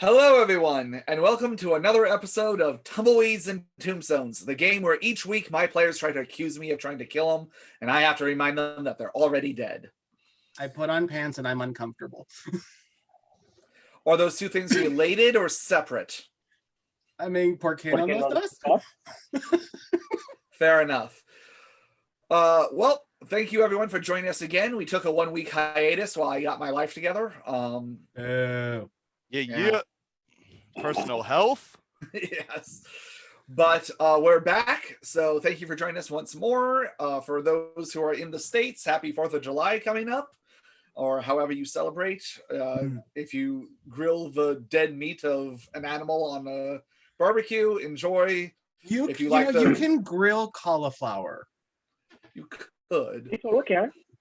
Hello, everyone, and welcome to another episode of Tumbleweeds and Tombstones, the game where each week my players try to accuse me of trying to kill them, and I have to remind them that they're already dead. I put on pants and I'm uncomfortable. Are those two things related or separate? I mean, ¿por qué no nos das? Fair enough. Well, thank you everyone for joining us again. We took a 1-week hiatus while I got my life together. Yeah. Personal health. Yes. But we're back, so thank you for joining us once more. For those who are in the States, happy 4th of July coming up, or however you celebrate. If you grill the dead meat of an animal on a barbecue, enjoy. You can grill cauliflower. You could.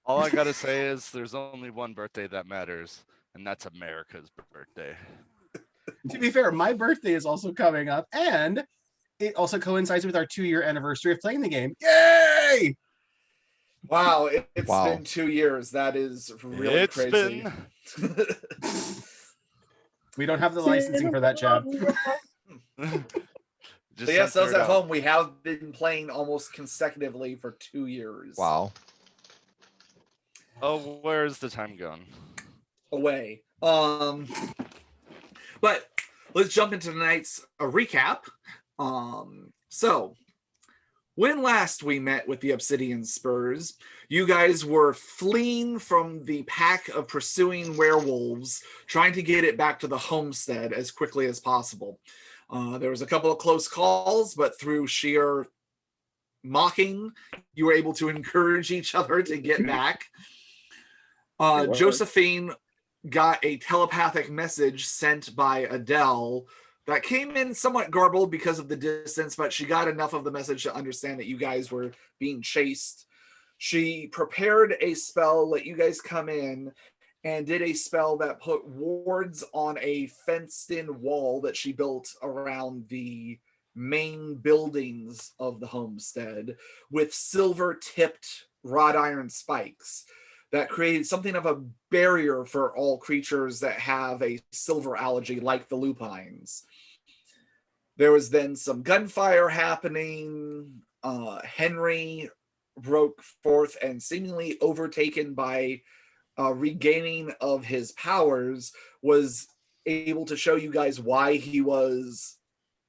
All I gotta say is there's only one birthday that matters, and that's America's birthday. To be fair, my birthday is also coming up, and it also coincides with our 2-year anniversary of playing the game. Yay! Wow, it's been 2 years. That is really crazy. We don't have the licensing for that, Chad. So yes, those at home, we have been playing almost consecutively for 2 years. Wow. Oh, where's the time gone? Away. But let's jump into tonight's recap. So when last we met with the Obsidian Spurs, you guys were fleeing from the pack of pursuing werewolves, trying to get it back to the homestead as quickly as possible. There was a couple of close calls, but through sheer mocking, you were able to encourage each other to get back. Josephine got a telepathic message sent by Adele that came in somewhat garbled because of the distance, but she got enough of the message to understand that you guys were being chased. She prepared a spell, let you guys come in, and did a spell that put wards on a fenced-in wall that she built around the main buildings of the homestead with silver-tipped wrought iron spikes that created something of a barrier for all creatures that have a silver allergy, like the lupines. There was then some gunfire happening. Henry broke forth and seemingly overtaken by regaining of his powers, was able to show you guys why he was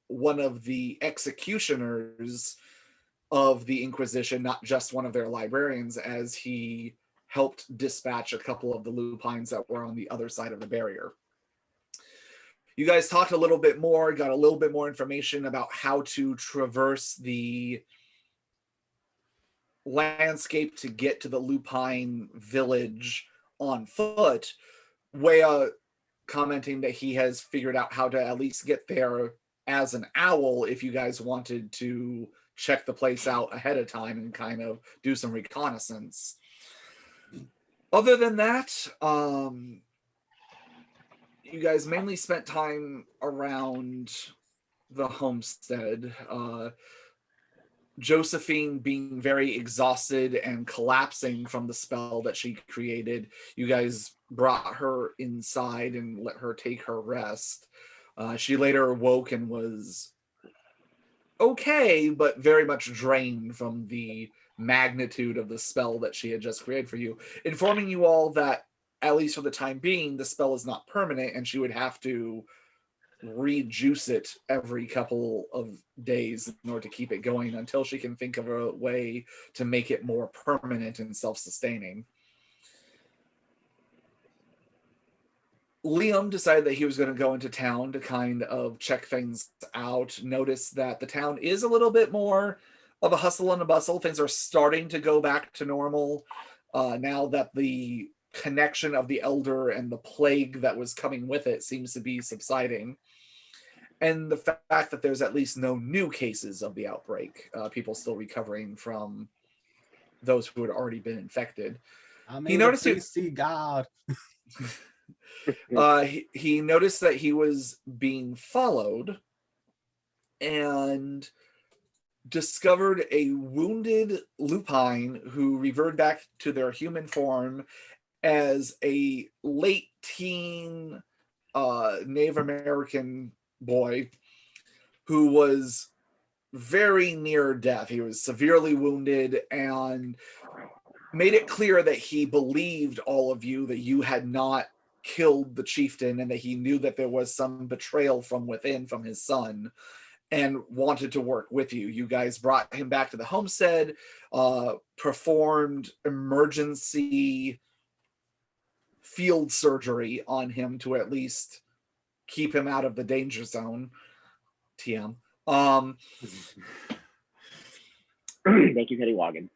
one of the executioners of the Inquisition, not just one of their librarians, as he helped dispatch a couple of the lupines that were on the other side of the barrier. You guys talked a little bit more, got a little bit more information about how to traverse the landscape to get to the lupine village on foot. Wea commenting that he has figured out how to at least get there as an owl if you guys wanted to check the place out ahead of time and kind of do some reconnaissance. Other than that, you guys mainly spent time around the homestead. Josephine being very exhausted and collapsing from the spell that she created. You guys brought her inside and let her take her rest. She later awoke and was okay, but very much drained from the magnitude of the spell that she had just created for you, informing you all that, at least for the time being, the spell is not permanent and she would have to rejuice it every couple of days in order to keep it going until she can think of a way to make it more permanent and self-sustaining. Liam decided that he was going to go into town to kind of check things out, notice that the town is a little bit more of a hustle and a bustle. Things are starting to go back to normal now that the connection of the Elder and the plague that was coming with it seems to be subsiding. And the fact that there's at least no new cases of the outbreak, people still recovering from those who had already been infected. He noticed God. He noticed that he was being followed and discovered a wounded lupine who reverted back to their human form as a late teen Native American boy who was very near death. He was severely wounded and made it clear that he believed all of you, that you had not killed the chieftain, and that he knew that there was some betrayal from within from his son, and wanted to work with you. You guys brought him back to the homestead, performed emergency field surgery on him to at least keep him out of the danger zone. TM. Thank you, Teddy Wagon.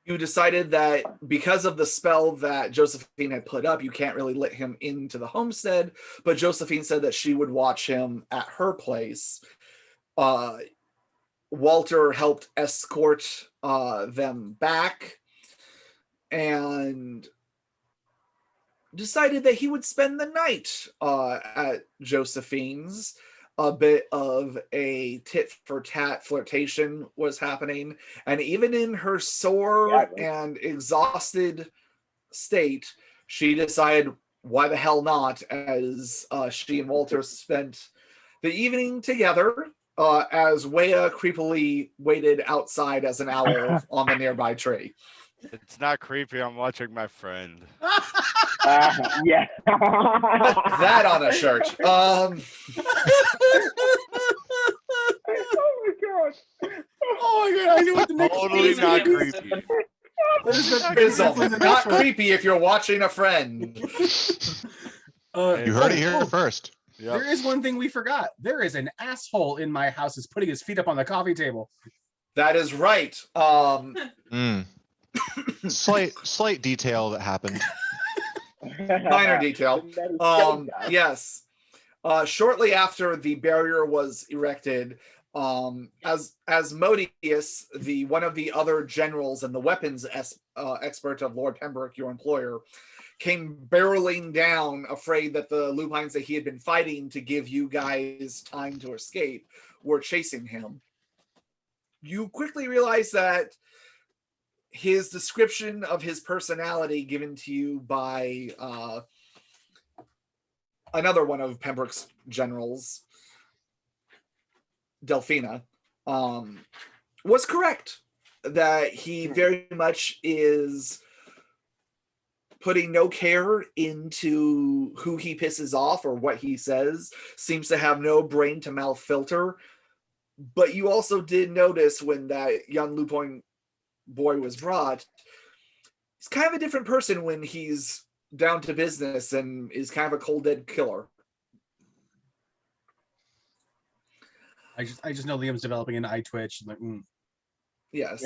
You decided that because of the spell that Josephine had put up, you can't really let him into the homestead, but Josephine said that she would watch him at her place. Walter helped escort them back and decided that he would spend the night at Josephine's. A bit of a tit-for-tat flirtation was happening, and even in her sore and exhausted state, she decided, why the hell not, as she and Walter spent the evening together, as Wea creepily waited outside as an owl on the nearby tree. It's not creepy. I'm watching my friend. Yeah. Put that on a shirt. Oh my god. Oh my god, I knew what the next Totally thing not is. creepy. Not creepy if you're watching a friend. You heard it here first. Yep. There is one thing we forgot. There is an asshole in my house who's putting his feet up on the coffee table. That is right. Slight detail that happened. Minor detail. Yes. Shortly after the barrier was erected, as Modius, the one of the other generals and the weapons expert of Lord Pembroke, your employer, came barreling down, afraid that the lupines that he had been fighting to give you guys time to escape were chasing him. You quickly realize that his description of his personality given to you by another one of Pembroke's generals, Delphina, was correct. That he very much is putting no care into who he pisses off or what he says, seems to have no brain to mouth filter. But you also did notice when that young lupine boy was brought, he's kind of a different person when he's down to business and is kind of a cold dead killer. I just know Liam's developing an eye twitch. Like, Yes.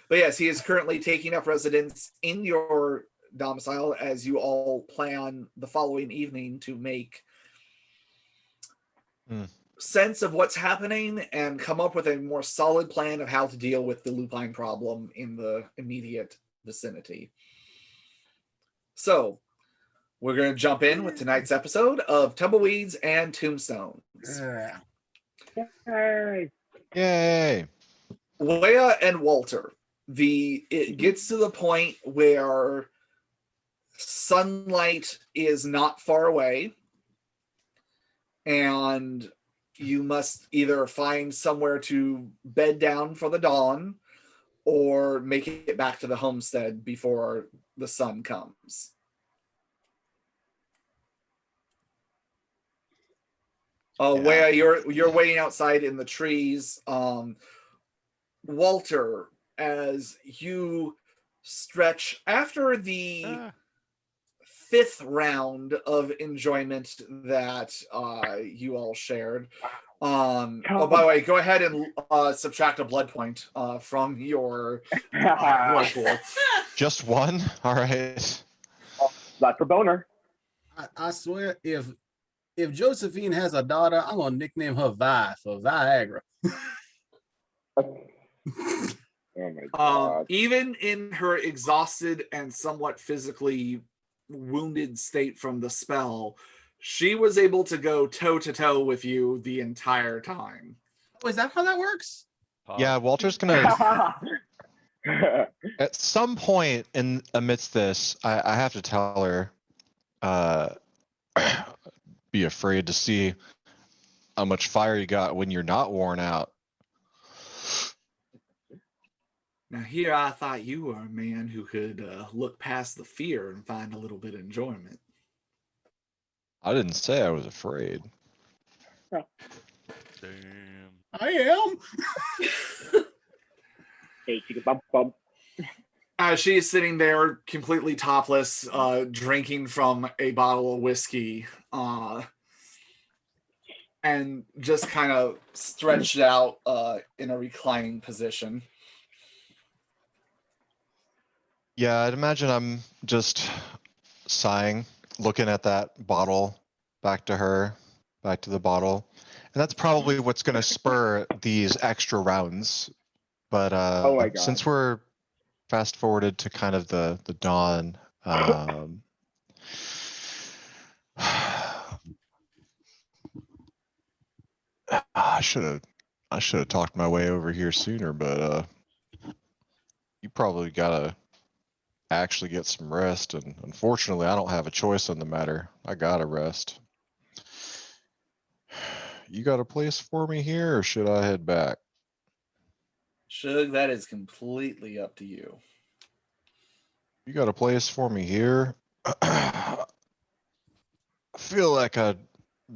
But yes, he is currently taking up residence in your domicile as you all plan the following evening to make sense of what's happening and come up with a more solid plan of how to deal with the lupine problem in the immediate vicinity. So, we're going to jump in with tonight's episode of Tumbleweeds and Tombstones. Yay! Wea and Walter. It gets to the point where sunlight is not far away, and you must either find somewhere to bed down for the dawn or make it back to the homestead before the sun comes. Wea, you're waiting outside in the trees. Walter, as you stretch after the fifth round of enjoyment that you all shared. Oh, by the way, go ahead and subtract a blood point from your blood pool. Just one? All right. That's for boner. I swear, if Josephine has a daughter, I'm gonna nickname her Vi for Viagra. Oh my god. Even in her exhausted and somewhat physically wounded state from the spell, she was able to go toe-to-toe with you the entire time. Oh, is that how that works? Yeah, Walter's gonna at some point amidst this, I have to tell her be afraid to see how much fire you got when you're not worn out. Now here I thought you were a man who could look past the fear and find a little bit of enjoyment. I didn't say I was afraid. Damn. I am. Hey, chicka bump bump. She is sitting there completely topless, drinking from a bottle of whiskey, and just kind of stretched out in a reclining position. Yeah, I'd imagine I'm just sighing, looking at that bottle, back to her, back to the bottle. And that's probably what's going to spur these extra rounds. But Oh my God. since we're fast forwarded to kind of the dawn, I should have talked my way over here sooner, but you probably gotta actually get some rest, and unfortunately I don't have a choice on the matter. I gotta rest. You got a place for me here, or should I head back? Shug, that is completely up to you. You got a place for me here? I feel like I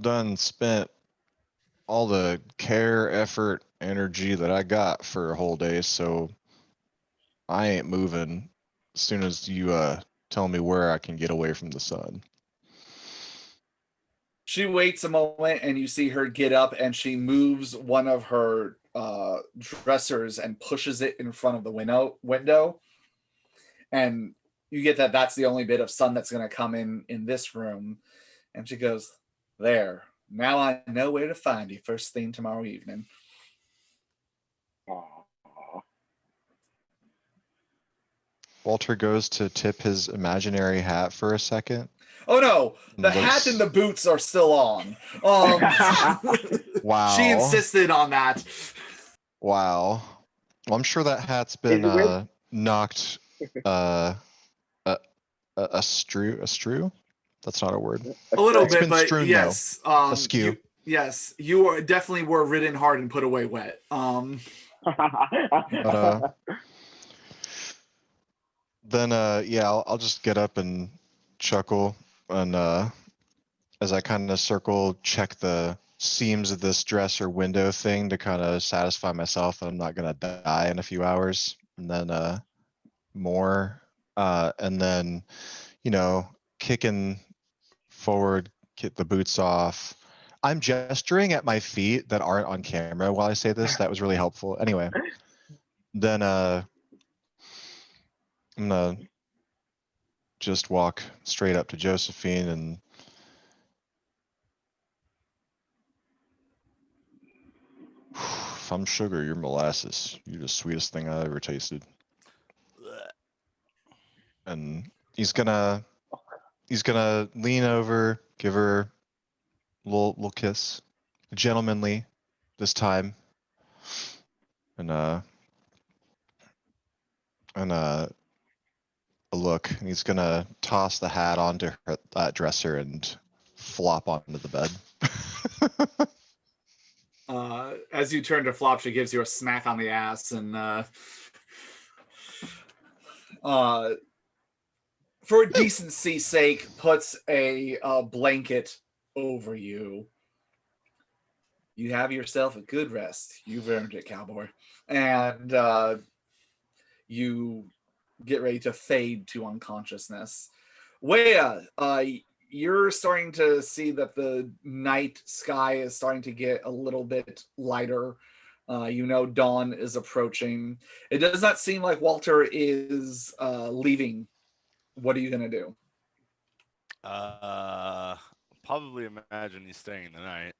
done spent all the care, effort, energy that I got for a whole day, so I ain't moving as soon as you tell me where I can get away from the sun. She waits a moment and you see her get up and she moves one of her dressers and pushes it in front of the window. And you get that that's the only bit of sun that's going to come in this room. And she goes, there. Now I know where to find you first thing tomorrow evening. Aw. Walter goes to tip his imaginary hat for a second. Oh no, the Looks- hat and the boots are still on. Wow. She insisted on that. Wow. Well, I'm sure that hat's been Is it with- knocked a strew? That's not a word. A little It's bit, been but strewn, yes. Askew. You definitely were ridden hard and put away wet. But then yeah, I'll just get up and chuckle, and as I kind of circle, check the seams of this dresser window thing to kind of satisfy myself that I'm not gonna die in a few hours, and then more, and then kicking forward, get the boots off. I'm gesturing at my feet that aren't on camera while I say this. That was really helpful. Anyway, then I'm gonna just walk straight up to Josephine and if I'm sugar, you're molasses. You're the sweetest thing I ever tasted. And he's gonna lean over, give her a little kiss, gentlemanly this time, and a look. And he's gonna toss the hat onto that dresser and flop onto the bed. As you turn to flop, she gives you a smack on the ass and for decency's sake, puts a blanket over you. You have yourself a good rest. You've earned it, cowboy. And you get ready to fade to unconsciousness. Wea, you're starting to see that the night sky is starting to get a little bit lighter. Dawn is approaching. It does not seem like Walter is leaving. What are you going to do? Probably imagine he's staying the night.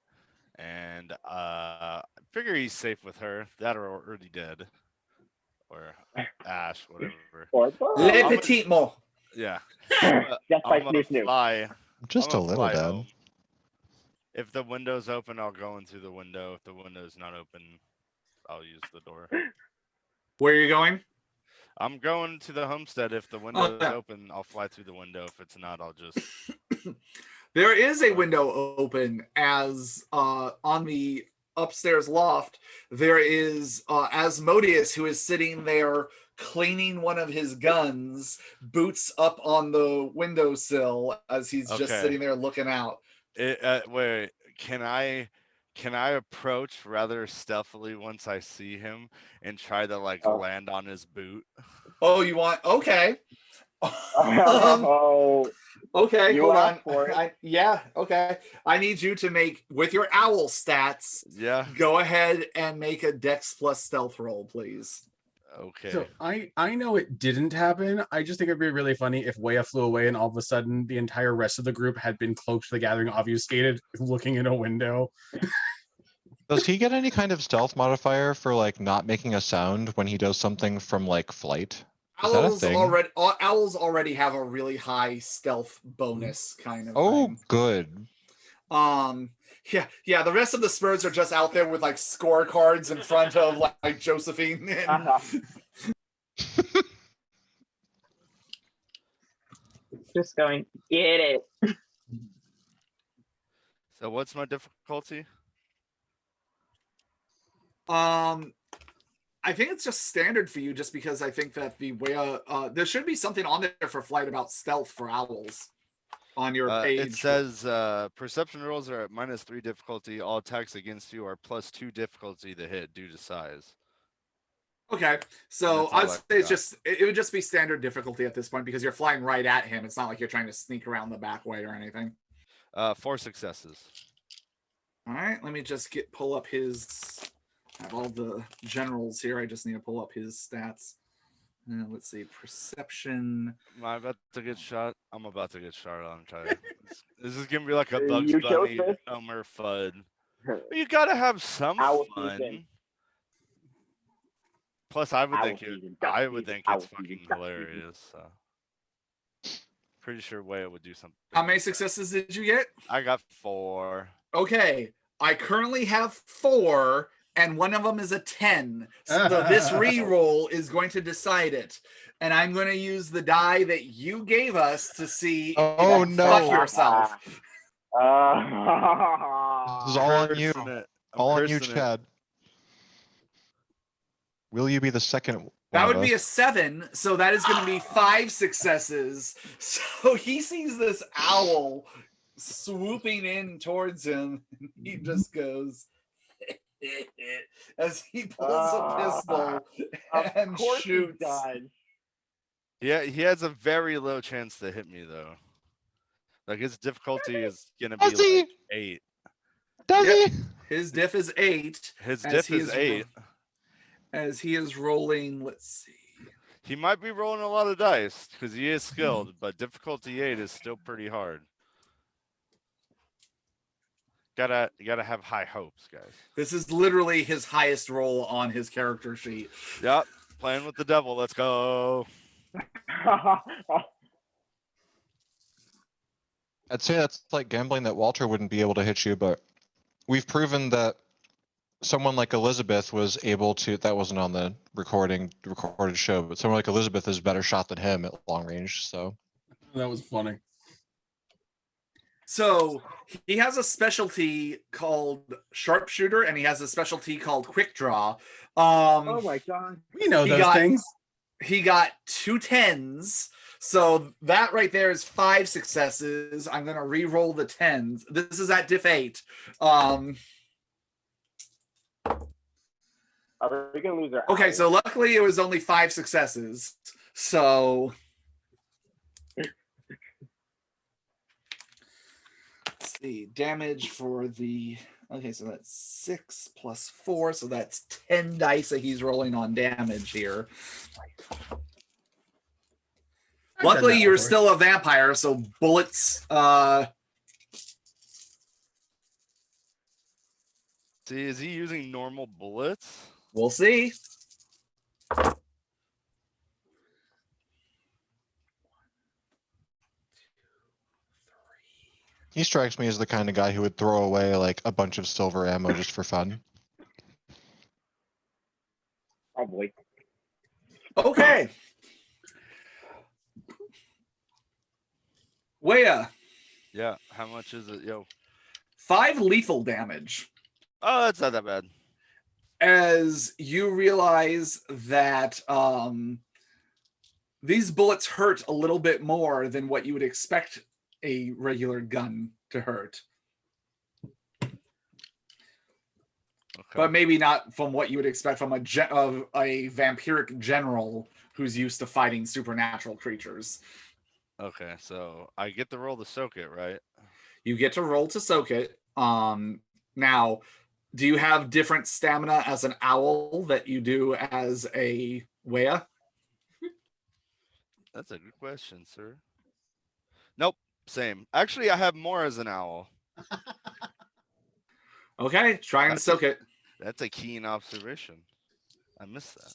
And figure he's safe with her. That are already dead. Or Ash, whatever. Le I'm petit mot. Yeah. Just by I'm gonna Snoo Snoo. fly. Just I'm a gonna little, fly Dad. home. If the window's open, I'll go in through the window. If the window's not open, I'll use the door. Where are you going? I'm going to the homestead. If the window is yeah. open, I'll fly through the window. If it's not, I'll just. There is a window open as on the upstairs loft. There is Asmodeus, who is sitting there cleaning one of his guns, boots up on the windowsill as he's just Okay. sitting there looking out. Wait, can I approach rather stealthily once I see him and try to like Oh. land on his boot? Oh, you want? Okay. Oh, Okay, You hold on. asked for it. Yeah, okay. I need you to make, with your owl stats, Yeah. go ahead and make a Dex plus stealth roll, please. Okay. So I know it didn't happen. I just think it'd be really funny if Wea flew away and all of a sudden the entire rest of the group had been cloaked to the gathering, obfuscated, looking in a window. Does he get any kind of stealth modifier for like not making a sound when he does something from like flight? Is that a thing? Owls already have a really high stealth bonus kind of Oh, thing. good. Yeah. The rest of the Spurs are just out there with like scorecards in front of like Josephine. And, just going, get it. So what's my difficulty? I think it's just standard for you, just because I think that the way there should be something on there for flight about stealth for owls on your page. It says perception rolls are at -3 difficulty. All attacks against you are +2 difficulty to hit due to size. Okay, so That's all I'd I say it's got. just it would just be standard difficulty at this point because you're flying right at him. It's not like you're trying to sneak around the back way or anything. 4 successes. All right, let me just pull up his. I have all the generals here. I just need to pull up his stats. Let's see, perception. Am I about to get shot? I'm about to get shot on. This is gonna be like a Bugs You Bunny, Joseph? Elmer Fudd. But you gotta have some Owl fun. season. Plus, I would Owl think season, I duck would season, think owl it's season, fucking duck hilarious. So. Pretty sure Waya would do something. How many like that. successes did you get? I got 4. Okay, I currently have 4, and one of them is a 10. So this re-roll is going to decide it. And I'm going to use the die that you gave us to see. Oh, Fuck no. yourself. This is all on you. All on you, Chad. Will you be the second? That would be a 7, so that is going to be 5 successes. So he sees this owl swooping in towards him, and he just goes as he pulls a pistol and shoots. Yeah, he has a very low chance to hit me though. Like his difficulty is gonna be like 8. Does he? His diff is 8. His diff is 8. As he is rolling, let's see. He might be rolling a lot of dice because he is skilled, but difficulty 8 is still pretty hard. You gotta have high hopes, guys. This is literally his highest roll on his character sheet. Yep, playing with the devil. Let's go. I'd say that's like gambling that Walter wouldn't be able to hit you, but we've proven that someone like Elizabeth was able to. That wasn't on the recorded show, but someone like Elizabeth is a better shot than him at long range. So That was funny. So he has a specialty called sharpshooter, and he has a specialty called quick draw. Oh my god! We know those things. He got 2 10s, so that right there is 5 successes. I'm gonna re-roll the 10s. This is at diff 8. Are we gonna lose our? Okay, so luckily it was only 5 successes. So let's see, damage for the. Okay, so that's 6 plus 4, so that's 10 dice that he's rolling on damage here. Luckily, you're still a vampire, so bullets. See, is he using normal bullets? We'll see. he strikes me as the kind of guy who would throw away like a bunch of silver ammo just for fun. Probably. Okay. Wea, Yeah. How much is it, yo? 5 lethal damage Oh, that's not that bad. as you realize that these bullets hurt a little bit more than what you would expect a regular gun to hurt. Okay. But maybe not from what you would expect from a vampiric general who's used to fighting supernatural creatures. Okay, so I get to roll to soak it, right? You get to roll to soak it. Now, do you have different stamina as an owl that you do as a Wea? That's a good question, sir. Nope, same. Actually, I have more as an owl. Okay, try and That's soak it. That's a keen observation. I missed that.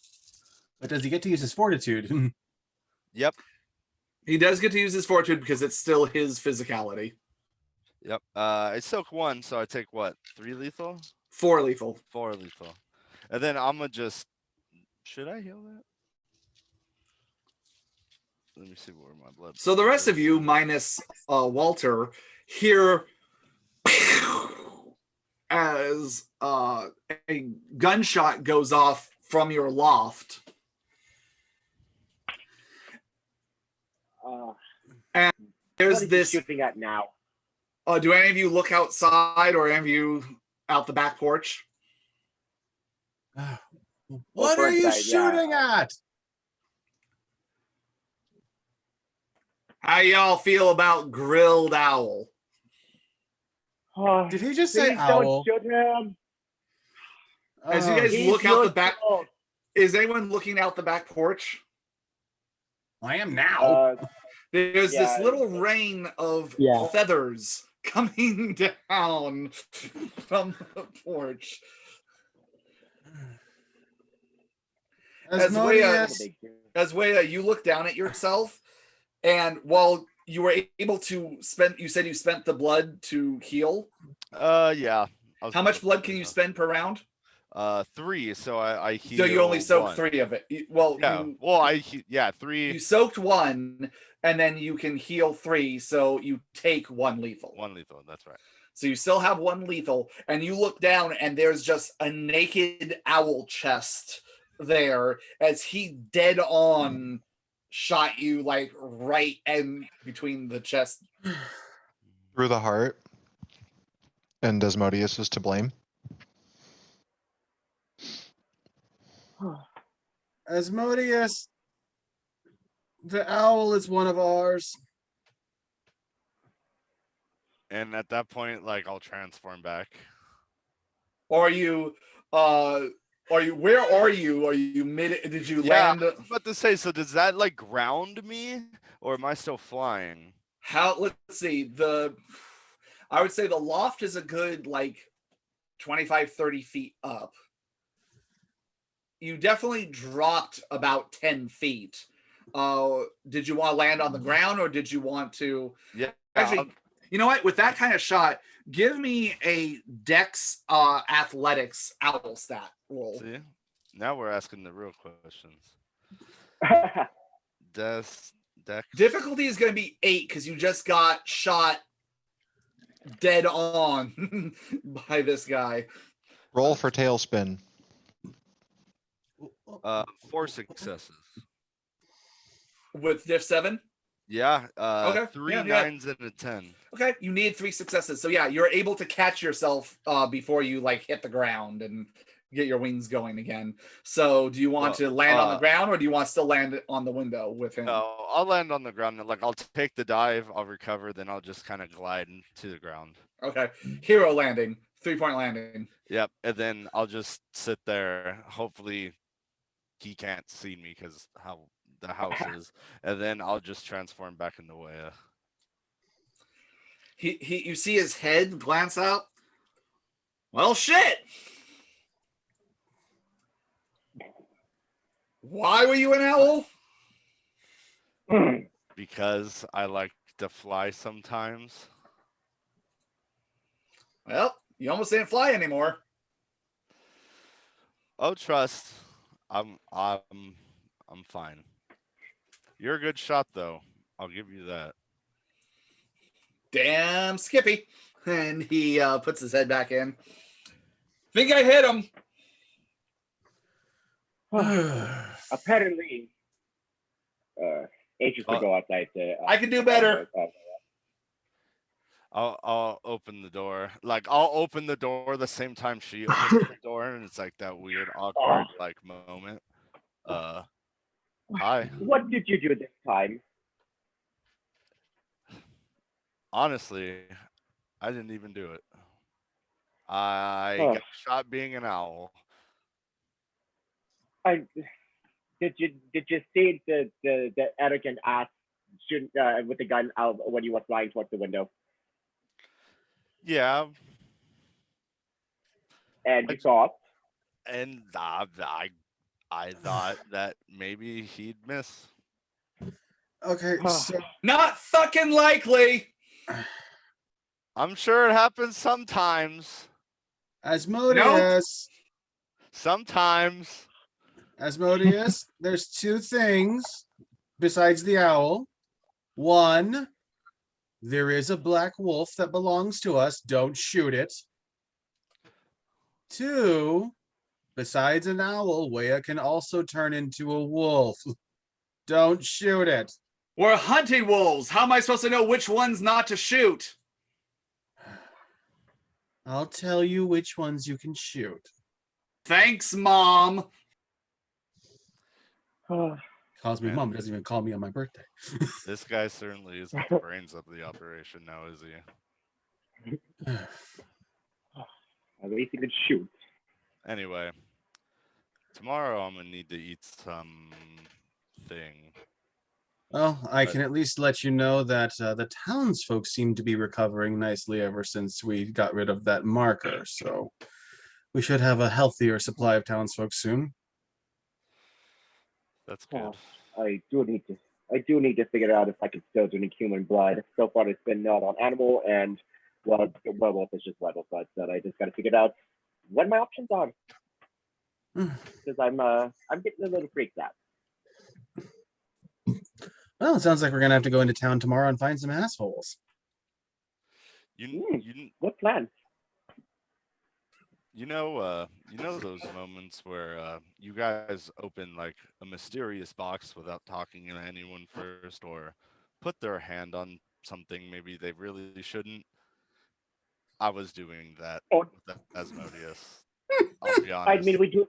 But does he get to use his fortitude? Yep. He does get to use his fortitude because it's still his physicality. Yep. I soak 1, so I take what? 3 lethal? 4 lethal. 4 lethal. And then I'm gonna just. Should I heal that? Let me see where my blood. So the rest of you, minus Walter, hear as a gunshot goes off from your loft. And there's What is he this. shooting at now? Do any of you look outside or any of you out the back porch? What are you shooting at? How y'all feel about grilled owl? Did he just say Please owl? don't shoot him. As you guys He's look out the back, useful. is anyone looking out the back porch? I am now. There's this Yeah. little rain of Yeah. feathers coming down from the porch. As Wea, you look down at yourself, and while you were able to spend, you said you spent the blood to heal. Yeah. How much blood can you spend per round? 3. So I heal. So you only soak 1. 3 of it. Well, yeah. 3. You soaked 1, and then you can heal 3. So you take 1 lethal. 1 lethal. That's right. So you still have 1 lethal, and you look down, and there's just a naked owl chest there as he dead on shot you like right in between the chest. Through the heart. And Desmodius is to blame. Asmodeus, the owl is one of ours. And at that point, like, I'll transform back. Where are you mid? Did you land? I was about to say, so does that like ground me, or am I still flying? Let's see. I would say the loft is a good like 25, 30 feet up. You definitely dropped about 10 feet. Did you want to land on the ground, or did you want to? Yeah. Actually, you know what? With that kind of shot, give me a Dex athletics owl stat roll. See, now we're asking the real questions. Dex. Difficulty is going to be 8 because you just got shot dead on by this guy. Roll for tailspin. 4 successes. With diff 7? Yeah. Okay. 3 Yeah. 9s and a 10. Okay, you need 3 successes. So yeah, you're able to catch yourself before you like hit the ground and get your wings going again. So do you want to land on the ground, or do you want to still land on the window with him? No, I'll land on the ground. Like, I'll take the dive, I'll recover, then I'll just kind of glide to the ground. Okay. Hero landing, 3-point landing. Yep. And then I'll just sit there. Hopefully he can't see me because how the house is. And then I'll just transform back into Wea. You see his head glance out. Well, shit. Why were you an owl? Because I like to fly sometimes. Well, you almost didn't fly anymore. Oh, trust. I'm I'm fine. You're a good shot, though. I'll give you that. Damn Skippy. And he puts his head back in. Think I hit him. Apparently, anxious to go outside to. I can do better. I'll open the door. Like I'll open the door the same time she opens the door, and it's like that weird, awkward like moment. Hi. What did you do this time? Honestly, I didn't even do it. I got shot being an owl. Did you see the arrogant ass shooting with the gun out when you were flying towards the window? Yeah. And you saw it? And I thought that maybe he'd miss. Okay, so Not fucking likely. I'm sure it happens sometimes. Asmodeus. Sometimes. Asmodeus, there's two things besides the owl. One, there is a black wolf that belongs to us. Don't shoot it. Two, besides an owl, Wea can also turn into a wolf. Don't shoot it. We're hunting wolves. How am I supposed to know which ones not to shoot? I'll tell you which ones you can shoot. Thanks, Mom. Calls me mom, doesn't even call me on my birthday. This guy certainly isn't the brains of the operation now, is he? At least you could shoot. Anyway, tomorrow I'm gonna need to eat something. Well, I can at least let you know that the townsfolk seem to be recovering nicely ever since we got rid of that marker. So we should have a healthier supply of townsfolk soon. That's good. I do need to figure out if I can still drink human blood. So far, it's been not on animal, and well, werewolf is just werewolf blood. So I just got to figure out what my options are. Because I'm getting a little freaked out. Well, it sounds like we're gonna have to go into town tomorrow and find some assholes. What plan? You know those moments where you guys open like a mysterious box without talking to anyone first, or put their hand on something maybe they really shouldn't. I was doing that with Asmodeus. I'll be honest. I mean, we do.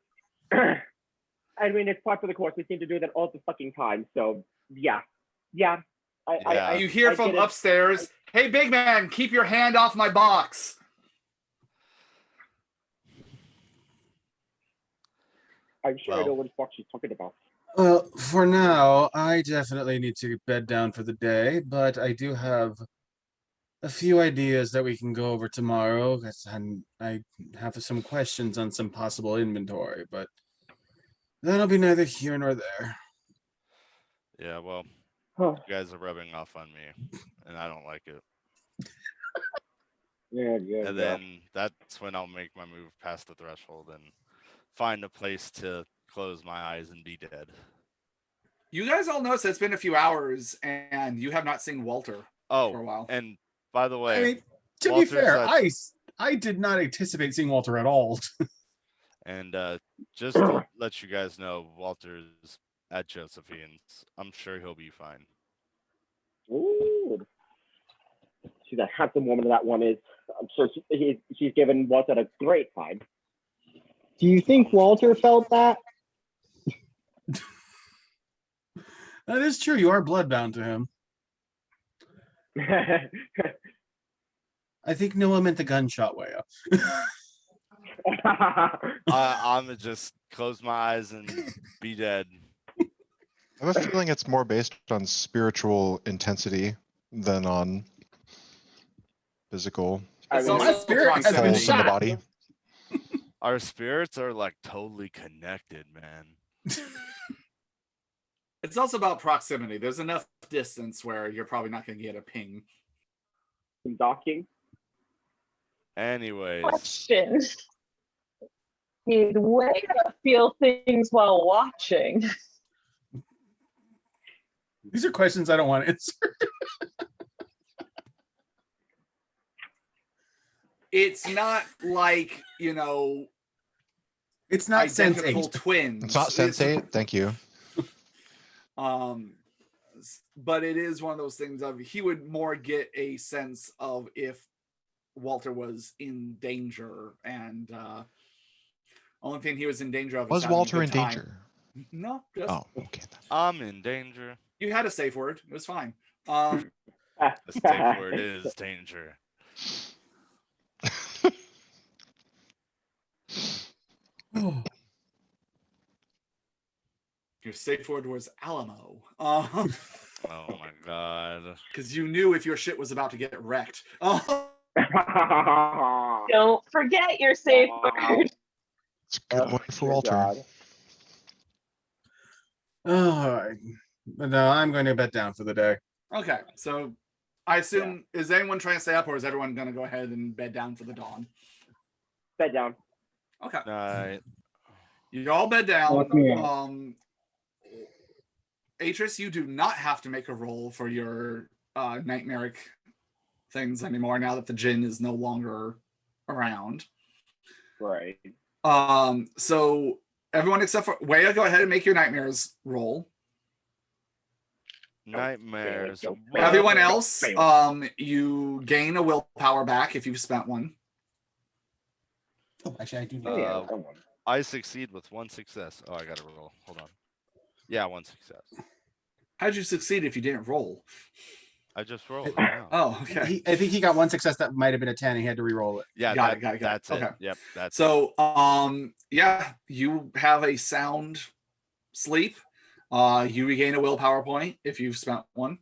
I mean, it's part of the course. We seem to do that all the fucking time. So yeah. You hear from upstairs, "Hey, big man, keep your hand off my box." I'm sure I know what fuck she's talking about. Well, for now, I definitely need to bed down for the day, but I do have a few ideas that we can go over tomorrow. Because I have some questions on some possible inventory, but that'll be neither here nor there. Yeah, well, you guys are rubbing off on me, and I don't like it. Yeah. And then that's when I'll make my move past the threshold and find a place to close my eyes and be dead. You guys all notice it's been a few hours, and you have not seen Walter for a while. And by the way, I mean, to be fair, I did not anticipate seeing Walter at all. And just to let you guys know, Walter's at Josephine's. I'm sure he'll be fine. Ooh. She's a handsome woman, that one is. I'm sure she's given Walter a great time. Do you think Walter felt that? That is true. You are bloodbound to him. I think Noah meant the gunshot way up. I'm gonna just close my eyes and be dead. I have a feeling it's more based on spiritual intensity than on physical It's My also spirit has been proximity. holes in the shot. body. Our spirits are like totally connected, man. It's also about proximity. There's enough distance where you're probably not going to get a ping. Some docking. Anyways, Question. Did Wade feel things while watching? These are questions I don't want to answer. It's not like, It's not identical Sense8. twins. It's not Sense8. Thank you. But it is one of those things of he would more get a sense of if Walter was in danger, and only thing he was in danger of Was having a Walter good in time. danger? No, just Oh, okay. I'm in danger. you had a safe word. It was fine. The safe word is danger. Oh, Your safe word was Alamo. Oh my god. Because you knew if your shit was about to get wrecked. Don't forget your safe word. It's a good Oh, one for dear Walter. God. oh, but no, I'm going to bed down for the day. Okay, so I assume, is anyone trying to stay up, or is everyone going to go ahead and bed down for the dawn? Bed down. Okay. Night. You all bed down. Lock me in. Atris, you do not have to make a roll for your nightmaric things anymore now that the djinn is no longer around. Right. So everyone except for Waya, go ahead and make your nightmares roll. Nightmares. Don't What? Everyone else, fail. you gain a willpower back if you've spent one. Oh, actually, I do. Oh, yeah, Uh, someone. I succeed with 1 success. Oh, I gotta roll. Hold on. Yeah, 1 success. How'd you succeed if you didn't roll? I just rolled. Now. Oh, okay. I think he got one success that might have been a 10. He had to re-roll it. Yeah, Got it. that's it. Okay. Yep, that's it. So, yeah, you have a sound sleep. You regain a willpower point if you've spent one.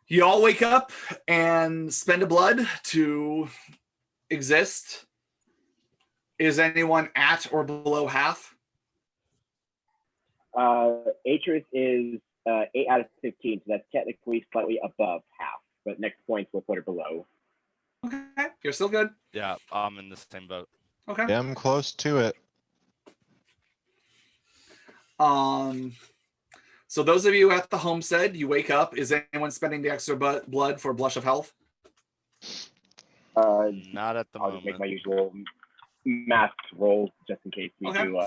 You all wake up and spend a blood to exist. Is anyone at or below half? Atris is 8 out of 15, so that's technically slightly above half. But next points will put it below. Okay, you're still good. Yeah, I'm in the same boat. Okay. Yeah, I'm close to it. So those of you at the homestead, you wake up. Is anyone spending the extra blood for Blush of Health? Not at the I'll just make moment. my usual math roll just in case we Okay. do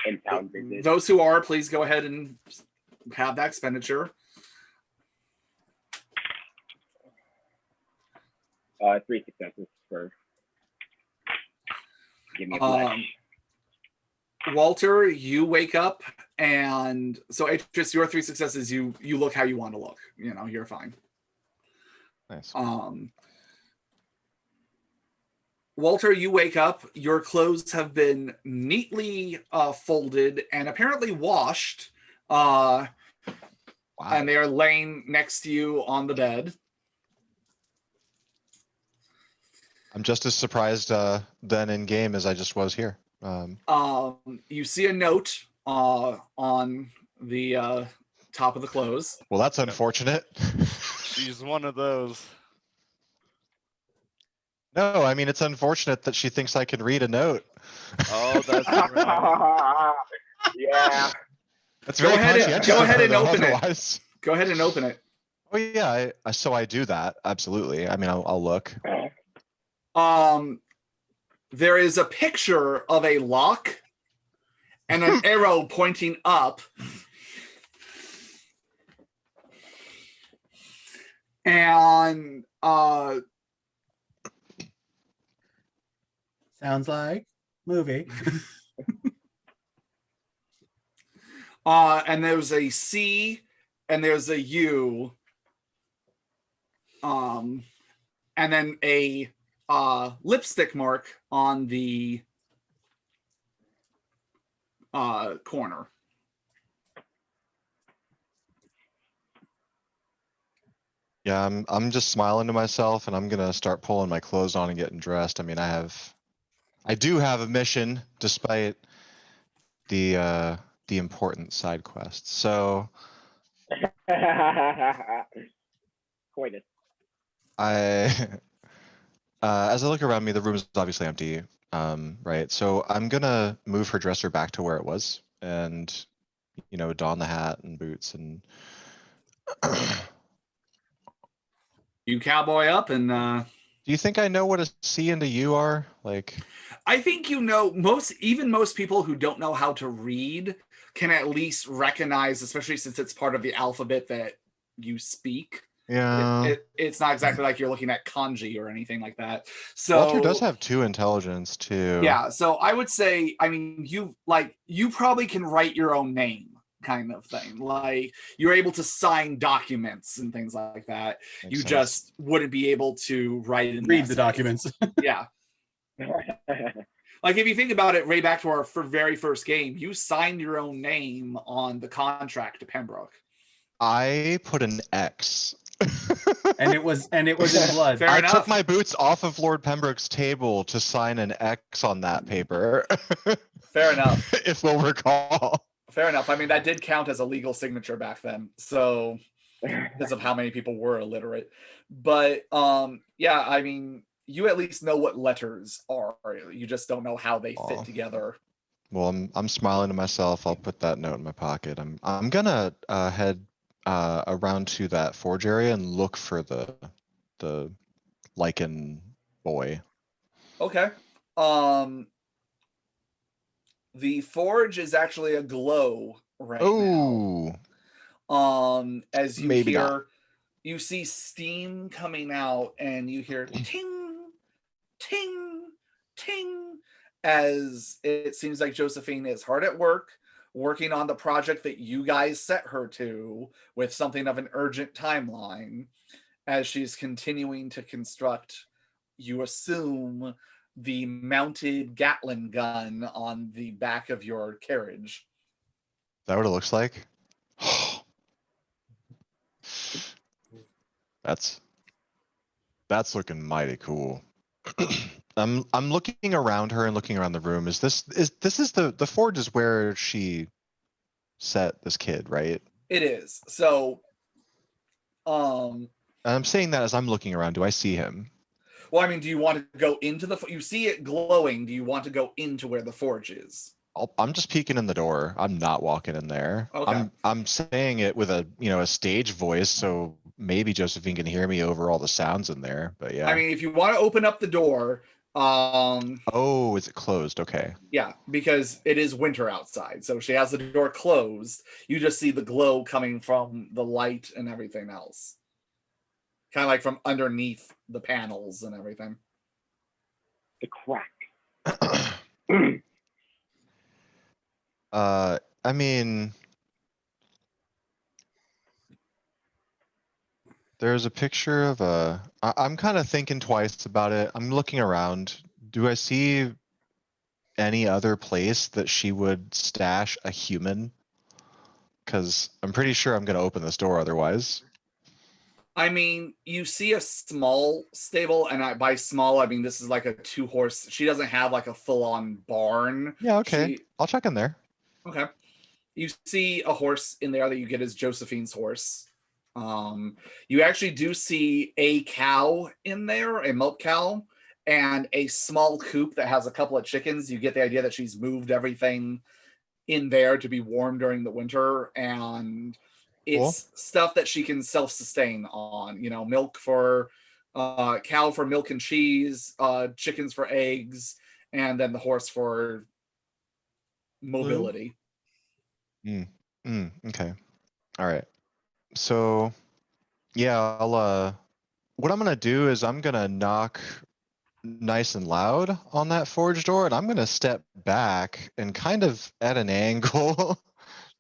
in-town visit. Those who are, please go ahead and have that expenditure. 3 successes for give me a flash. Walter, you wake up, and so Atris, your 3 successes, you look how you want to look. You're fine. Nice. Walter, you wake up. Your clothes have been neatly folded and apparently washed, Wow. and they are laying next to you on the bed. I'm just as surprised then in game as I just was here. You see a note on the top of the clothes. Well, that's unfortunate. She's one of those. No, I mean, it's unfortunate that she thinks I can read a note. Oh, that's right. Yeah. That's Go very ahead and- conscientious. go of ahead her, and though, open it. otherwise. Go ahead and open it. Oh yeah, so I do that. Absolutely. I mean, I'll look. There is a picture of a lock and an arrow pointing up. And Sounds like movie. and there's a C and there's a U. And then a lipstick mark on the corner. Yeah, I'm just smiling to myself, and I'm gonna start pulling my clothes on and getting dressed. I mean, I do have a mission, despite the important side quests. So Coitus. as I look around me, the room is obviously empty, right? So I'm gonna move her dresser back to where it was, and don the hat and boots and. You cowboy up and Do you think I know what a C and a U are? Like, I think most people who don't know how to read can at least recognize, especially since it's part of the alphabet that you speak. yeah. It's not exactly like you're looking at kanji or anything like that. So Walter does have 2 intelligence too. yeah, so I would say, I mean, you probably can write your own name, kind of thing. Like you're able to sign documents and things like that. Makes You sense. just wouldn't be able to write and Read the documents. Yeah. Like if you think about it, right back to our very first game, you signed your own name on the contract to Pembroke. I put an X. and it was in blood. Fair I enough. took my boots off of Lord Pembroke's table to sign an X on that paper. Fair enough. If we'll recall. Fair enough. I mean, that did count as a legal signature back then. So because of how many people were illiterate. But yeah, I mean, you at least know what letters are. You just don't know how they fit together. Well, I'm smiling to myself. I'll put that note in my pocket. I'm gonna head around to that forge area and look for the lichen boy. Okay. The forge is actually a glow right Oh, now. As you Maybe hear, not. you see steam coming out, and you hear ting, ting, ting, as it seems like Josephine is hard at work, working on the project that you guys set her to with something of an urgent timeline, as she's continuing to construct, you assume, the mounted Gatling gun on the back of your carriage. Is that what it looks like? That's looking mighty cool. I'm looking around her and looking around the room. Is the forge is where she set this kid, right? It is. So And I'm saying that as I'm looking around. Do I see him? well, I mean, do you want to go into you see it glowing, do you want to go into where the forge is? I'm just peeking in the door. I'm not walking in there. Okay. I'm saying it with a stage voice, so maybe Josephine can hear me over all the sounds in there. But yeah. I mean, if you want to open up the door, Oh, is it closed? Okay. yeah, because it is winter outside, so she has the door closed. You just see the glow coming from the light and everything else, kind of like from underneath the panels and everything. The crack. I mean, there's a picture of I'm kind of thinking twice about it. I'm looking around. Do I see any other place that she would stash a human? Because I'm pretty sure I'm going to open this door otherwise. I mean, you see a small stable, and by small, I mean this is like a 2-horse. She doesn't have like a full-on barn. Yeah, okay. I'll check in there. Okay. You see a horse in there that you get as Josephine's horse. You actually do see a cow in there, a milk cow, and a small coop that has a couple of chickens. You get the idea that she's moved everything in there to be warm during the winter, and it's stuff that she can self-sustain on. Milk for cow for milk and cheese, chickens for eggs, and then the horse for mobility. Okay. All right. So, yeah, what I'm gonna do is I'm gonna knock nice and loud on that forge door, and I'm gonna step back and kind of at an angle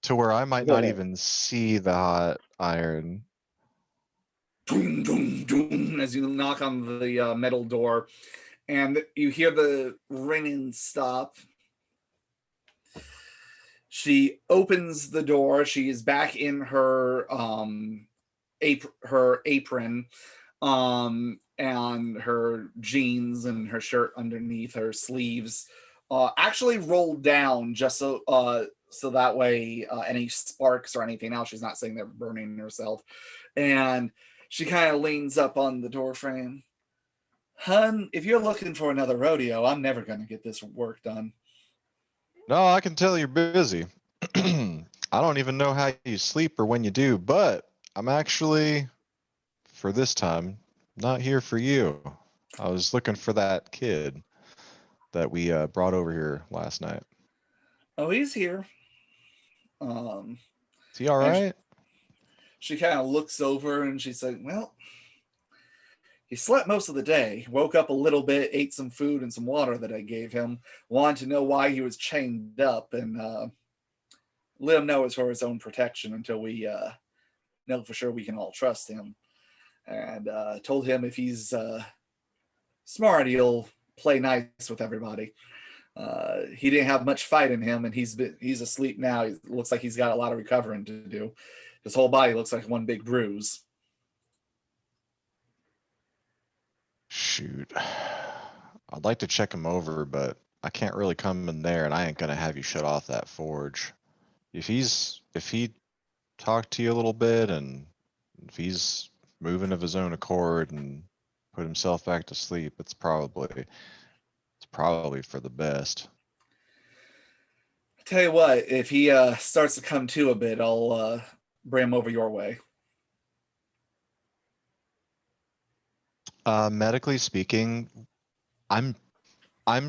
to where I might not even see the hot iron. Doom, doom, doom, as you knock on the metal door, and you hear the ringing stop. She opens the door. She is back in her apron, and her jeans and her shirt underneath her sleeves, actually rolled down just so that way any sparks or anything else, she's not sitting there burning herself. And she kind of leans up on the door frame. Hun, if you're looking for another rodeo, I'm never going to get this work done. No, I can tell you're busy. I don't even know how you sleep or when you do, but I'm actually, for this time, not here for you. I was looking for that kid that we brought over here last night. Oh, he's here. Um, Is he all and right? she kind of looks over and she's like, well, he slept most of the day, woke up a little bit, ate some food and some water that I gave him, wanted to know why he was chained up, and let him know it's for his own protection until we know for sure we can all trust him. And told him if he's smart, he'll play nice with everybody. He didn't have much fight in him, and he's asleep now. He looks like he's got a lot of recovering to do. His whole body looks like one big bruise. Shoot. I'd like to check him over, but I can't really come in there, and I ain't gonna have you shut off that forge. If he talked to you a little bit, and if he's moving of his own accord and put himself back to sleep, it's probably for the best. Tell you what, if he starts to come to a bit, I'll bring him over your way. Medically speaking, I'm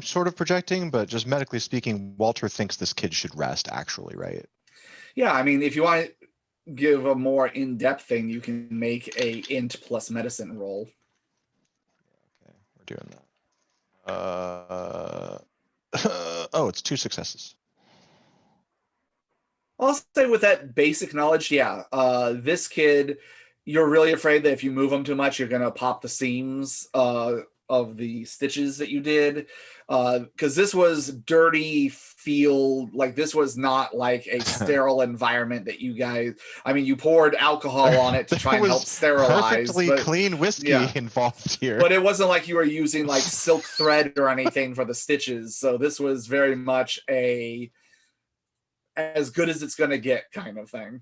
sort of projecting, but just medically speaking, Walter thinks this kid should rest, actually, right? Yeah, I mean, if you want to give a more in-depth thing, you can make a int plus medicine roll. Okay, we're doing that. Oh, it's 2 successes. I'll say with that basic knowledge, yeah, this kid, you're really afraid that if you move him too much, you're going to pop the seams of the stitches that you did. Because this was dirty field, like this was not like a sterile environment that you guys, I mean, you poured alcohol on it to try and help sterilize. Perfectly but, clean whiskey involved here. But it wasn't like you were using like silk thread or anything for the stitches. So this was very much as good as it's gonna get kind of thing.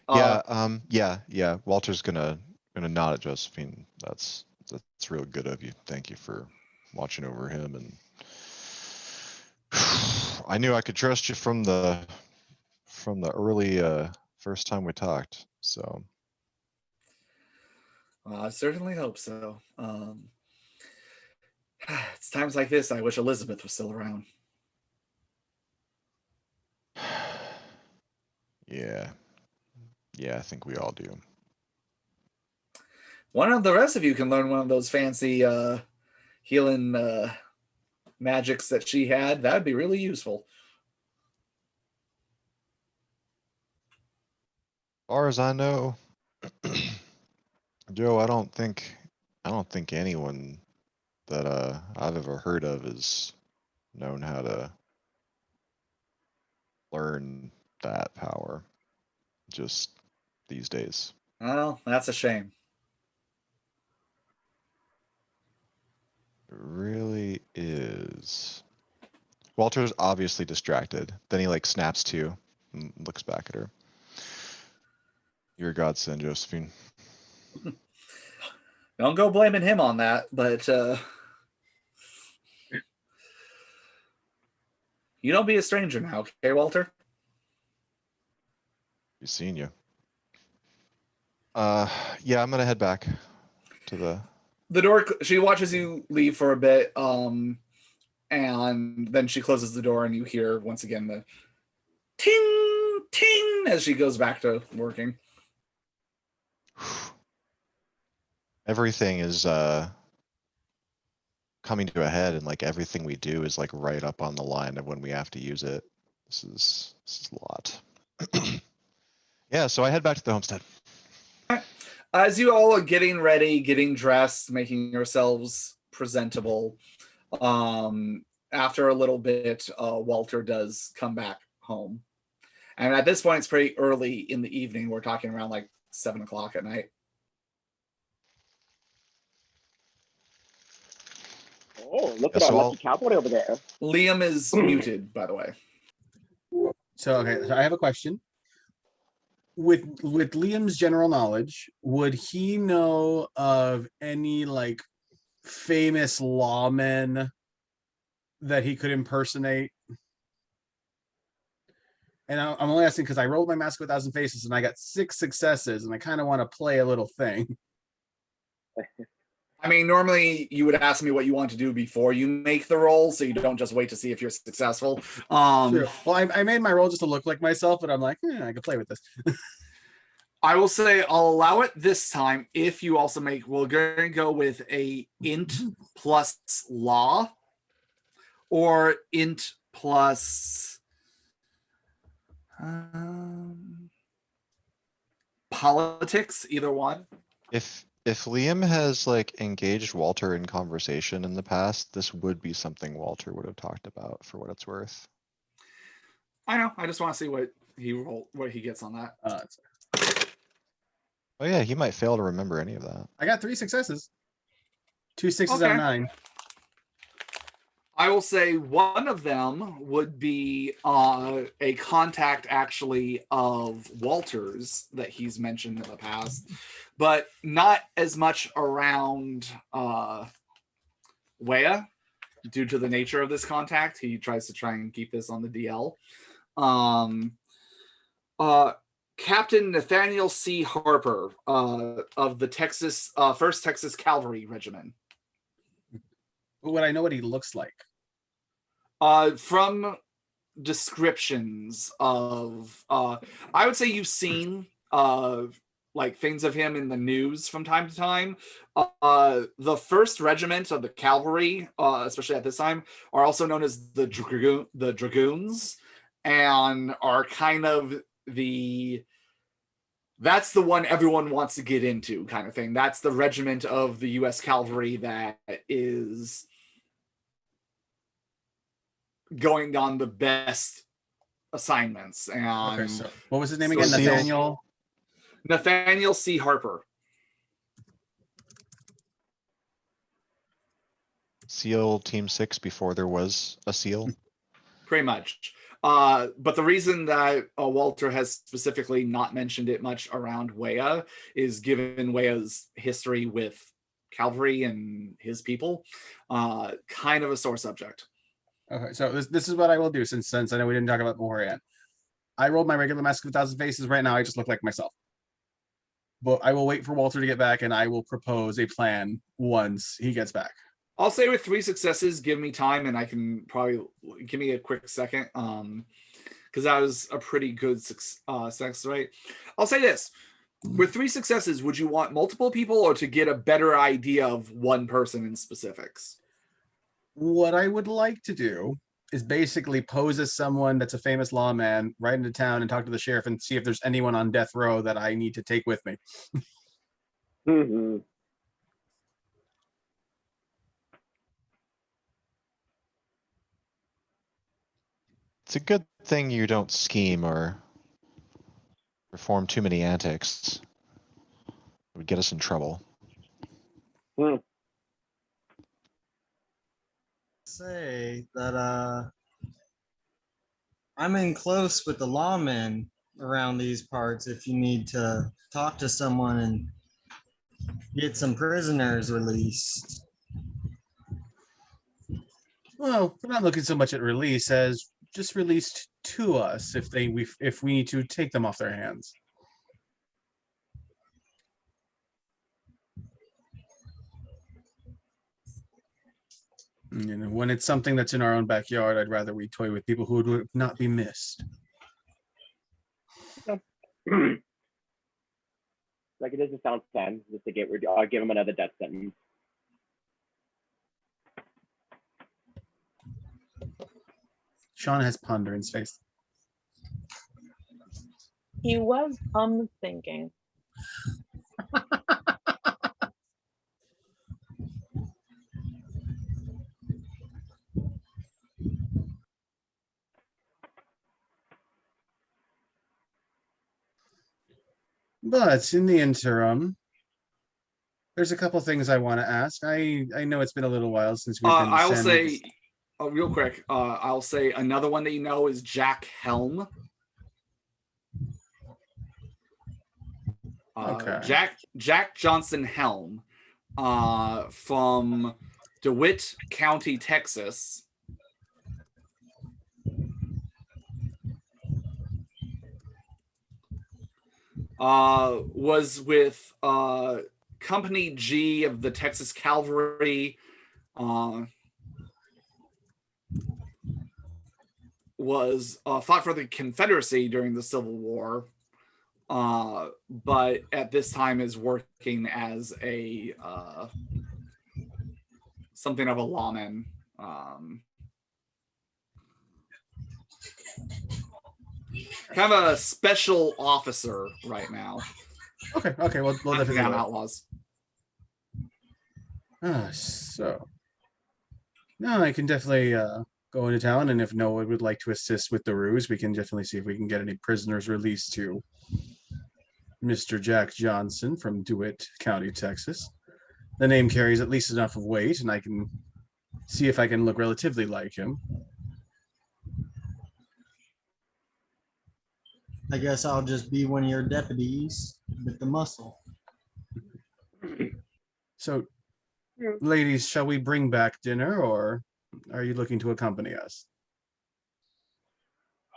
Yeah. Walter's gonna nod at Josephine. That's real good of you. Thank you for watching over him. And I knew I could trust you from the early first time we talked. So I certainly hope so. It's times like this I wish Elizabeth was still around. yeah, I think we all do. One of the rest of you can learn one of those fancy healing magics that she had. That'd be really useful. As far as I know, Joe, I don't think anyone that I've ever heard of has known how to learn that power just these days. Well, that's a shame. It really is. Walter's obviously distracted. Then he like snaps to and looks back at her. You're a godsend, Josephine. Don't go blaming him on that, but you don't be a stranger now, okay, Walter? He's seen you. Yeah, I'm gonna head back to the door. She watches you leave for a bit, and then she closes the door, and you hear once again the ting ting as she goes back to working. Everything is coming to a head, and like everything we do is like right up on the line of when we have to use it. This is a lot. Yeah, so I head back to the homestead. As you all are getting ready, getting dressed, making yourselves presentable, after a little bit, Walter does come back home. And at this point, it's pretty early in the evening. We're talking around like 7 o'clock at night. Oh, look at our lucky cowboy over there. Liam is muted, by the way. So I have a question. With Liam's general knowledge, would he know of any like famous lawmen that he could impersonate? And I'm only asking because I rolled my Mask of 1,000 Faces and I got 6 successes, and I kind of want to play a little thing. I mean, normally you would ask me what you want to do before you make the roll, so you don't just wait to see if you're successful. True. Well, I made my roll just to look like myself, but I'm like, I can play with this. I will say I'll allow it this time if you also make. We're going to go with a int plus law, or int plus politics. Either one. If Liam has like engaged Walter in conversation in the past, this would be something Walter would have talked about for what it's worth. I know. I just want to see what he gets on that. Oh yeah, he might fail to remember any of that. I got 3 successes. 2 6s out of 9. I will say one of them would be a contact actually of Walter's that he's mentioned in the past, but not as much around Wea due to the nature of this contact. He tries to try and keep this on the DL. Captain Nathaniel C. Harper of the Texas 1st Texas Cavalry Regiment. Would I know what he looks like? From descriptions of, I would say you've seen like things of him in the news from time to time. The 1st Regiment of the Cavalry, especially at this time, are also known as the Dragoons, and are kind of that's the one everyone wants to get into, kind of thing. That's the regiment of the U.S. Cavalry that is going on the best assignments. And Okay, so what was his name So again? SEALs. Nathaniel C. Harper. SEAL Team 6 before there was a SEAL. Pretty much. But the reason that Walter has specifically not mentioned it much around Wea is given Wea's history with cavalry and his people, kind of a sore subject. Okay, so this is what I will do since I know we didn't talk about beforehand. I rolled my regular Mask of 1,000 Faces. Right now, I just look like myself. But I will wait for Walter to get back, and I will propose a plan once he gets back. I'll say with 3 successes, give me time, and I can probably give me a quick second, because that was a pretty good success rate. I'll say this: with 3 successes, would you want multiple people or to get a better idea of one person in specifics? What I would like to do is basically pose as someone that's a famous lawman, ride into town and talk to the sheriff and see if there's anyone on death row that I need to take with me. Mhm. It's a good thing you don't scheme or perform too many antics. It would get us in trouble. Say that I'm in close with the lawmen around these parts if you need to talk to someone and get some prisoners released. Well, we're not looking so much at release as just released to us if we need to take them off their hands. You know, when it's something that's in our own backyard, I'd rather we toy with people who would not be missed. Like it doesn't sound fun just to get rid. I'll give him another death sentence. Sean has ponder in his face. He was thinking. But in the interim, there's a couple things I want to ask. I know it's been a little while since we've been. I'll say, real quick, I'll say another one that you know is Jack Helm. Okay. Jack Johnson Helm, from DeWitt County, Texas. was with Company G of the Texas Cavalry. Was fought for the Confederacy during the Civil War, but at this time is working as a something of a lawman. Kind of a special officer right now. Okay, we'll Hunting definitely down go. outlaws. So no, I can definitely go into town, and if Noah would like to assist with the ruse, we can definitely see if we can get any prisoners released to Mr. Jack Johnson from DeWitt County, Texas. The name carries at least enough of weight, and I can see if I can look relatively like him. I guess I'll just be one of your deputies with the muscle. So, ladies, shall we bring back dinner, or are you looking to accompany us?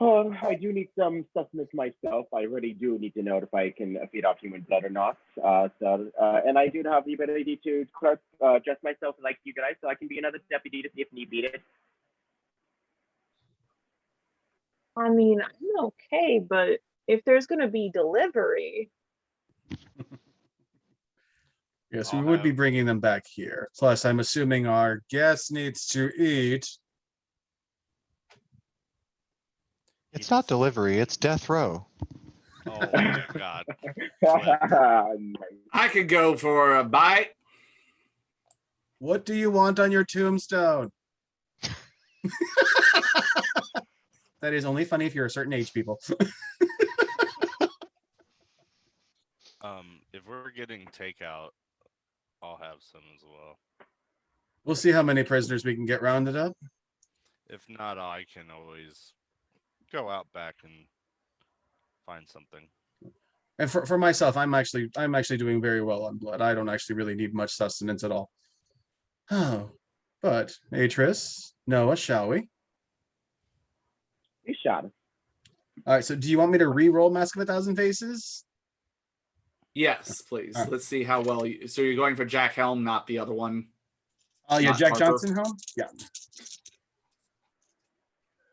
I do need some sustenance myself. I really do need to know if I can feed off human blood or not. And I do have the ability to dress myself like you guys, so I can be another deputy to see if need be it. I mean, I'm okay, but if there's gonna be delivery, Yes, I'll we would be have- bringing them back here. Plus, I'm assuming our guest needs to eat. It's not delivery, it's death row. Oh my god. I could go for a bite. What do you want on your tombstone? That is only funny if you're a certain age, people. If we're getting takeout, I'll have some as well. We'll see how many prisoners we can get rounded up. If not, I can always go out back and find something. And for myself, I'm actually doing very well on blood. I don't actually really need much sustenance at all. Oh, but Atris, Noah, shall we? You shot us. All right. So, do you want me to re-roll Mask of a Thousand Faces? Yes, please. All right. Let's see how well you. So you're going for Jack Helm, not the other one. Yeah, Not Jack Harper. Johnson home. Yeah.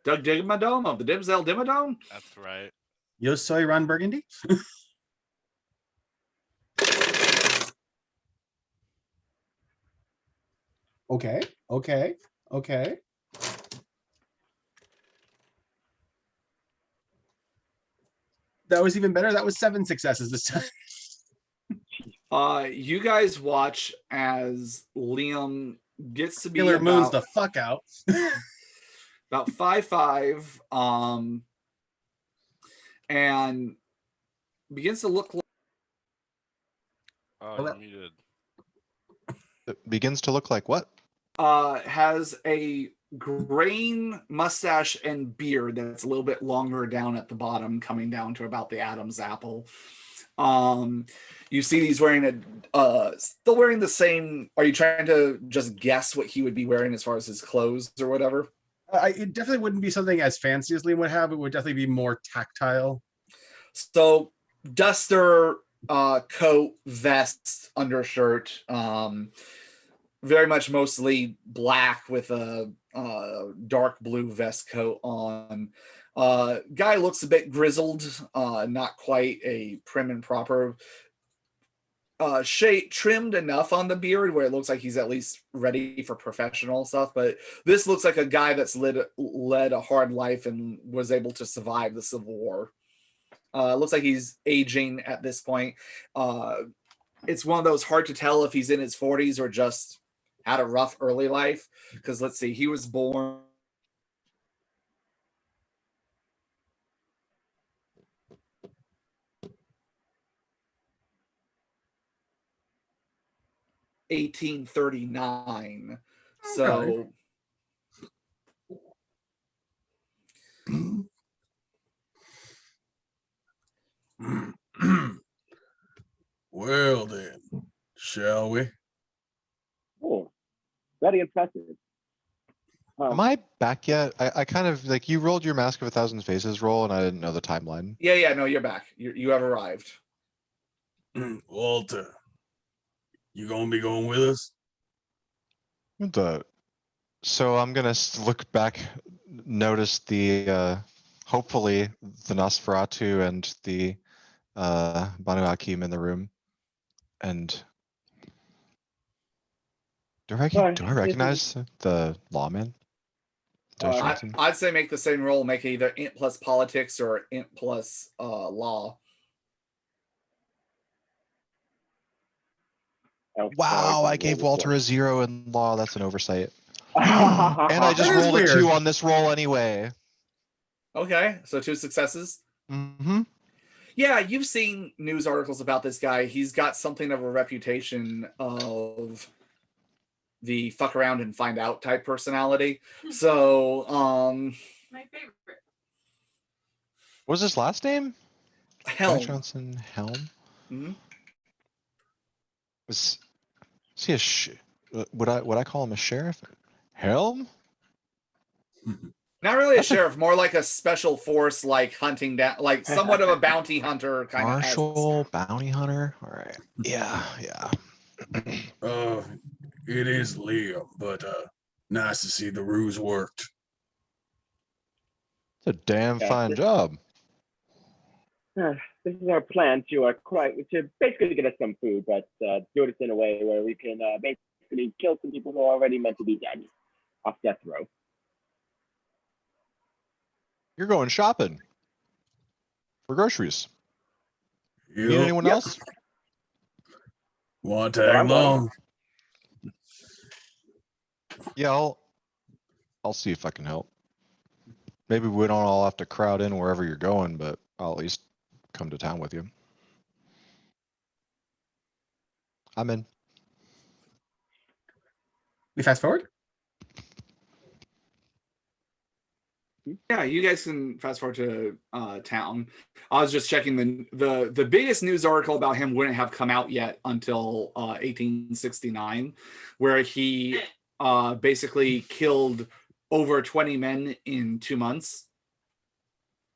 Doug Dimmadome of the Dibsdale Dimmadome. That's right. Yo soy Ron Burgundy. Okay. That was even better. That was 7 successes this time. You guys watch as Liam gets to be Killer moons about, the fuck out. about 5'5", and begins to look like Oh, you're muted. It begins to look like what? has a graying mustache and beard that's a little bit longer down at the bottom, coming down to about the Adam's apple. You see he's wearing still wearing the same. Are you trying to just guess what he would be wearing as far as his clothes or whatever? It definitely wouldn't be something as fancy as Liam would have. It would definitely be more tactile. So duster, coat, vest, undershirt, very much mostly black with a dark blue vest coat on. Guy looks a bit grizzled, not quite a prim and proper. Shade trimmed enough on the beard where it looks like he's at least ready for professional stuff, but this looks like a guy that's led a hard life and was able to survive the Civil War. Looks like he's aging at this point. It's one of those hard to tell if he's in his 40s or just had a rough early life, because let's see, he was born (1839). So Well then, shall we? Cool. Very impressive. Am I back yet? I kind of like you rolled your Mask of a Thousand Faces roll and I didn't know the timeline. yeah, no, you're back. You have arrived. Walter, you gonna be going with us? So I'm gonna look back, notice the hopefully the Nosferatu and the Banu Hakim in the room, and do I This is- recognize the lawman? Do I Uh, shoot him? I'd say make the same roll, make either int plus politics or int plus law. Wow, I gave Walter a 0 in law. That's an oversight. And And I just That is rolled a weird. 2 on this roll anyway. Okay, so 2 successes. Mm-hmm. Yeah, you've seen news articles about this guy. He's got something of a reputation of the fuck around and find out type personality. So, My favorite. What was his last name? Jack Helm. Johnson Helm. Mhm. Is he a would I call him a sheriff? Helm? Not really a That's a- sheriff, more like a special force, like hunting down, like somewhat of a bounty hunter kind of. Marshal, bounty hunter. All right. Yeah. It is Liam, but nice to see the ruse worked. It's a damn Yeah, fine job. This is our plan to basically get us some food, but do it in a way where we can basically kill some people who are already meant to be dead off death row. You're going shopping for groceries. Need Yup. anyone else? Want Well, tag I'm going. along? Yeah, I'll see if I can help. Maybe we don't all have to crowd in wherever you're going, but I'll at least come to town with you. I'm in. We fast forward? Yeah, you guys can fast forward to town. I was just checking the biggest news article about him wouldn't have come out yet until 1869, where he basically killed over 20 men in 2 months.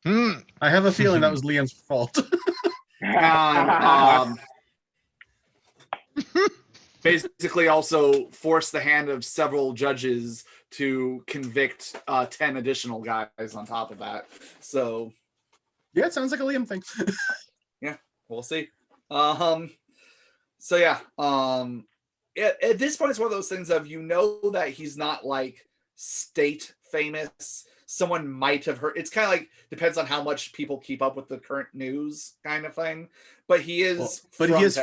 I have a feeling that was Liam's fault. And basically also forced the hand of several judges to convict 10 additional guys on top of that. So Yeah, it sounds like a Liam thing. yeah, we'll see. So yeah, at this point, it's one of those things of, you know, that he's not like state famous. Someone might have heard. It's kind of like, depends on how much people keep up with the current news kind of thing. But he is,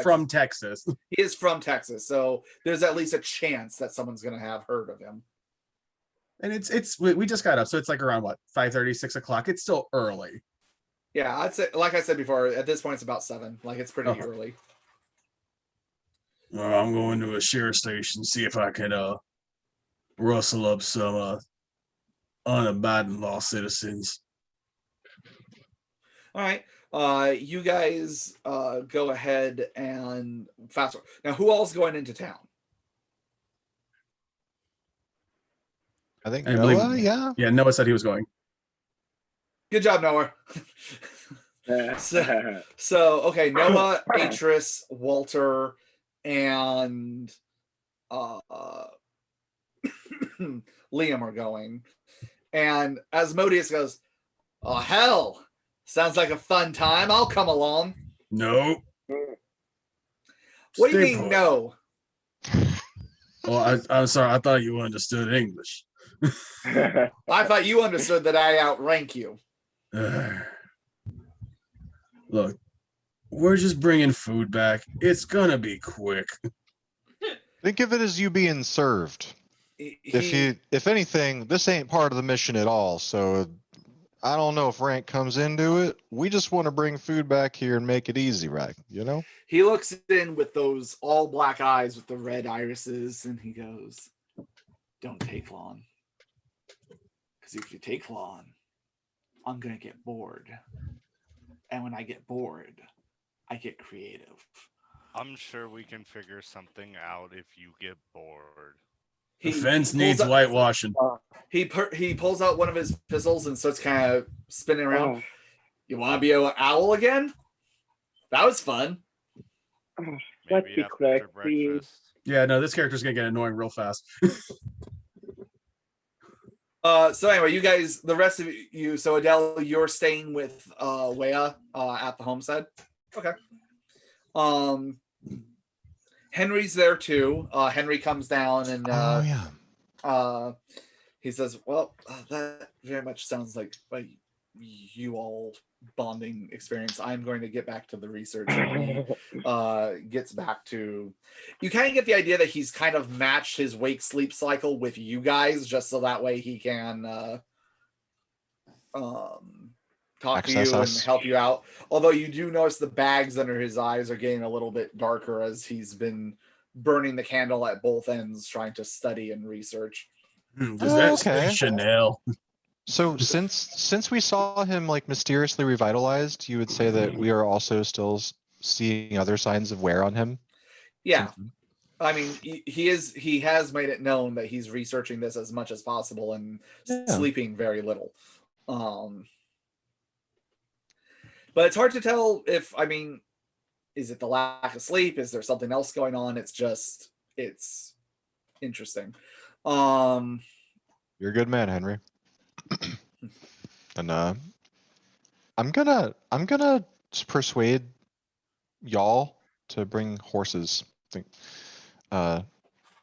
From Texas. He is from Texas, so there's at least a chance that someone's going to have heard of him. And we just got up, so it's like around what, 5:30, 6 o'clock. It's still early. Yeah, I'd say, like I said before, at this point it's about 7. Like, it's pretty early. Well, I'm going to a sheriff station, see if I can rustle up some unabiding law citizens. All right. You guys go ahead and fast forward. Now, who all's going into town? I think I believe- Noah, yeah. Yeah, Noah said he was going. Good job, Noah. So okay, Noah, Atris, Walter, and Liam are going. And Asmodeus goes, "Oh hell, sounds like a fun time. I'll come along." No. What do you Stay mean, put. no? Well, I'm sorry. I thought you understood English. I thought you understood that I outrank you. Look, we're just bringing food back. It's gonna be quick. Think of it as you being served. If anything, this ain't part of the mission at all. So I don't know if rank comes into it. We just want to bring food back here and make it easy, right? You know? He looks in with those all black eyes with the red irises, and he goes, "Don't take long. Because if you take long, I'm going to get bored. And when I get bored, I get creative." I'm sure we can figure something out if you get bored. The fence pulls needs out- whitewashing. He pulls out one of his pistols and starts kind of spinning around. Oh. You want to be an owl again? That was fun. Let's Maybe be after quick, please. breakfast. Yeah, no, this character's gonna get annoying real fast. So anyway, you guys, the rest of you, so Adele, you're staying with Wea at the homestead. Okay. Henry's there too. Henry comes down and Oh yeah. he says, "Well, that very much sounds like you all bonding experience. I'm going to get back to the research." And he gets back to. You kind of get the idea that he's kind of matched his wake sleep cycle with you guys, just so that way he can talk to you and help you out. Although you do notice the bags under his eyes are getting a little bit darker as he's been burning the candle at both ends, trying to study and research. Does that say Chanel? So since we saw him like mysteriously revitalized, you would say that we are also still seeing other signs of wear on him? Yeah. I mean, he has made it known that he's researching this as much as possible and sleeping very little. But it's hard to tell if, I mean, is it the lack of sleep? Is there something else going on? It's interesting. You're a good man, Henry. And I'm gonna persuade y'all to bring horses. I think well,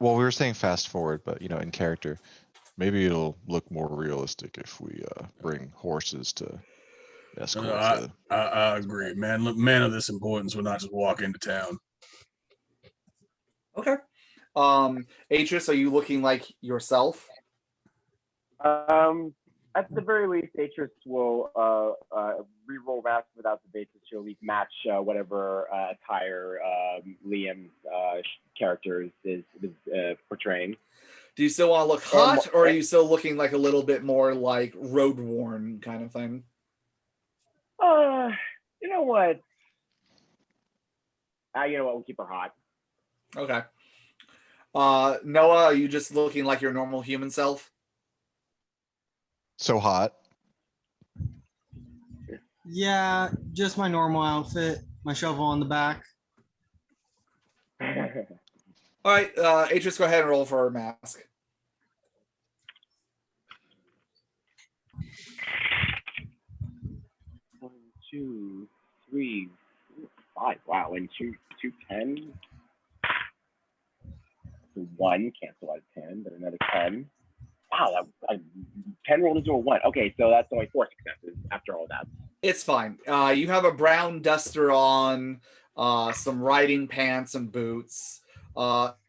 we were saying fast forward, but you know, in character. Maybe it'll look more realistic if we bring horses to escort. I agree, man. Look, man of this importance would not just walk into town. Okay. Atris, are you looking like yourself? At the very least, Atris will re-roll Mask without the basis to at least match whatever attire Liam's character is portraying. Do you still want to look hot, or are you still looking like a little bit more like road worn kind of thing? You know what? We'll keep her hot. Okay. Noah, are you just looking like your normal human self? So hot. Yeah, just my normal outfit, my shovel on the back. All right, Atris, go ahead and roll for a mask. One, 2, 3, 4, 5. Wow, and two 10. So 1 cancel out 10, but another 10. Wow, 10 rolled into a 1. Okay, so that's only 4 successes after all that. It's fine. You have a brown duster on, some riding pants and boots.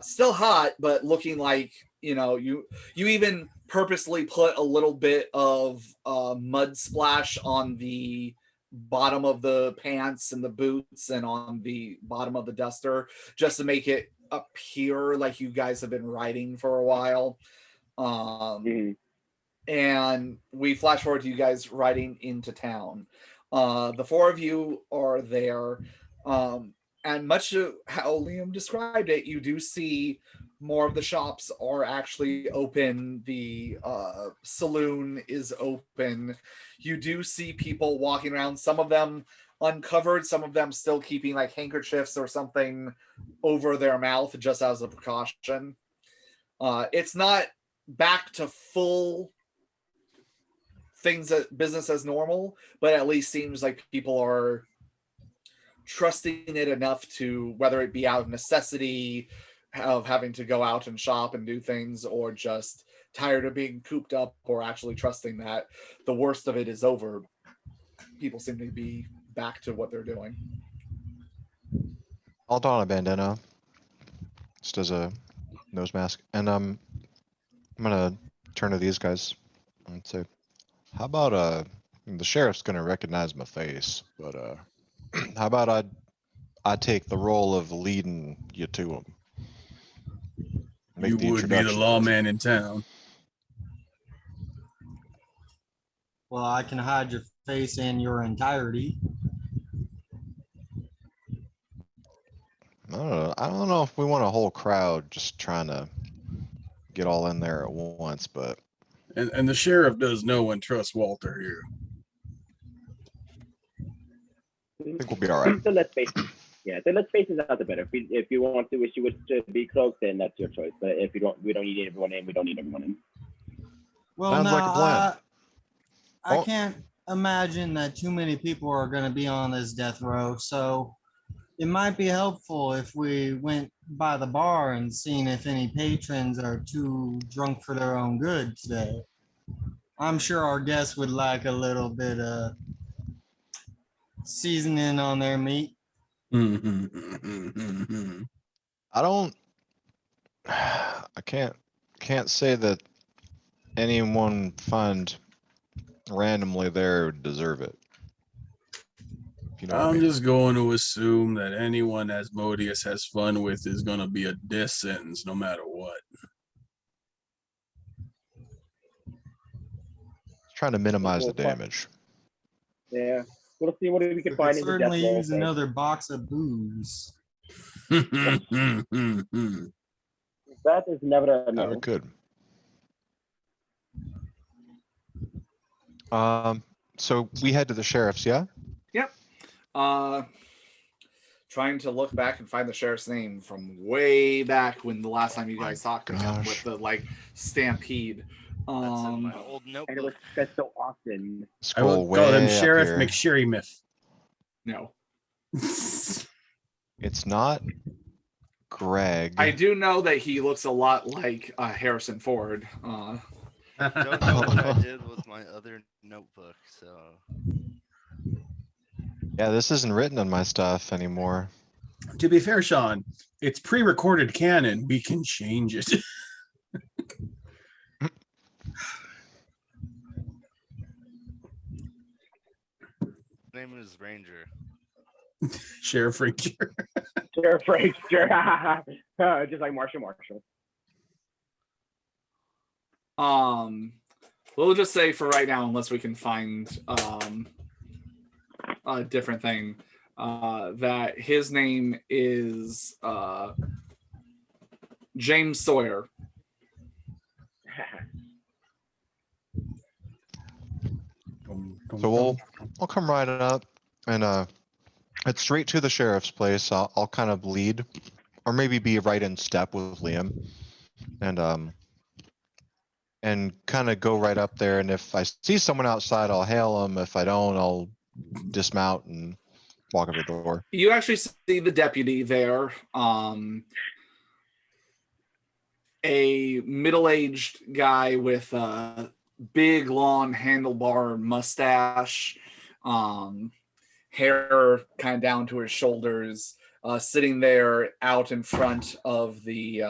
Still hot, but looking like, you even purposely put a little bit of mud splash on the bottom of the pants and the boots and on the bottom of the duster just to make it appear like you guys have been riding for a while. And we flash forward to you guys riding into town. The 4 of you are there. And much of how Liam described it, you do see more of the shops are actually open. The saloon is open. You do see people walking around, some of them uncovered, some of them still keeping like handkerchiefs or something over their mouth just as a precaution. It's not back to full business as normal, but at least seems like people are trusting it enough to, whether it be out of necessity of having to go out and shop and do things, or just tired of being cooped up, or actually trusting that the worst of it is over. People seem to be back to what they're doing. I'll don a bandana just as a nose mask, and I'm gonna turn to these guys and say, how about the sheriff's gonna recognize my face, but how about I take the role of leading you to him? You would be the lawman in town. Well, I can hide your face in your entirety. I don't know if we want a whole crowd just trying to get all in there at once, but and the sheriff does know and trust Walter here. I think we'll be all right. So let's face it. Yeah, then let's space this out a bit. If you want to wish you wish to be cloaked, then that's your choice. But if you don't, we don't need everyone in. We don't need everyone in. Well, Sounds now like a plan. I Oh. can't imagine that too many people are going to be on this death row. So it might be helpful if we went by the bar and seen if any patrons are too drunk for their own good today. I'm sure our guests would like a little bit of seasoning on their meat. I don't. I can't say that anyone find randomly there would deserve it. If you know what I I'm mean. just going to assume that anyone Asmodeus has fun with is going to be a death sentence no matter what. Trying to minimize the We'll find- damage. Yeah, we'll see what we We can could find in the death certainly roll. use another box of booze. That is never a That we no. could. So we head to the sheriff's, yeah? Yep. Trying to look back and find the sheriff's name from way back when the last time you guys talked to him with the stampede. That's in my old And it notebook. was said so often. I Scroll will call him way up Sheriff here. McSherry No. It's not Greg. I do know that he looks a lot like Harrison Ford. Don't know what I did with my other notebook, so Yeah, this isn't written on my stuff anymore. To be fair, Sean, it's pre-recorded canon. We can change it. name is Ranger. Sheriff Ranger. Sheriff Ranger. Just like Marshall. We'll just say for right now, unless we can find a different thing, that his name is James Sawyer. So I'll come right up and head straight to the sheriff's place. I'll kind of lead, or maybe be right in step with Liam, and kind of go right up there. And if I see someone outside, I'll hail them. If I don't, I'll dismount and walk up the door. You actually see the deputy there. A middle-aged guy with a big, long handlebar mustache, hair kind of down to his shoulders, sitting there out in front of the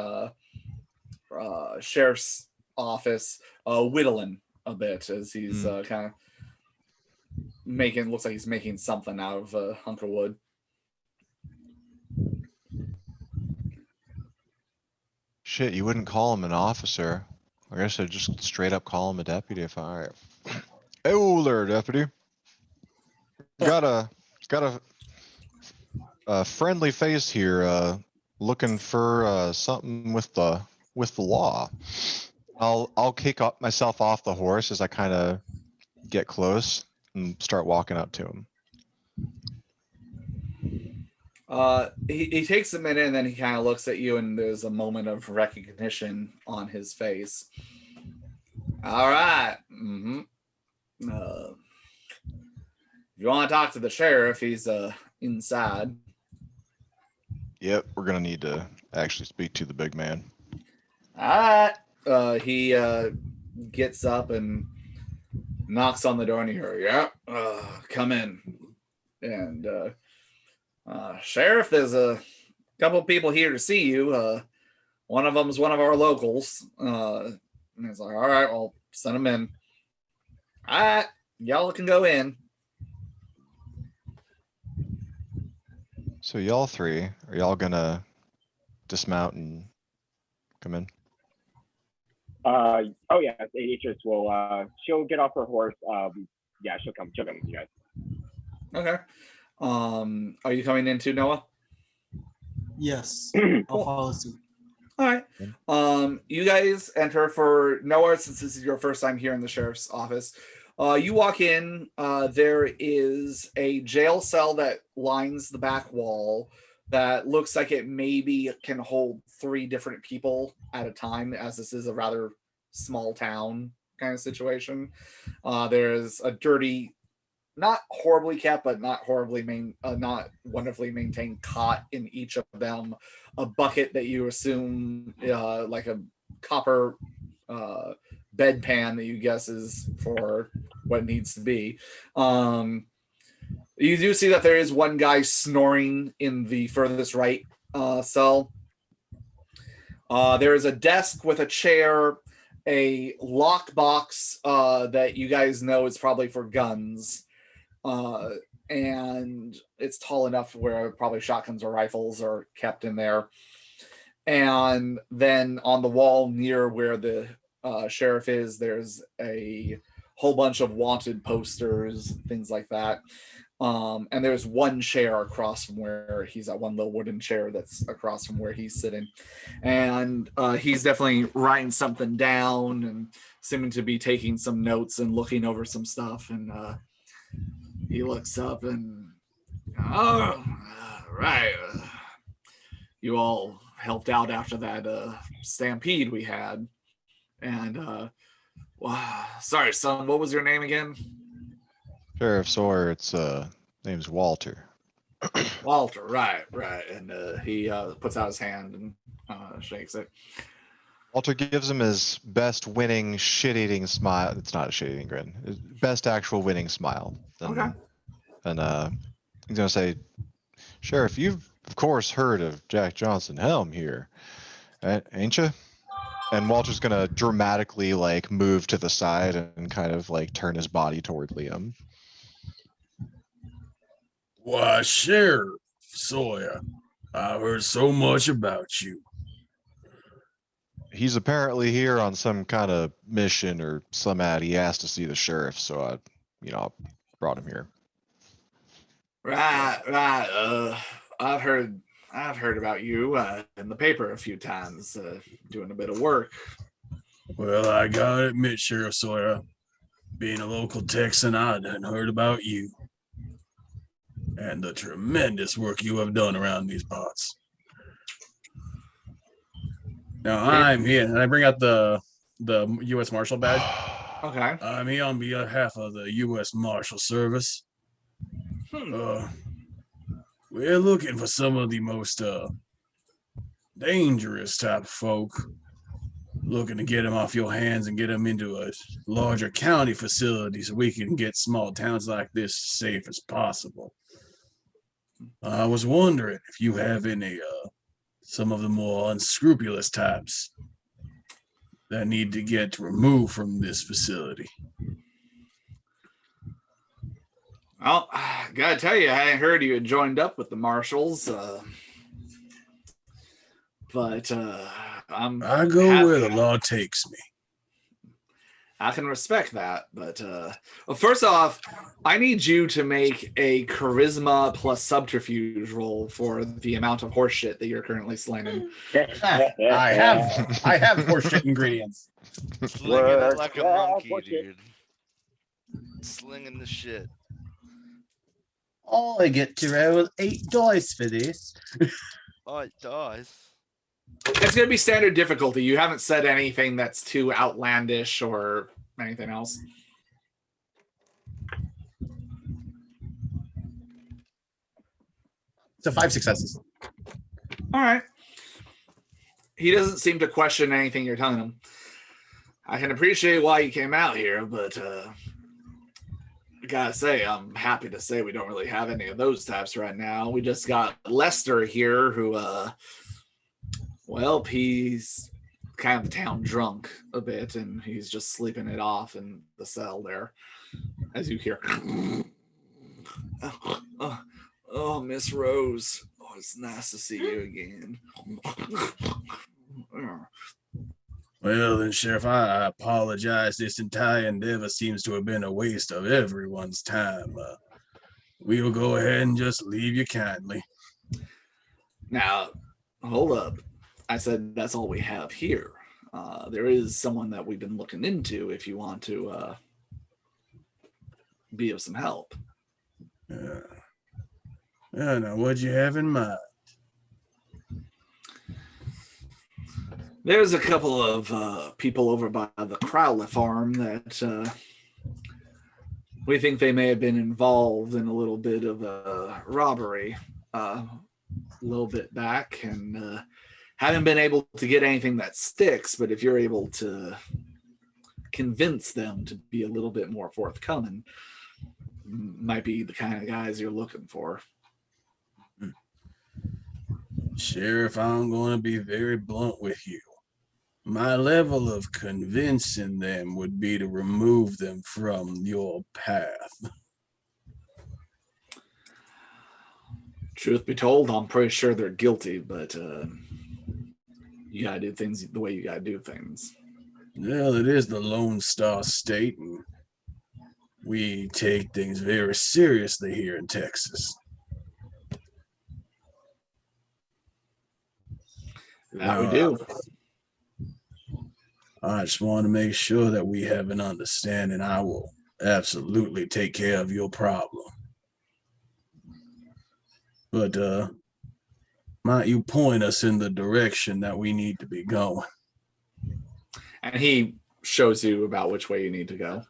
sheriff's office, whittling a bit as he's kind of looks like he's making something out of a hunk of wood. Shit, you wouldn't call him an officer. I guess I'd just straight up call him a deputy if I. Hey there, deputy. Got a friendly face here. Looking for something with the law. I'll kick up myself off the horse as I kind of get close and start walking up to him. He takes a minute and then he kind of looks at you and there's a moment of recognition on his face. All right. Mm-hmm. If you want to talk to the sheriff, he's inside. Yep, we're gonna need to actually speak to the big man. All right. He gets up and knocks on the door and you hear, yeah, come in. And Sheriff, there's a couple of people here to see you. One of them is one of our locals. And he's like, all right, well, send him in. All right, y'all can go in. So y'all three, are y'all gonna dismount and come in? Oh yeah, Atrius will. She'll get off her horse. Yeah, she'll come with you guys. Okay. Are you coming in too, Noah? Yes, Cool. I'll follow suit. All right. You guys enter for Noah, since this is your first time here in the sheriff's office. You walk in. There is a jail cell that lines the back wall. that looks like it maybe can hold 3 different people at a time, as this is a rather small town kind of situation. There's a dirty, not horribly kept, but not not wonderfully maintained cot in each of them. A bucket that you assume like a copper bedpan that you guess is for what it needs to be. You do see that there is one guy snoring in the furthest right cell. There is a desk with a chair, a lockbox that you guys know is probably for guns. And it's tall enough where probably shotguns or rifles are kept in there. And then on the wall near where the sheriff is, there's a whole bunch of wanted posters, things like that. And there's one chair across from where he's at, one little wooden chair that's across from where he's sitting. And he's definitely writing something down and seeming to be taking some notes and looking over some stuff. And he looks up and, oh, right. You all helped out after that stampede we had. And, sorry, son, what was your name again? Sheriff Sawyer, it's name's Walter. Walter, right. And he puts out his hand and shakes it. Walter gives him his best winning shit-eating smile. It's not a shit-eating grin. His best actual winning smile. And, Okay. And he's gonna say, Sheriff, you've of course heard of Jack Johnson Helm here, ain't you? And Walter's gonna dramatically like move to the side and kind of like turn his body toward Liam. Why, Sheriff Sawyer, I've heard so much about you. He's apparently here on some kind of mission or some ad. He asked to see the sheriff, so I brought him here. Right. I've heard about you in the paper a few times, doing a bit of work. Well, I gotta admit, Sheriff Sawyer, being a local Texan, I hadn't heard about you and the tremendous work you have done around these parts. Now I'm here, and I bring out the U.S. Marshal badge. Okay. I'm here on behalf of the U.S. Marshal Service. We're looking for some of the most dangerous type of folk. Looking to get them off your hands and get them into a larger county facility so we can get small towns like this as safe as possible. I was wondering if you have any some of the more unscrupulous types that need to get removed from this facility. Well, gotta tell you, I heard you had joined up with the marshals, but I go where the law takes me. I can respect that, but well, first off, I need you to make a charisma plus subterfuge roll for the amount of horseshit that you're currently slinging. I have horseshit ingredients. Slinging it like a monkey, dude. Slinging the shit. Oh, I get to roll 8 dice for this. 8 dice. It's going to be standard difficulty. You haven't said anything that's too outlandish or anything else. So 5 successes. All right. He doesn't seem to question anything you're telling him. I can appreciate why you came out here, but I gotta say, I'm happy to say we don't really have any of those types right now. We just got Lester here who, well, he's kind of town drunk a bit, and he's just sleeping it off in the cell there, as you hear. Oh, Miss Rose. Oh, it's nice to see you again. Well, then, Sheriff, I apologize. This entire endeavor seems to have been a waste of everyone's time. We will go ahead and just leave you kindly. Now, hold up. I said that's all we have here. There is someone that we've been looking into if you want to be of some help. Yeah. Now, what'd you have in mind? There's a couple of people over by the Crowley farm that we think they may have been involved in a little bit of a robbery a little bit back, and haven't been able to get anything that sticks. But if you're able to convince them to be a little bit more forthcoming, might be the kind of guys you're looking for. Sheriff, I'm going to be very blunt with you. My level of convincing them would be to remove them from your path. Truth be told, I'm pretty sure they're guilty, but you gotta do things the way you gotta do things. Well, it is the Lone Star State, and we take things very seriously here in Texas. That we do. I just want to make sure that we have an understanding. I will absolutely take care of your problem. But might you point us in the direction that we need to be going? And he shows you about which way you need to go.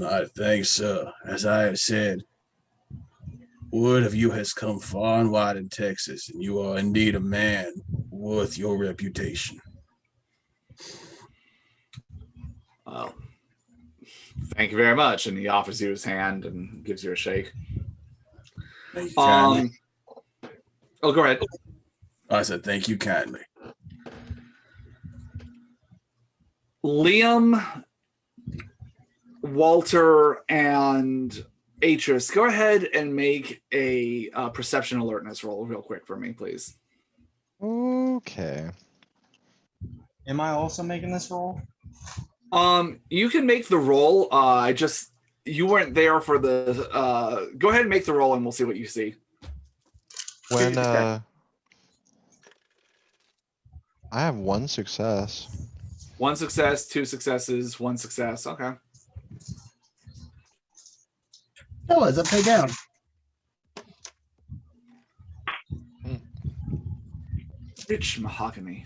I think so. As I have said, word of you has come far and wide in Texas, and you are indeed a man worth your reputation. Well, thank you very much. And he offers you his hand and gives you a shake. Thank you kindly. Oh, go ahead. I said thank you kindly. Liam, Walter, and Atris, go ahead and make a perception alertness roll real quick for me, please. Okay. Am I also making this roll? You can make the roll. You weren't there for the. Go ahead and make the roll, and we'll see what you see. When I have one success. One success, two successes, one success. Okay. Fellas, upside down. Rich mahogany.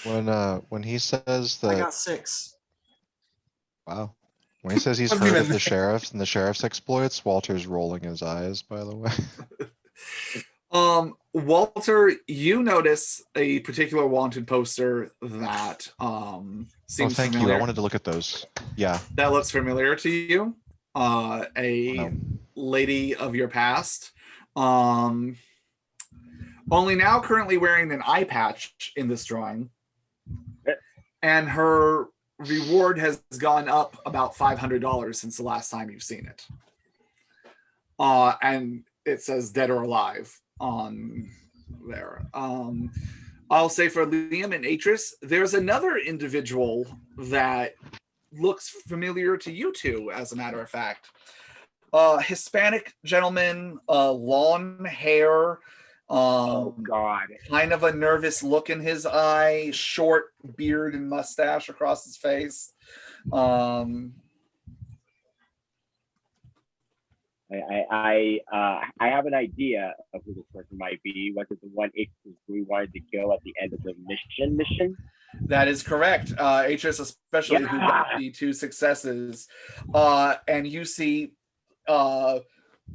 When he says that I got 6. Wow. When he says he's Wasn't heard even of the there. sheriff's and the sheriff's exploits, Walter's rolling his eyes, by the way. Walter, you notice a particular wanted poster that seems thank familiar. you. I wanted to look at those. Yeah. That looks familiar to you. A lady of your past. Only now currently wearing an eye patch in this drawing. And her reward has gone up about $500 since the last time you've seen it. And it says dead or alive on there. I'll say for Liam and Atris, there's another individual that looks familiar to you two, as a matter of fact. Hispanic gentleman, long hair, Oh God. kind of a nervous look in his eye, short beard and mustache across his face. I have an idea of who this person might be. Was it the one we wanted to kill at the end of the mission? That is correct. Atris, especially who got the 2 successes. And you see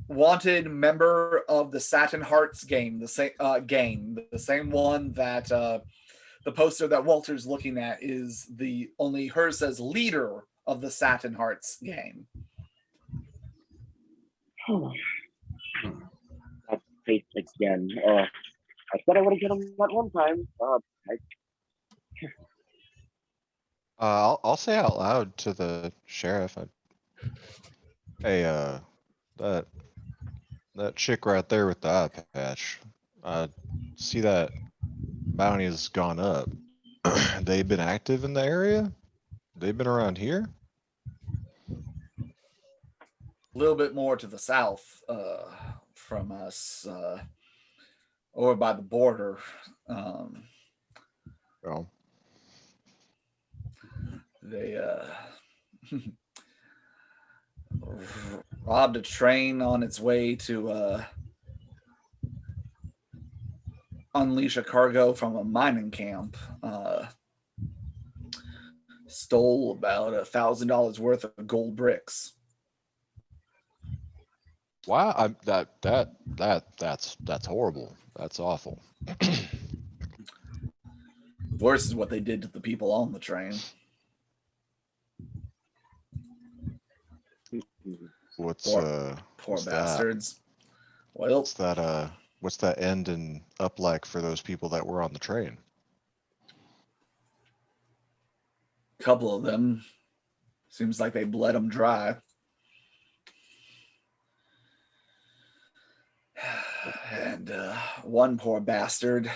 wanted member of the Satin Hearts game, the same one that the poster that Walter's looking at is only hers says leader of the Satin Hearts game. That's face again. I said I would have get him that one time. I'll say out loud to the sheriff. Hey, that chick right there with the eye patch. See that bounty has gone up. They've been active in the area? They've been around here? A little bit more to the south from us, over by the border. Well, They robbed a train on its way to unleash a cargo from a mining camp. Stole about $1,000 worth of gold bricks. Wow, that's horrible. That's awful. Worse is what they did to the people on the train. What's Poor what's that? bastards. Well, What's that end and up like for those people that were on the train? a couple of them seems like they bled them dry. And one poor bastard,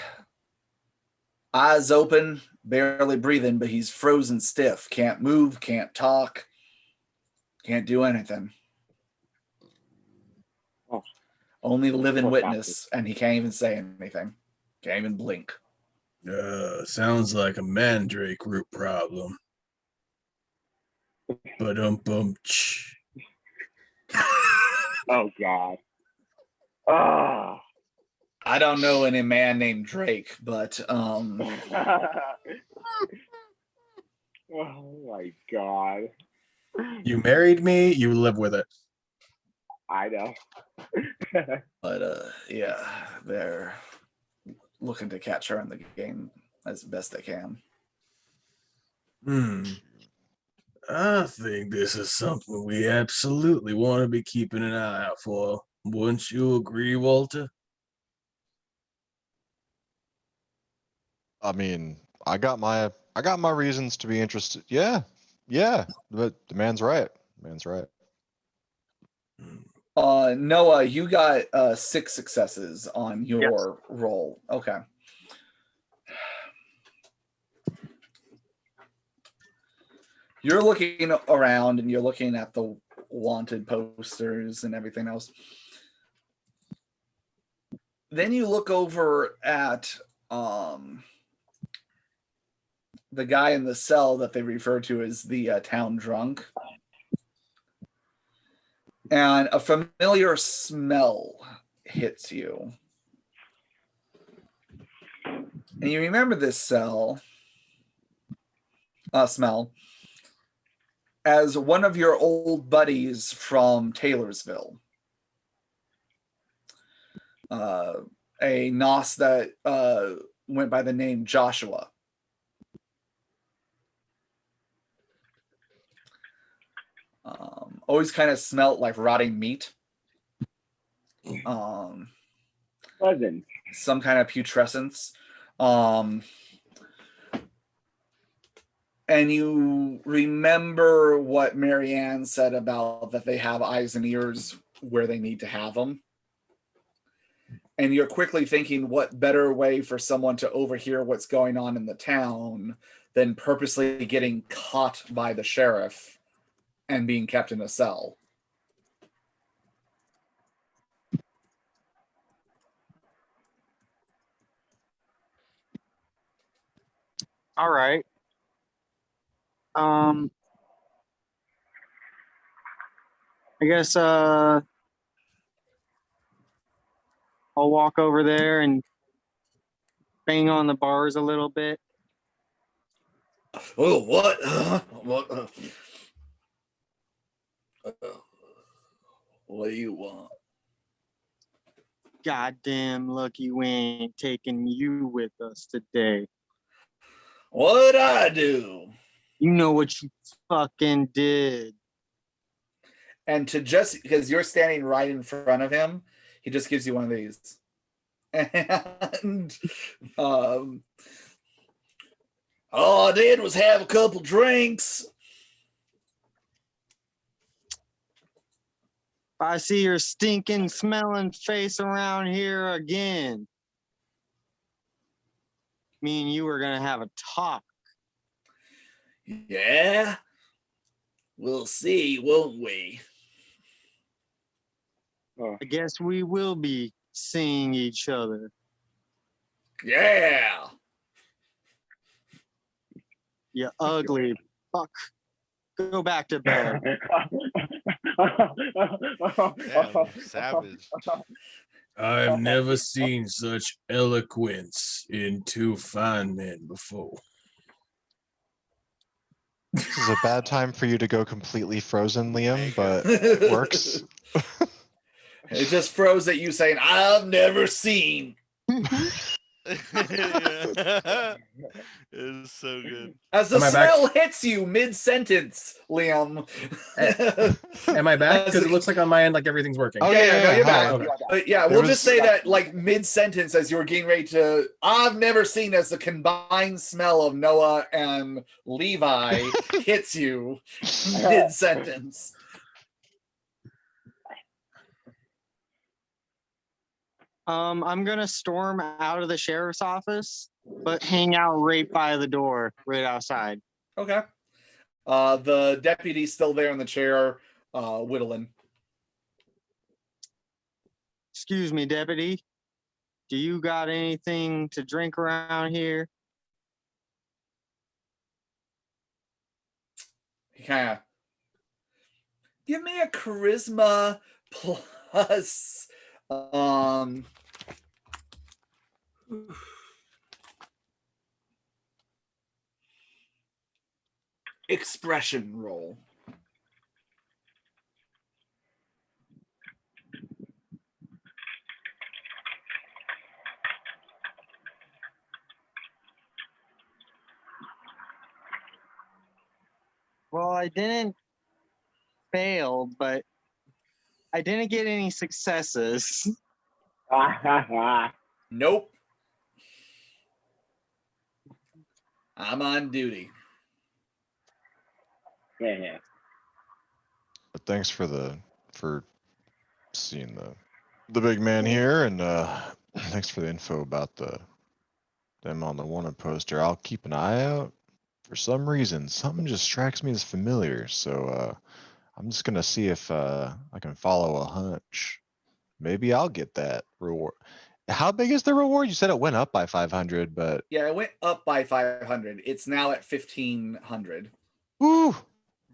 eyes open, barely breathing, but he's frozen stiff. Can't move, can't talk, can't do anything. Oh. Only living Poor witness, and he can't even say anything. Can't even blink. Sounds like a mandrake root problem. Ba-dum-bum. Oh God. Ah. I don't know any man named Drake, but Oh my God. You married me, you live with it. I know. but yeah, they're looking to catch her in the game as best they can. I think this is something we absolutely want to be keeping an eye out for. Wouldn't you agree, Walter? I mean, I got my reasons to be interested. Yeah, but the man's right. Man's right. Noah, you got 6 successes on your roll. Okay. You're looking around and you're looking at the wanted posters and everything else. Then you look over at the guy in the cell that they refer to as the town drunk. And a familiar smell hits you. And you remember this smell as one of your old buddies from Taylorsville. A Nos that went by the name Joshua. Always kind of smelled like rotting meat. Pleasant. Some kind of putrescence. And you remember what Marianne said about that they have eyes and ears where they need to have them. And you're quickly thinking, what better way for someone to overhear what's going on in the town than purposely getting caught by the sheriff and being kept in a cell. All right. I guess I'll walk over there and bang on the bars a little bit. Oh, what? What do you want? Goddamn lucky we ain't taking you with us today. What'd I do? You know what you fucking did. And to just, because you're standing right in front of him, he just gives you one of these. And all I did was have a couple drinks. I see your stinking, smelling face around here again. Me and you are gonna have a talk. Yeah? We'll see, won't we? I guess we will be seeing each other. Yeah. You ugly fuck. Go back to bed. Damn, savage. I've never seen such eloquence in two fine men before. This is a bad time for you to go completely frozen, Liam, but works. It just froze at you saying, I've never seen. Yeah. It is so good. As the Am I back? smell hits you mid-sentence, Liam. Am I back? As Because it the- looks like on my end, like everything's working. Oh, yeah, no, you're hi. back. But yeah, There we'll just was- say that like mid-sentence as you were getting ready to, I've never seen as the combined smell of Noah and Levi hits you mid-sentence. I'm gonna storm out of the sheriff's office, but hang out right by the door, right outside. Okay. The deputy's still there in the chair, whittling. Excuse me, deputy. Do you got anything to drink around here? He kind of give me a charisma plus expression roll. Well, I didn't fail, but I didn't get any successes. Nope. I'm on duty. Yeah. But thanks for seeing the big man here, and thanks for the info about them on the wanted poster. I'll keep an eye out. For some reason, something just strikes me as familiar, so I'm just gonna see if I can follow a hunch. Maybe I'll get that reward. How big is the reward? You said it went up by 500, but Yeah, it went up by 500. It's now at 1,500. woo!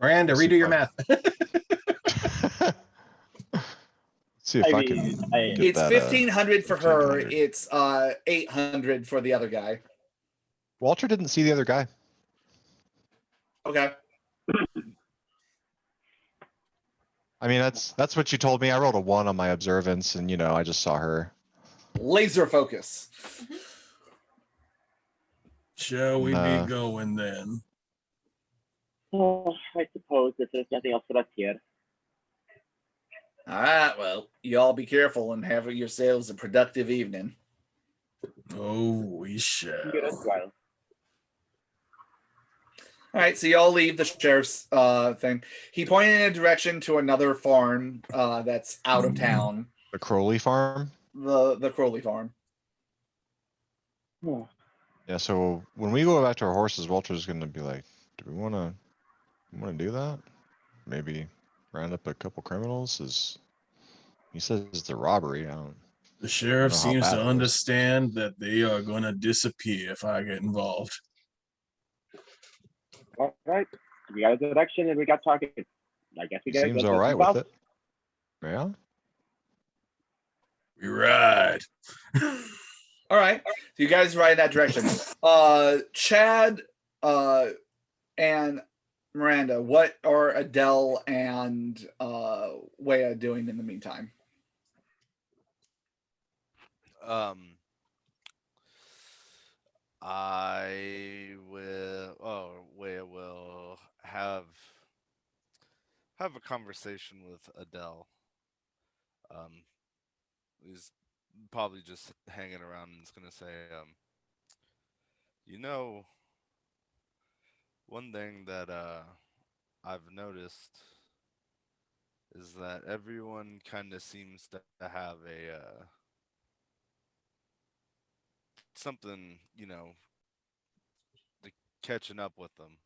Miranda, Let's see redo if your I- math. See if I can get It's that. 1,500 for her. 1,500. It's 800 for the other guy. Walter didn't see the other guy. Okay. I mean, that's what you told me. I rolled a 1 on my observance, and I just saw her. Laser focus. Shall we Nah. be going then? Oh, I suppose if there's nothing else for us here. All right. Well, you all be careful and have yourselves a productive evening. Oh, we shall. Good as well. All right, so y'all leave the sheriff's thing. He pointed in a direction to another farm that's out of town. The Crowley farm. The Crowley farm. Yeah. So when we go back to our horses, Walter's gonna be like, "Do we want to do that? Maybe round up a couple criminals?" He says it's a robbery. I don't. The sheriff know how seems bad to it was. understand that they are going to disappear if I get involved. All right. We got a direction and we got talking. I guess we He got seems all right with it. Yeah. We ride. All right, so you guys ride in that direction. Chad and Miranda, what are Adele and Wea doing in the meantime? Wea will have a conversation with Adele. He's probably just hanging around and is gonna say, one thing that I've noticed is that everyone kind of seems to have a something, like catching up with them,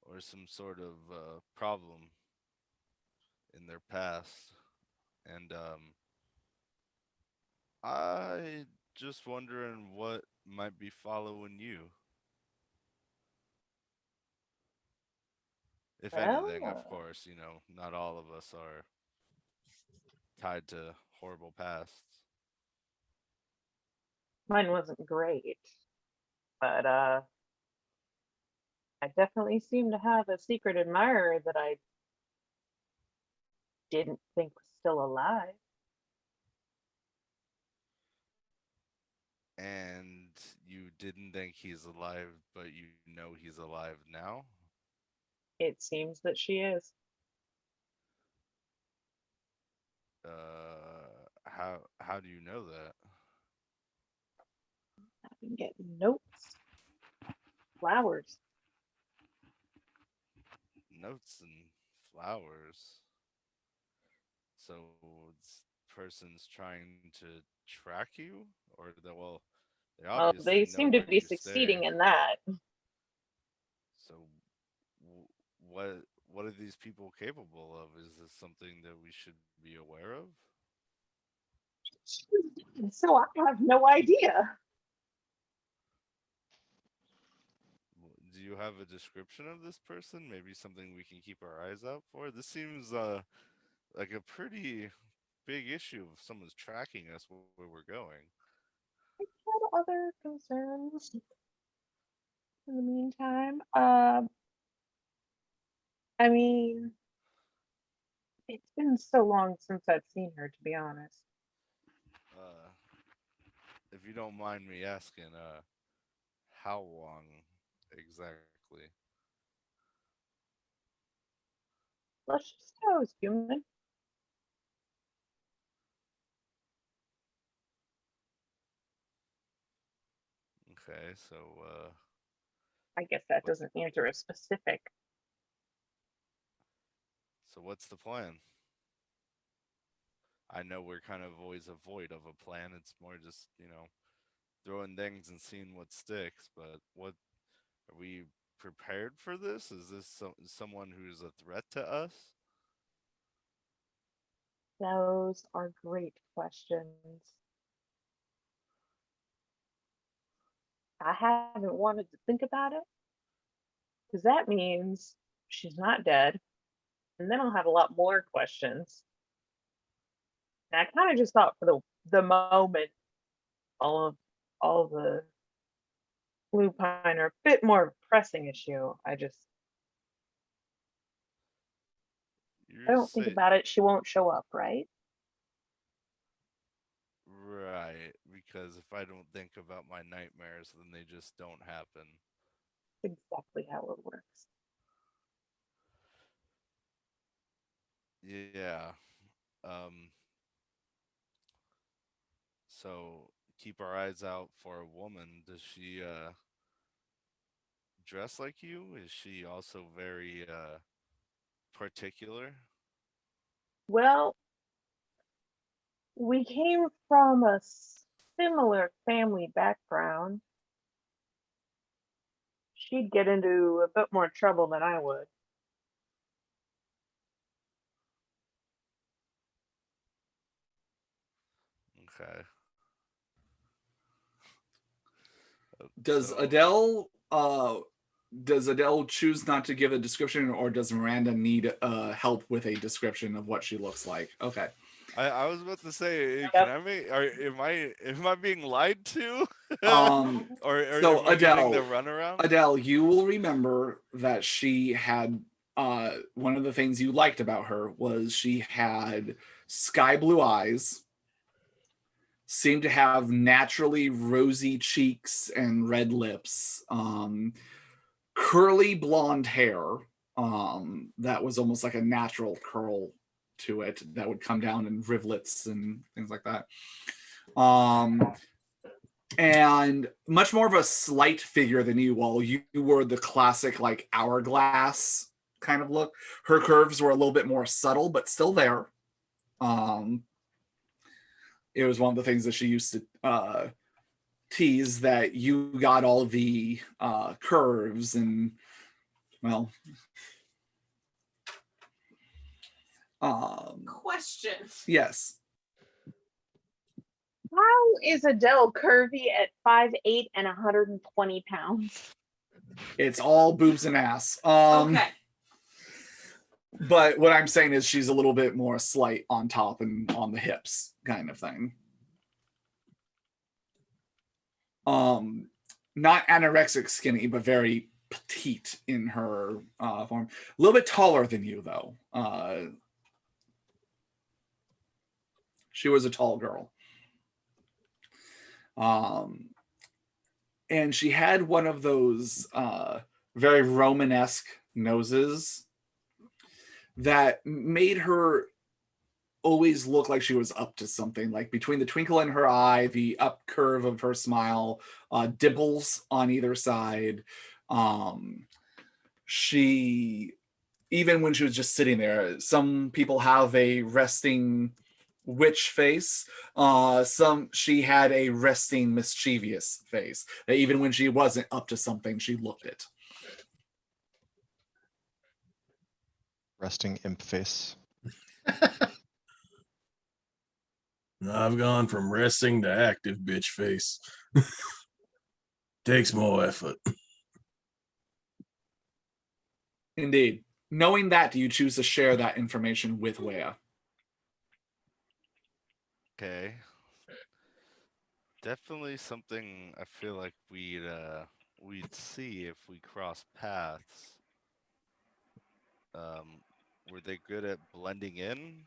or some sort of problem in their past, and I just wondering what might be following you. If anything, of Well. course, not all of us are tied to horrible pasts. Mine wasn't great, but I definitely seem to have a secret admirer that I didn't think was still alive. And you didn't think he's alive, but you know he's alive now? It seems that she is. How do you know that? I've been getting notes, flowers. Notes and flowers. So this person's trying to track you, or the well, they Well, obviously they know seem to where be you succeeding stay. in that. So what are these people capable of? Is this something that we should be aware of? So I have no idea. Do you have a description of this person? Maybe something we can keep our eyes out for? This seems like a pretty big issue if someone's tracking us where we're going. I had other concerns in the meantime. I mean, it's been so long since I've seen her, to be honest. If you don't mind me asking, how long exactly? Let's just say I was human. Okay, so I guess that doesn't answer a specific. so what's the plan? I know we're kind of always void of a plan. It's more just, throwing things and seeing what sticks. But what are we prepared for this? Is this someone who's a threat to us? Those are great questions. I haven't wanted to think about it because that means she's not dead. And then I'll have a lot more questions. And I kind of just thought for the moment, all of the blue pine are a bit more pressing issue. I don't think about it. She won't show up, right? Right, because if I don't think about my nightmares, then they just don't happen. Exactly how it works. Yeah. Um, so keep our eyes out for a woman. Does she dress like you? Is she also very particular? Well, we came from a similar family background. She'd get into a bit more trouble than I would. Okay. Does So, Adele choose not to give a description, or does Miranda need help with a description of what she looks like? Okay. I was about to say, Yep. can I make? Am I being lied to? Or So am I getting the runaround? Adele, you will remember that she had one of the things you liked about her was she had sky blue eyes, seemed to have naturally rosy cheeks and red lips, curly blonde hair that was almost like a natural curl to it that would come down in rivulets and things like that. And much more of a slight figure than you. While you were the classic like hourglass kind of look, her curves were a little bit more subtle, but still there. It was one of the things that she used to tease, that you got all the curves and, well, Question. yes. How is Adele curvy at 5'8" and 120 pounds? It's all boobs and ass. Okay. But what I'm saying is she's a little bit more slight on top and on the hips kind of thing. Not anorexic skinny, but very petite in her form. A little bit taller than you, though. She was a tall girl. And she had one of those very Romanesque noses that made her always look like she was up to something, like between the twinkle in her eye, the up curve of her smile, dimples on either side. She, even when she was just sitting there, some people have a resting witch face. She had a resting mischievous face. That even when she wasn't up to something, she looked it. Resting imp face. I've gone from resting to active bitch face. Takes more effort. Indeed. Knowing that, do you choose to share that information with Wea? Okay. Definitely something I feel like we'd see if we cross paths. Were they good at blending in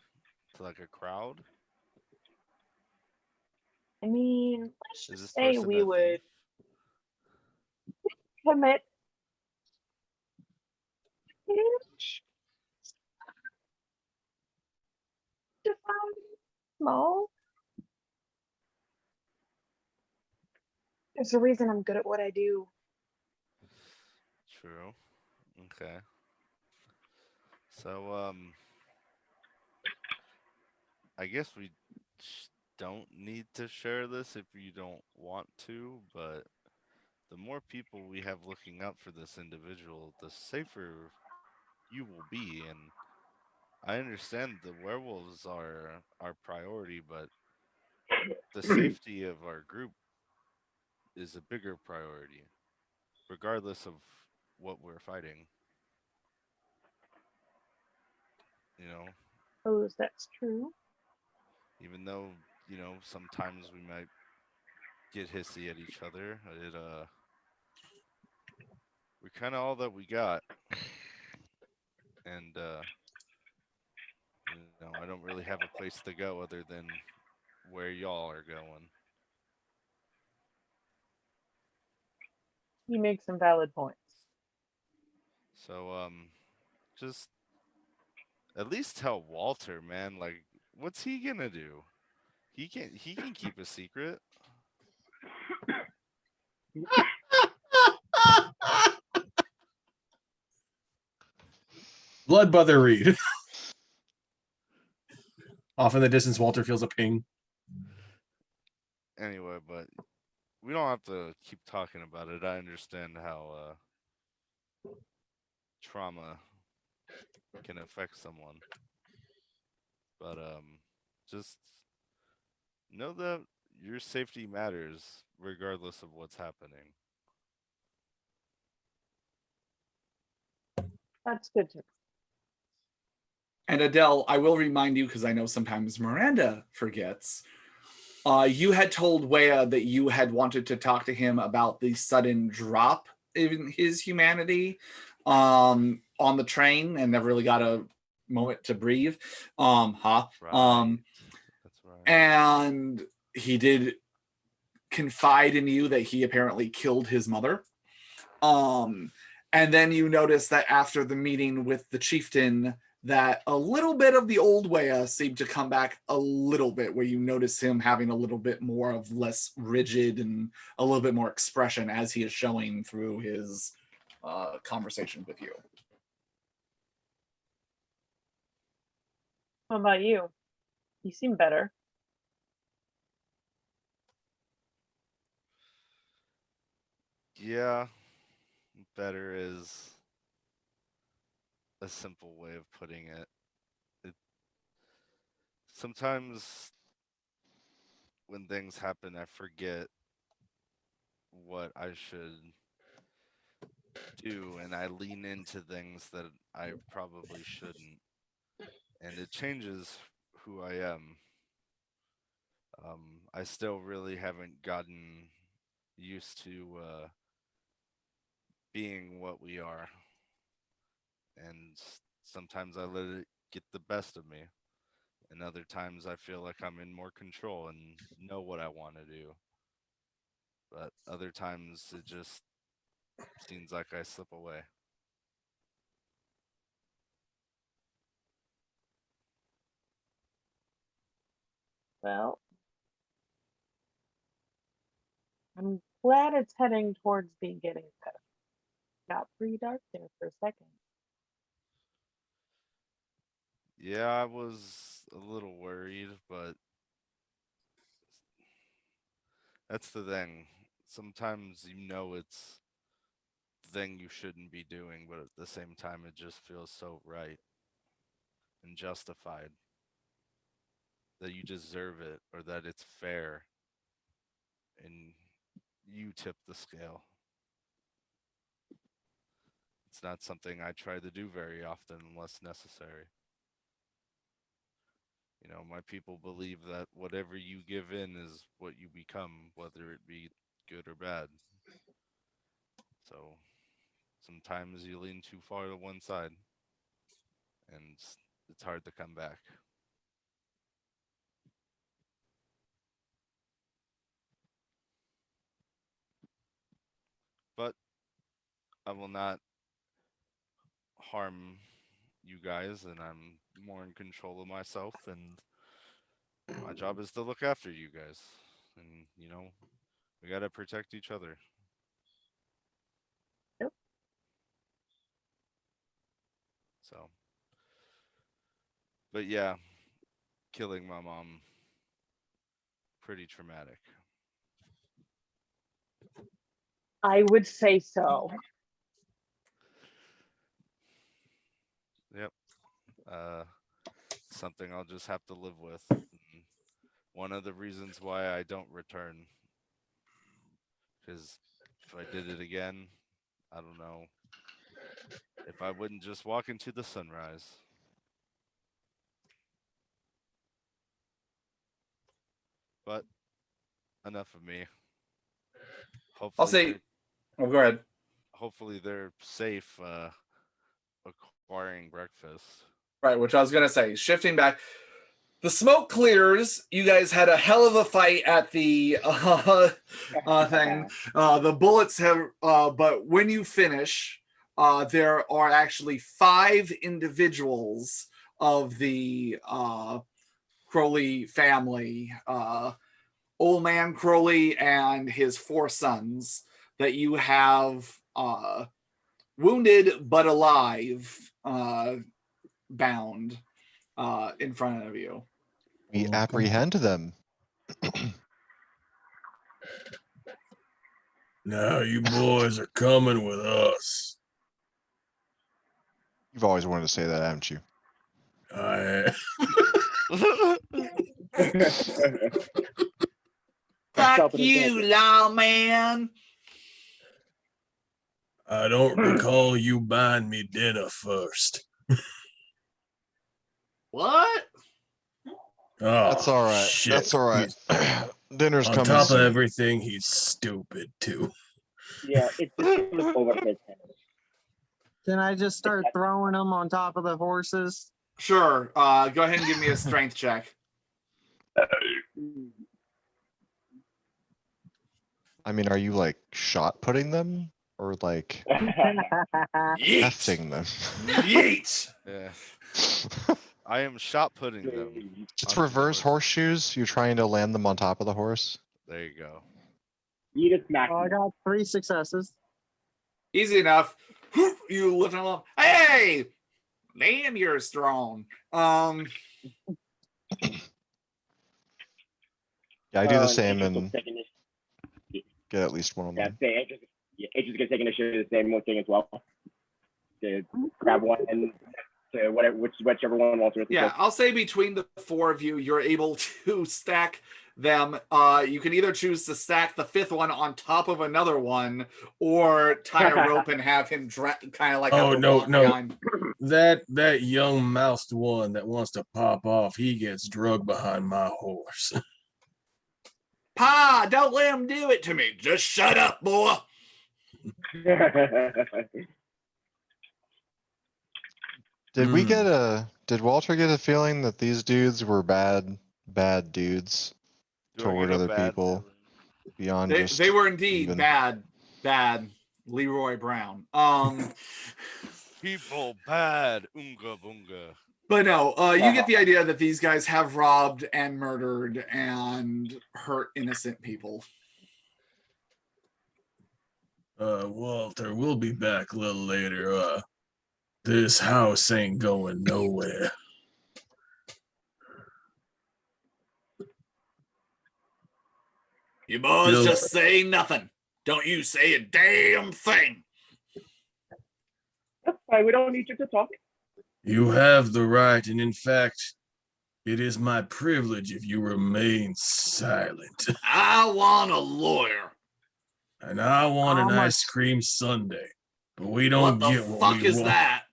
to like a crowd? I mean, let's Is just this say person we a would thief? commit. Small. There's a reason I'm good at what I do. True. Okay. So I guess we don't need to share this if you don't want to, but the more people we have looking out for this individual, the safer you will be. And I understand the werewolves are our priority, but the safety of our group is a bigger priority, regardless of what we're fighting. You know, Suppose that's true. even though, sometimes we might get hissy at each other, we're kind of all that we got. And, I don't really have a place to go other than where y'all are going. You make some valid points. So, just at least tell Walter, man. Like, what's he gonna do? He can keep a secret. Blood Brother Reed. Off in the distance, Walter feels a ping. Anyway, but we don't have to keep talking about it. I understand how trauma can affect someone. But just know that your safety matters regardless of what's happening. That's good to know. And Adele, I will remind you, because I know sometimes Miranda forgets, you had told Wea that you had wanted to talk to him about the sudden drop in his humanity on the train and never really got a moment to breathe. Right. That's right. And he did confide in you that he apparently killed his mother. And then you notice that after the meeting with the chieftain, that a little bit of the old Wea seemed to come back a little bit, where you notice him having a little bit more of less rigid and a little bit more expression as he is showing through his conversation with you. What about you? You seem better. Yeah, better is a simple way of putting it. Sometimes when things happen, I forget what I should do, and I lean into things that I probably shouldn't, and it changes who I am. I still really haven't gotten used to being what we are, and sometimes I let it get the best of me, and other times I feel like I'm in more control and know what I want to do. But other times it just seems like I slip away. Well, I'm glad it's heading towards being getting better. Got pretty dark there for a second. Yeah, I was a little worried, but that's the thing. Sometimes you know it's the thing you shouldn't be doing, but at the same time, it just feels so right and justified that you deserve it or that it's fair and you tip the scale. It's not something I try to do very often unless necessary. You know, my people believe that whatever you give in is what you become, whether it be good or bad. So sometimes you lean too far to one side and it's hard to come back. But I will not harm you guys, and I'm more in control of myself, and my job is to look after you guys. And, you know, we got to protect each other. Yep. So, but yeah, killing my mom, pretty traumatic. I would say so. Yep. Something I'll just have to live with. And one of the reasons why I don't return, because if I did it again, I don't know if I wouldn't just walk into the sunrise. But enough of me. I'll Hopefully, say. Oh, go ahead. hopefully they're safe acquiring breakfast. Right, which I was gonna say. Shifting back, the smoke clears. You guys had a hell of a fight at the thing. The bullets have, but when you finish, there are actually 5 individuals of the Crowley family. Old man Crowley and his 4 sons that you have wounded but alive, bound in front of you. We Okay. apprehend them. Now you boys are coming with us. You've always wanted to say that, haven't you? Fuck you, lawman. I don't recall you buying me dinner first. What? Oh, That's all right. shit. That's all right. Dinner's On coming top soon. of everything, he's stupid too. Yeah, it's just over his head. Can I just start throwing them on top of the horses? Sure. Go ahead and give me a strength check. I mean, are you like shot putting them or like Yeet. hefting them? Yeet. Yeah. I am shot putting them. It's onto the reverse horse. horseshoes. You're trying to land them on top of the horse. There you go. You just smack Oh, I him. got 3 successes. Easy enough. You lift him up. Hey, damn, you're strong. Yeah, I do the same Angels will and take initiative. get at least one of Yeah, them. say Angels gonna take initiative the same one thing as well. To grab one and to whatever whichever one wants to. Yeah, I'll say between the 4 of you, you're able to stack them, you can either choose to stack the 5th one on top of another one, or tie a rope and have him kind of like. Oh have no, walk no. behind. That young moused one that wants to pop off, he gets drugged behind my horse. Pa, don't let him do it to me. Just shut up, boy. Did Walter get a feeling that these dudes were bad dudes Do I toward get a other bad people beyond They, just they were indeed even? bad Leroy Brown. People bad, unga bunga. But no, you get the idea that these guys have robbed and murdered and hurt innocent people. Walter, we'll be back a little later. This house ain't going nowhere. You boys Bill- just say nothing. Don't you say a damn thing. That's fine. We don't need you to talk. You have the right, and in fact, it is my privilege if you remain silent. I want a lawyer. And I want an How much- ice cream sundae, but we What don't the get what fuck we is want. that?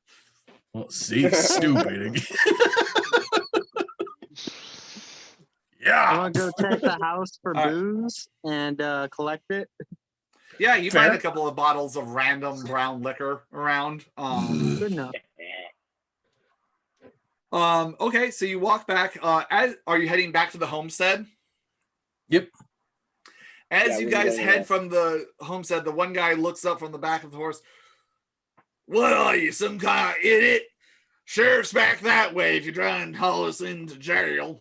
Well, see, stupid again. I'm Yeah. gonna go check the house for All right. booze and collect it. Yeah, you Fair. find a couple of bottles of random brown liquor around. Good enough. Okay, so you walk back. Are you heading back to the homestead? Yep. As Yeah, you we're guys going head there. from the homestead, the one guy looks up from the back of the horse. What are you, some kind of idiot? Sheriff's back that way if you're trying to haul us into jail.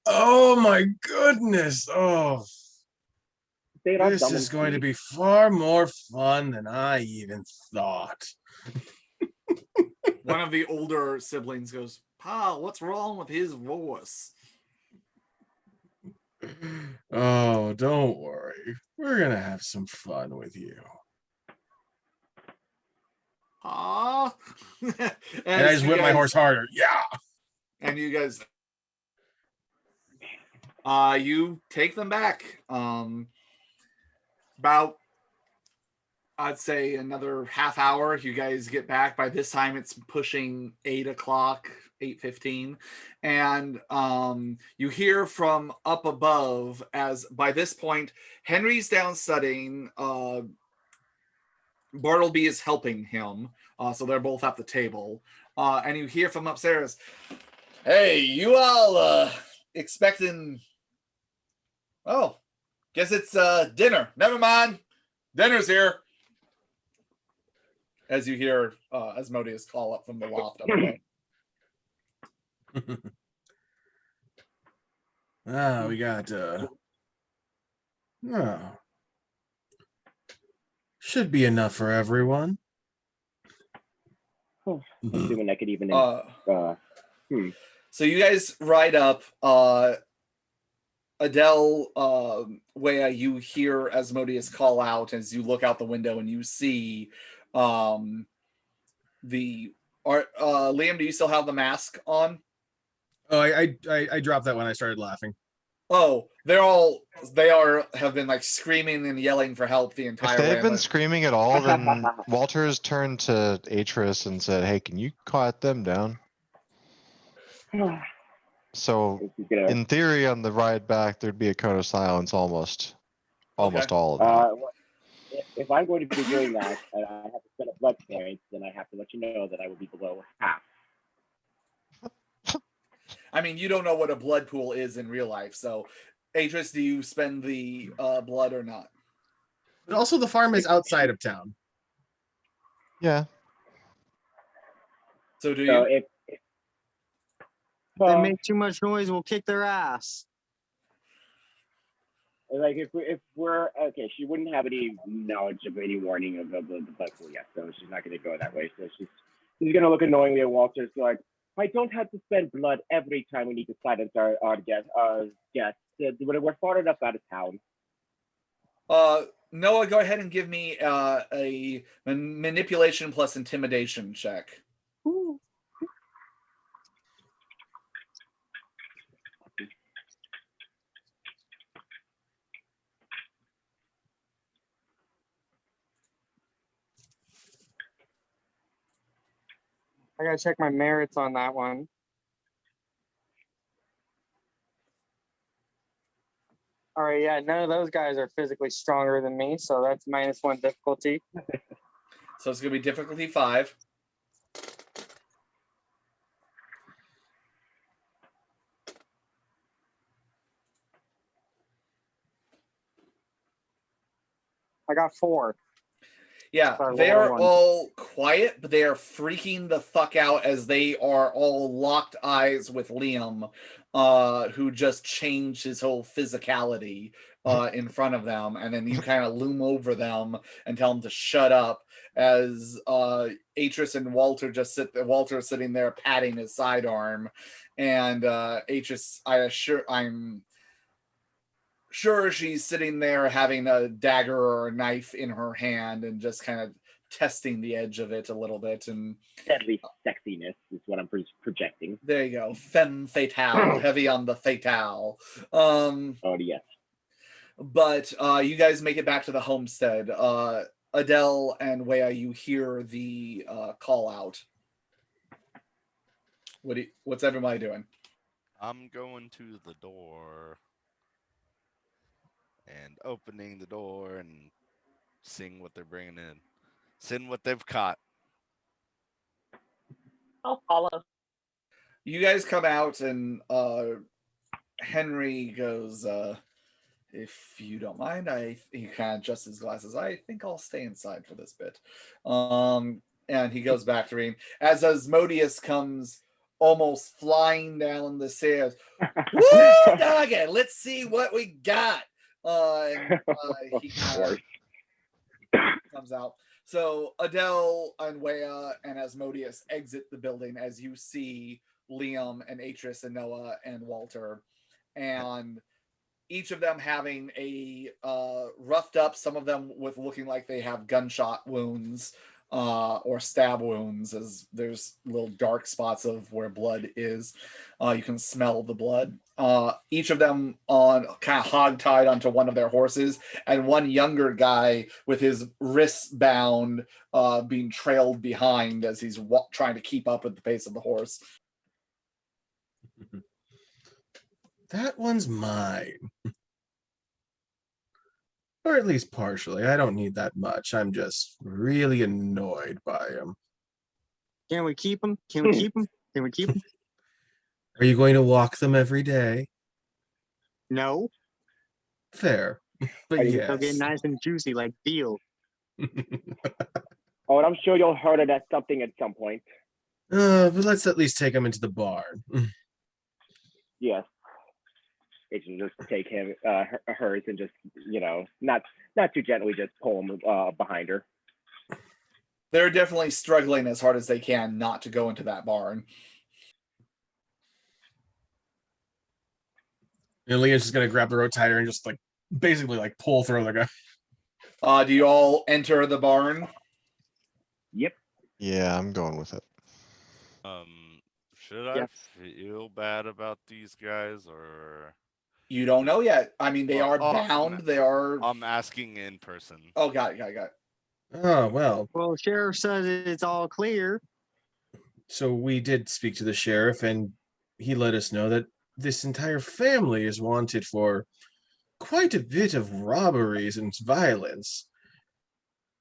Oh my goodness. Oh, Say it on this dumb is and going to sweet. be far more fun than I even thought. One of the older siblings goes, Pa, what's wrong with his voice? Oh, don't worry. We're going to have some fun with you. Pa? And I just whip my horse harder. Yeah. And you guys, you take them back. About, I'd say another half hour. You guys get back. By this time, it's pushing 8 o'clock, 8:15, and you hear from up above. As by this point, Henry's down studying. Bartleby is helping him, so they're both at the table. And you hear from upstairs, "Hey, you all expecting? Oh, guess it's dinner. Never mind, dinner's here." As you hear Asmodeus call up from the loft up above. We got should be enough for everyone. Assuming I could even. So you guys ride up. Adele, Wea, you hear Asmodeus call out as you look out the window and you see Liam, do you still have the mask on? Oh, I dropped that when I started laughing. Oh, they have been like screaming and yelling for help the entire If they've way. been screaming at all, then Walter's turned to Atris and said, "Hey, can you quiet them down?" So, in theory, on the ride back, there'd be a cone of silence almost all of that. If I'm going to be doing that and I have to set up blood points, then I have to let you know that I will be below half. I mean, you don't know what a blood pool is in real life, so Atris, do you spend the blood or not? But also, the farm is outside of town. Yeah. So do you? If they make too much noise, we'll kick their ass. Like if we're okay, she wouldn't have any knowledge of any warning of the blood pool yet, so she's not going to go that way. So she's going to look annoyingly at Walter. So like, I don't have to spend blood every time we need to silence our guests. We're far enough out of town. Noah, go ahead and give me a manipulation plus intimidation check. I gotta check my merits on that one. All right, yeah, none of those guys are physically stronger than me, so that's -1 difficulty. So it's gonna be difficulty 5. I got 4. Yeah, Sorry, they roll are one. all quiet, but they are freaking the fuck out as they are all locked eyes with Liam, who just changed his whole physicality in front of them, and then you kind of loom over them and tell them to shut up as Atris and Walter just Walter is sitting there patting his sidearm, and Atris, I'm sure she's sitting there having a dagger or a knife in her hand and just kind of testing the edge of it a little bit. And Deadly sexiness is what I'm projecting. there you go. Femme fatale, heavy on the fatale. Oh, yes. But you guys make it back to the homestead. Adele and Wea, you hear the call out. What's everybody doing? I'm going to the door and opening the door and seeing what they're bringing in, seeing what they've caught. I'll follow. You guys come out and Henry goes, if you don't mind, he kind of adjusts his glasses. I think I'll stay inside for this bit. And he goes back to reading. As Asmodeus comes almost flying down the stairs. Woo, doggy, let's see what we got. He comes out. So Adele and Wea and Asmodeus exit the building as you see Liam and Atris and Noah and Walter, and each of them having a roughed up, some of them with looking like they have gunshot wounds or stab wounds, as there's little dark spots of where blood is. You can smell the blood. Each of them on kind of hog-tied onto one of their horses, and one younger guy with his wrists bound being trailed behind as he's trying to keep up with the pace of the horse. That one's mine. Or at least partially. I don't need that much. I'm just really annoyed by him. Can we keep them? Can we keep them? Can we keep them? Are you going to walk them every day? No. Fair. But yes. They'll get nice and juicy like veal. Oh, and I'm sure you'll heard of that something at some point. But let's at least take him into the barn. Yes. It should just take him, hers, and just, not too gently, just pull him behind her. They're definitely struggling as hard as they can not to go into that barn. And Leah's just gonna grab the rope tighter and just basically pull through the guy. Do you all enter the barn? Yep. Yeah, I'm going with it. Should I feel bad about these guys, or you don't know yet? I mean, they are bound. They are. I'm asking in person. Oh, got it. Oh, well. Well, sheriff says it's all clear. So we did speak to the sheriff, and he let us know that this entire family is wanted for quite a bit of robberies and violence.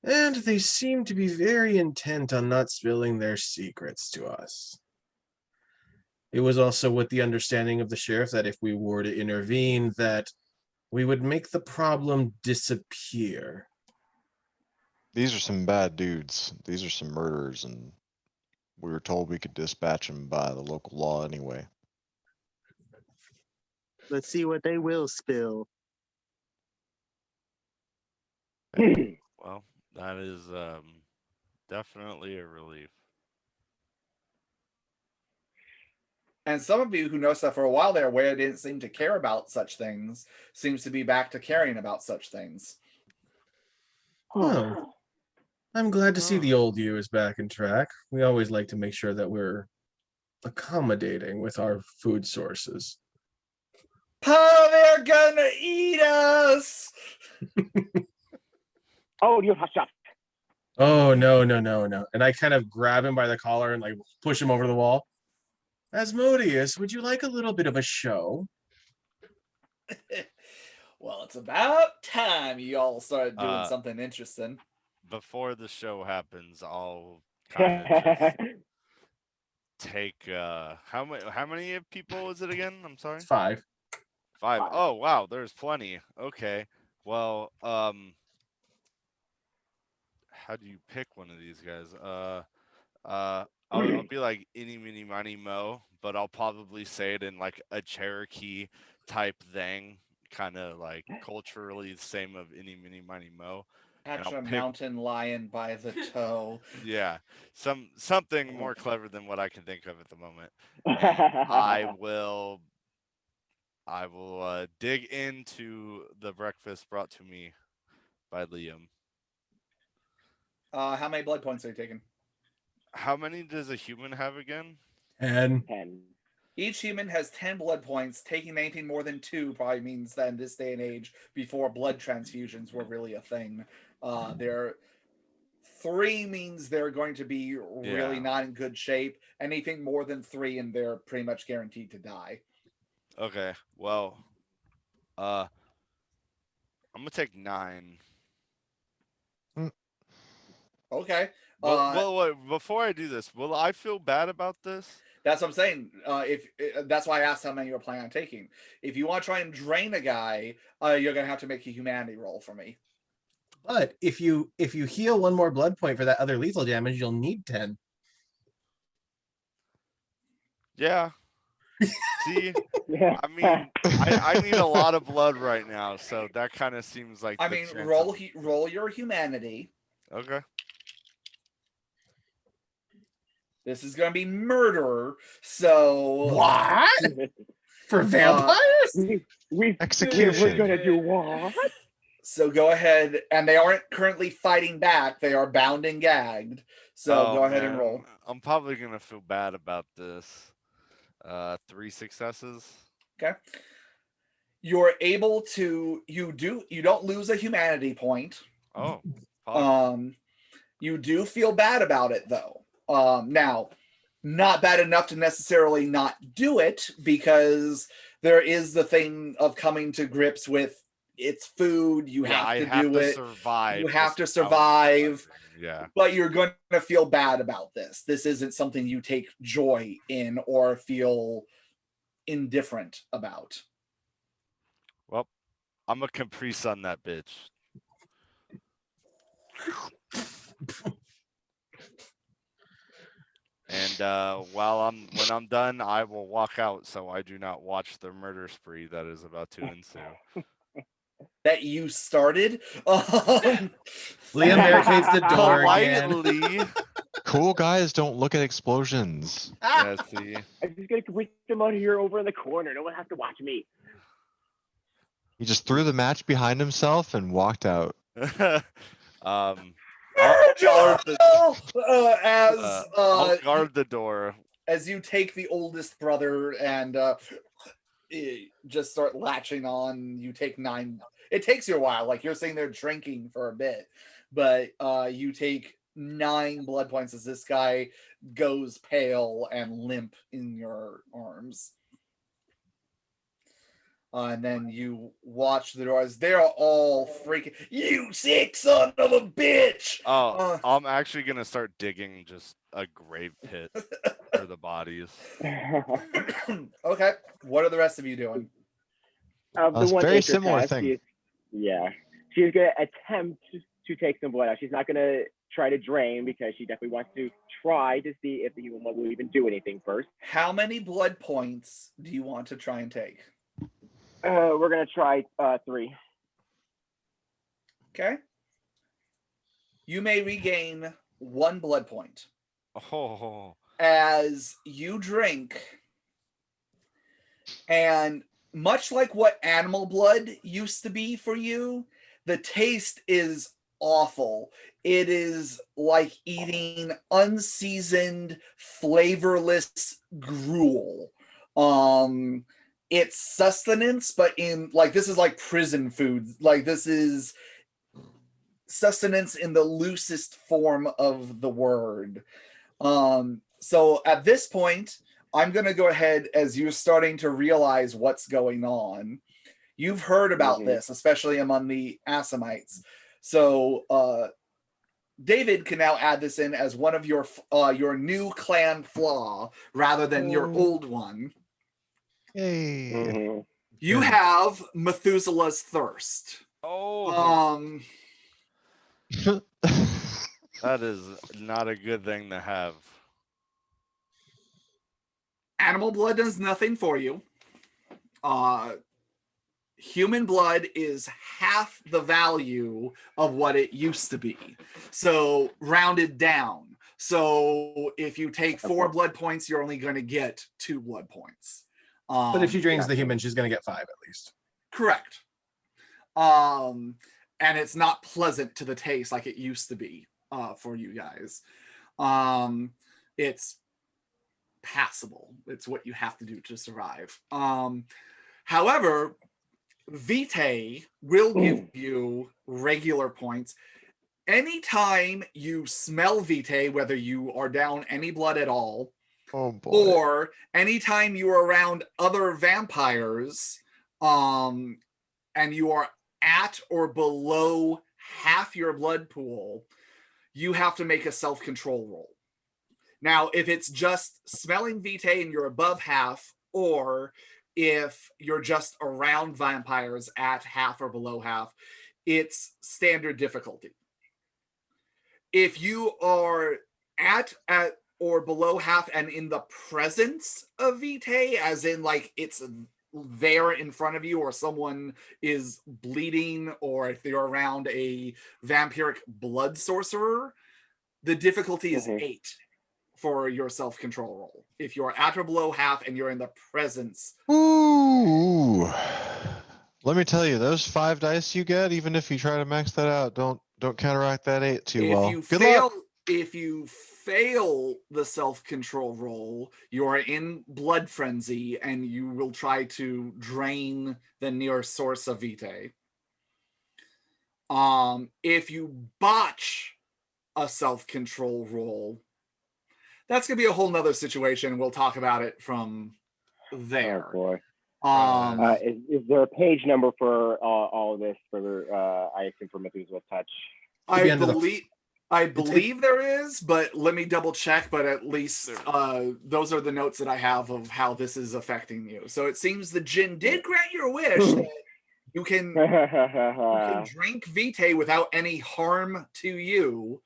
And they seem to be very intent on not spilling their secrets to us. It was also with the understanding of the sheriff that if we were to intervene, that we would make the problem disappear. These are some bad dudes. These are some murderers, and we were told we could dispatch them by the local law anyway. Let's see what they will spill. Well, that is definitely a relief. And some of you who know stuff for a while there, where it didn't seem to care about such things, seems to be back to caring about such things. Oh, I'm glad to see the old you is back in track. We always like to make sure that we're accommodating with our food sources. Oh, they're gonna eat us! Oh, you hush up. Oh no, no, no, no. And I kind of grab him by the collar and like push him over the wall. Asmodeus, would you like a little bit of a show? Well, it's about time you all started doing Uh, something interesting. Before the show happens, I'll kind of just take how many people is it again? I'm sorry. It's 5. 5. Five. Oh wow, there's plenty. Okay. Well, how do you pick one of these guys? I'll be like any mini miny mo, but I'll probably say it in like a Cherokee type thing, kind of like culturally the same of any mini mini mo. And Catch I'll a pick mountain lion by the toe. yeah, something more clever than what I can think of at the moment. And I will dig into the breakfast brought to me by Liam. How many blood points are you taking? How many does a human have again? And 10. Each human has 10 blood points. Taking anything more than 2 probably means that in this day and age, before blood transfusions were really a thing, there 3 means they're going to be really Yeah. not in good shape. Anything more than 3 and they're pretty much guaranteed to die. Okay. Well, I'm gonna take 9. Okay. Well, wait, before I do this, will I feel bad about this? That's what I'm saying. If that's why I asked how many you were planning on taking. If you want to try and drain a guy, you're gonna have to make a humanity roll for me. but if you heal 1 more blood point for that other lethal damage, you'll need 10. Yeah. See, Yeah. I mean, I need a lot of blood right now, so that kind of seems like. I the mean, chance roll your humanity. Okay. This is gonna be murder. So What? For vampires? We're Execution. gonna do what? So go ahead, and they aren't currently fighting back. They are bound and gagged. So Oh, go ahead and man, roll. I'm probably gonna feel bad about this. 3 successes. Okay. You're able to. You don't lose a humanity point. Oh. Fuck. You do feel bad about it though. Now, not bad enough to necessarily not do it, because there is the thing of coming to grips with it's food. You Yeah, have to I have do to it. survive. You have to this without survive. surviving. Yeah. But you're going to feel bad about this. This isn't something you take joy in or feel indifferent about. Well, I'm a caprice on that bitch. And when I'm done, I will walk out so I do not watch the murder spree that is about to ensue. That you started. Liam barricades the door again. Politely. Cool guys don't look at explosions. Yeah, see. I'm just gonna whisk them out here over in the corner. No one has to watch me. He just threw the match behind himself and walked out. I'll guard I'll As guard the door. as you take the oldest brother and just start latching on, you take 9. It takes you a while, like you're sitting there drinking for a bit, but you take 9 blood points as this guy goes pale and limp in your arms. And then you watch the doors. They're all freaking. You sick son of a bitch! Oh, I'm actually gonna start digging just a grave pit for the bodies. Okay, what are the rest of you doing? The one very Aether similar cast, thing. she's gonna attempt to take some blood out. She's not gonna try to drain because she definitely wants to try to see if the human blood will even do anything first. How many blood points do you want to try and take? We're gonna try 3. Okay. You may regain 1 blood point. Oh. As you drink, and much like what animal blood used to be for you, the taste is awful. It is like eating unseasoned, flavorless gruel. It's sustenance, but in like this is like prison food. Like this is sustenance in the loosest form of the word. So at this point, I'm going to go ahead as you're starting to realize what's going on. You've heard about this, especially among the Assamites. So David can now add this in as one of your new clan flaw rather than your old one. Hey. You have Methuselah's thirst. Oh. That is not a good thing to have. Animal blood does nothing for you. Human blood is half the value of what it used to be. So rounded down. So if you take 4 blood points, you're only going to get 2 blood points. But if she drains the human, she's going to get 5 at least. Correct. And it's not pleasant to the taste like it used to be for you guys. It's passable. It's what you have to do to survive. However, Vitae will give you regular points. Anytime you smell Vitae, whether you are down any blood at all, or anytime you are around other vampires, and you are at or below half your blood pool, you have to make a self-control roll. Now, if it's just smelling Vitae and you're above half, or if you're just around vampires at half or below half, it's standard difficulty. If you are at or below half and in the presence of Vitae, as in like it's there in front of you, or someone is bleeding, or if you're around a vampiric blood sorcerer, the difficulty is 8 for your self-control roll. If you're at or below half and you're in the presence. Ooh. Let me tell you, those 5 dice you get, even if you try to max that out, don't counteract that 8 too well. Good luck. If you fail the self-control roll, you are in blood frenzy and you will try to drain the nearest source of Vitae. If you botch a self-control roll, that's gonna be a whole nother situation. We'll talk about it from there. Oh boy. Is there a page number for all of this for I assume for Methuselah's touch? I believe there is, but let me double check. But at least those are the notes that I have of how this is affecting you. So it seems the Jinn did grant your wish that you can drink Vitae without any harm to you.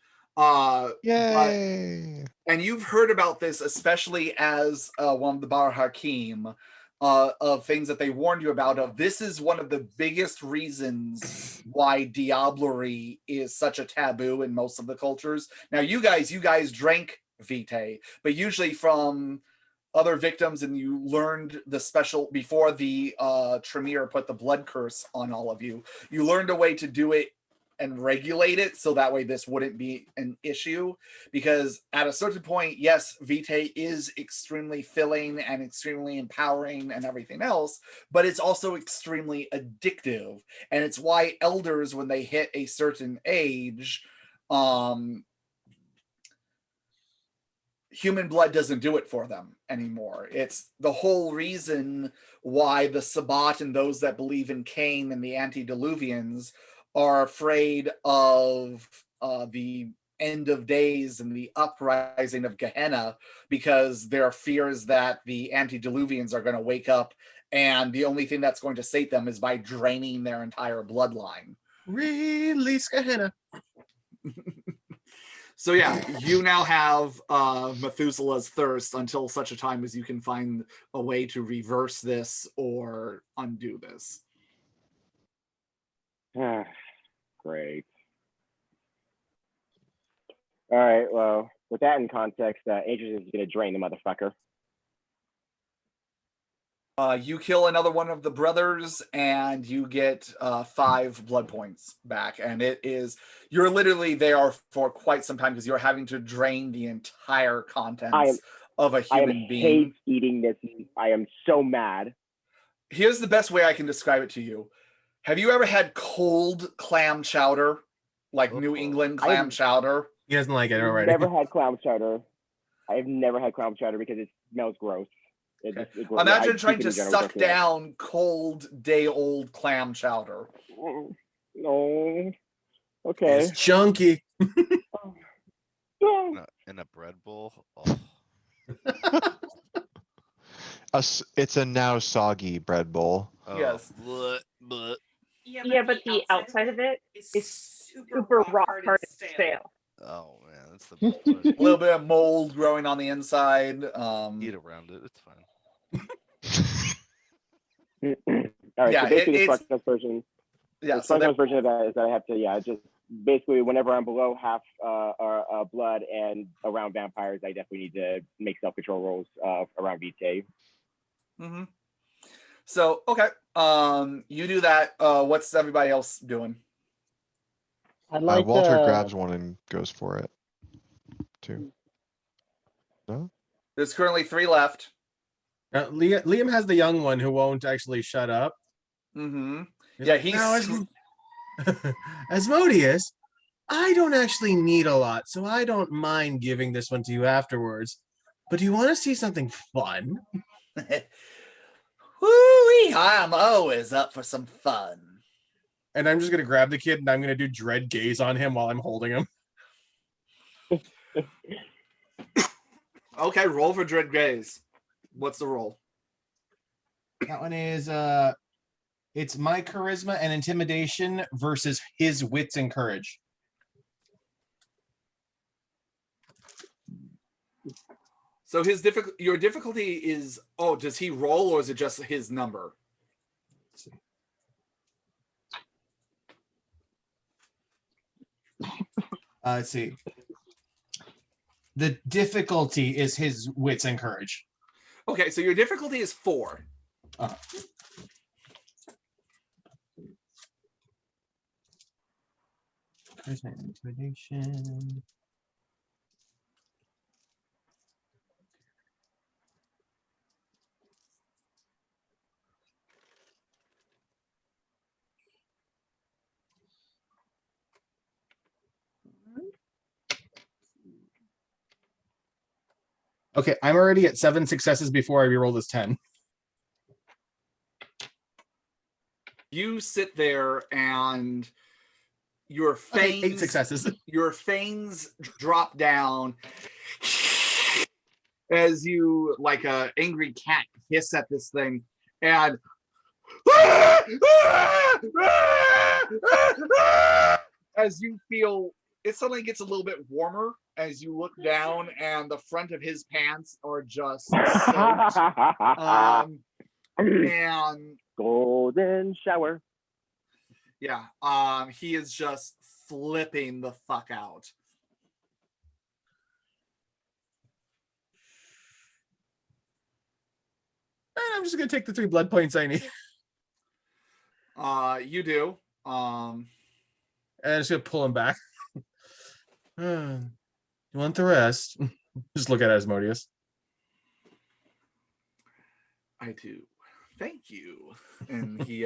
Yay! And you've heard about this, especially as one of the Bar Hakim, of things that they warned you about. Of this is one of the biggest reasons why diablerie is such a taboo in most of the cultures. Now, you guys drank Vitae, but usually from other victims, and you learned the special before the Tremere put the blood curse on all of you. You learned a way to do it and regulate it so that way this wouldn't be an issue, because at a certain point, yes, Vitae is extremely filling and extremely empowering and everything else, but it's also extremely addictive. And it's why elders, when they hit a certain age, human blood doesn't do it for them anymore. It's the whole reason why the Sabbat and those that believe in Cain and the antediluvians are afraid of the end of days and the uprising of Gehenna, because their fears that the antediluvians are going to wake up, and the only thing that's going to sate them is by draining their entire bloodline. Release Gehenna. So yeah, you now have Methuselah's thirst until such a time as you can find a way to reverse this or undo this. Great. All right, well, with that in context, Adrian is going to drain the motherfucker. You kill another one of the brothers, and you get 5 blood points back. And you're literally there for quite some time because you're having to drain the entire contents of a human being. I hate eating this. I am so mad. Here's the best way I can describe it to you. Have you ever had cold clam chowder? like New Oh. England clam chowder. He doesn't like it already. Never had clam chowder. I've never had clam chowder because it smells gross. Imagine trying to suck down cold, day-old clam chowder. No. Okay. It's chunky. In a bread bowl. Oh. It's a now soggy bread bowl. Oh, Yes. But Yeah, but the outside of it is super raw, hard, and stale. oh man, that's the best part. A little bit of mold growing on the inside. Eat around it. It's fine. All right, Yeah, so basically it's- the Sparkhouse version. Yeah, the so Sparkhouse version of that is that I have to, just basically whenever I'm below half blood and around vampires, I definitely need to make self-control rolls around VK. Mm-hmm. So okay, you do that. What's everybody else doing? I'd like Walter to. grabs one and goes for it. Too. No? There's currently 3 left. Liam has the young one who won't actually shut up. Mm-hmm. He's Yeah, like, he's "Now, Asmodeus, I don't actually need a lot, so I don't mind giving this one to you afterwards. But do you want to see something fun?" Woo-wee, I'm always up for some fun. And I'm just gonna grab the kid and I'm gonna do dread gaze on him while I'm holding him. Okay, roll for Dread Gaze. What's the roll? That one is it's my charisma and intimidation versus his wits and courage. So your difficulty is, does he roll or is it just his number? Let's see. The difficulty is his wits and courage. Okay, so your difficulty is 4. Charisma and intimidation. Okay, I'm already at 7 successes before I reroll this 10. You sit there and your fangs, Okay, 8 successes. Your fangs drop down as you, like a angry cat, hiss at this thing, and as you feel it suddenly gets a little bit warmer as you look down and the front of his pants are just soaked. And golden shower. Yeah, he is just flipping the fuck out. And I'm just gonna take the 3 blood points I need. You do. And I'm just gonna pull him back. You want the rest? Just look at Asmodeus. I do. Thank you. And he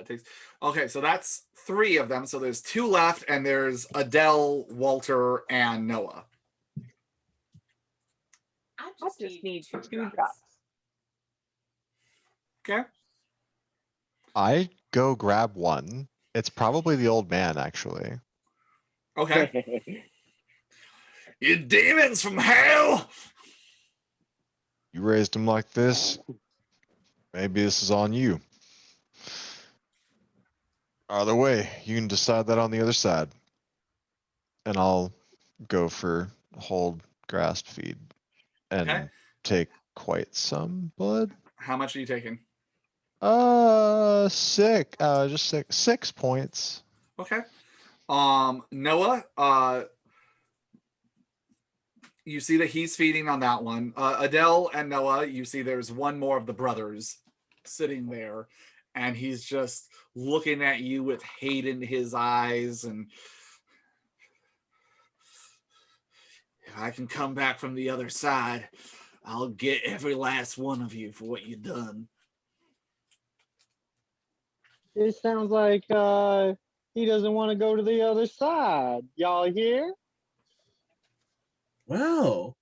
takes. Okay, so that's 3 of them. So there's 2 left, and there's Adele, Walter, and Noah. I just need 2 drops. Okay. I go grab one. It's probably the old man, actually. Okay. You demons from hell! You raised him like this. Maybe this is on you. Either way, you can decide that on the other side. And I'll go for hold, grasp, feed, and Okay. take quite some blood. How much are you taking? 6 points. Okay. Noah, you see that he's feeding on that one. Adele and Noah, you see there's one more of the brothers sitting there, and he's just looking at you with hate in his eyes. And if I can come back from the other side, I'll get every last one of you for what you've done. It sounds like He doesn't want to go to the other side. Y'all here? Well,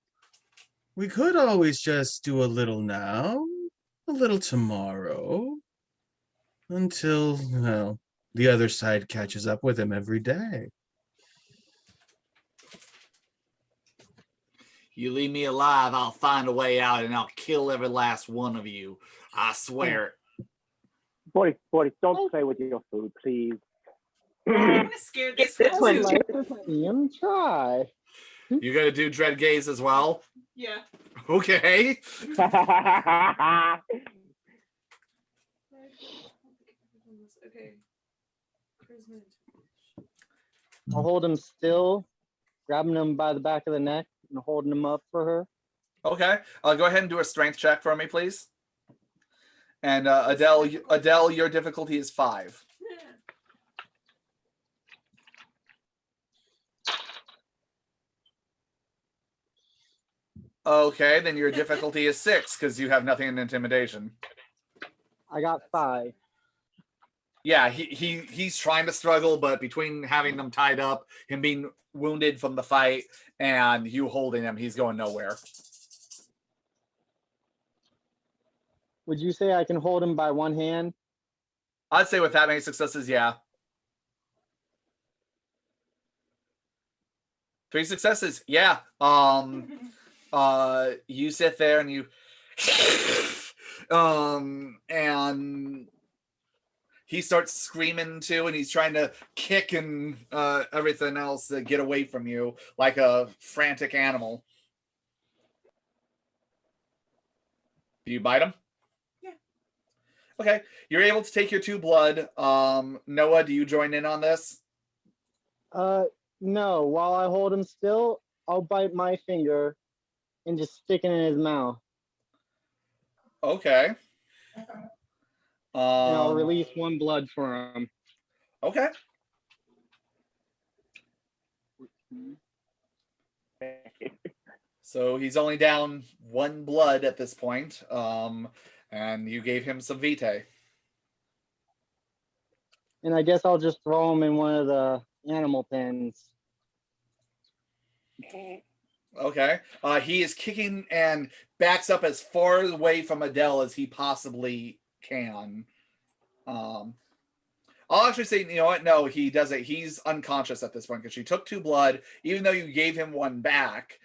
we could always just do a little now, a little tomorrow, until, well, the other side catches up with him every day. You leave me alive, I'll find a way out and I'll kill every last one of you. I swear. Boris, don't play with your food, please. I'm gonna scare this This I one would one too. like to see him try. You gonna do Dread Gaze as well? Yeah. Okay. Okay. Charisma. I'll hold him still, grabbing him by the back of the neck and holding him up for her. Okay. Go ahead and do a strength check for me, please. And Adele, your difficulty is 5. Okay, then your difficulty is 6 because you have nothing in intimidation. I got 5. Yeah, he's trying to struggle, but between having them tied up, him being wounded from the fight, and you holding him, he's going nowhere. Would you say I can hold him by one hand? I'd say with that many successes, yeah. 3 successes, yeah. You sit there and you and he starts screaming too, and he's trying to kick and everything else to get away from you like a frantic animal. Do you bite him? Yeah. Okay, you're able to take your 2 blood. Noah, do you join in on this? No. While I hold him still, I'll bite my finger and just stick it in his mouth. Okay. And I'll release 1 blood for him. Okay. So he's only down 1 blood at this point. And you gave him some vitae. And I guess I'll just throw him in one of the animal pens. Okay. He is kicking and backs up as far away from Adele as he possibly can. I'll actually say, you know what? No, he doesn't. He's unconscious at this point because she took 2 blood. Even though you gave him 1 back,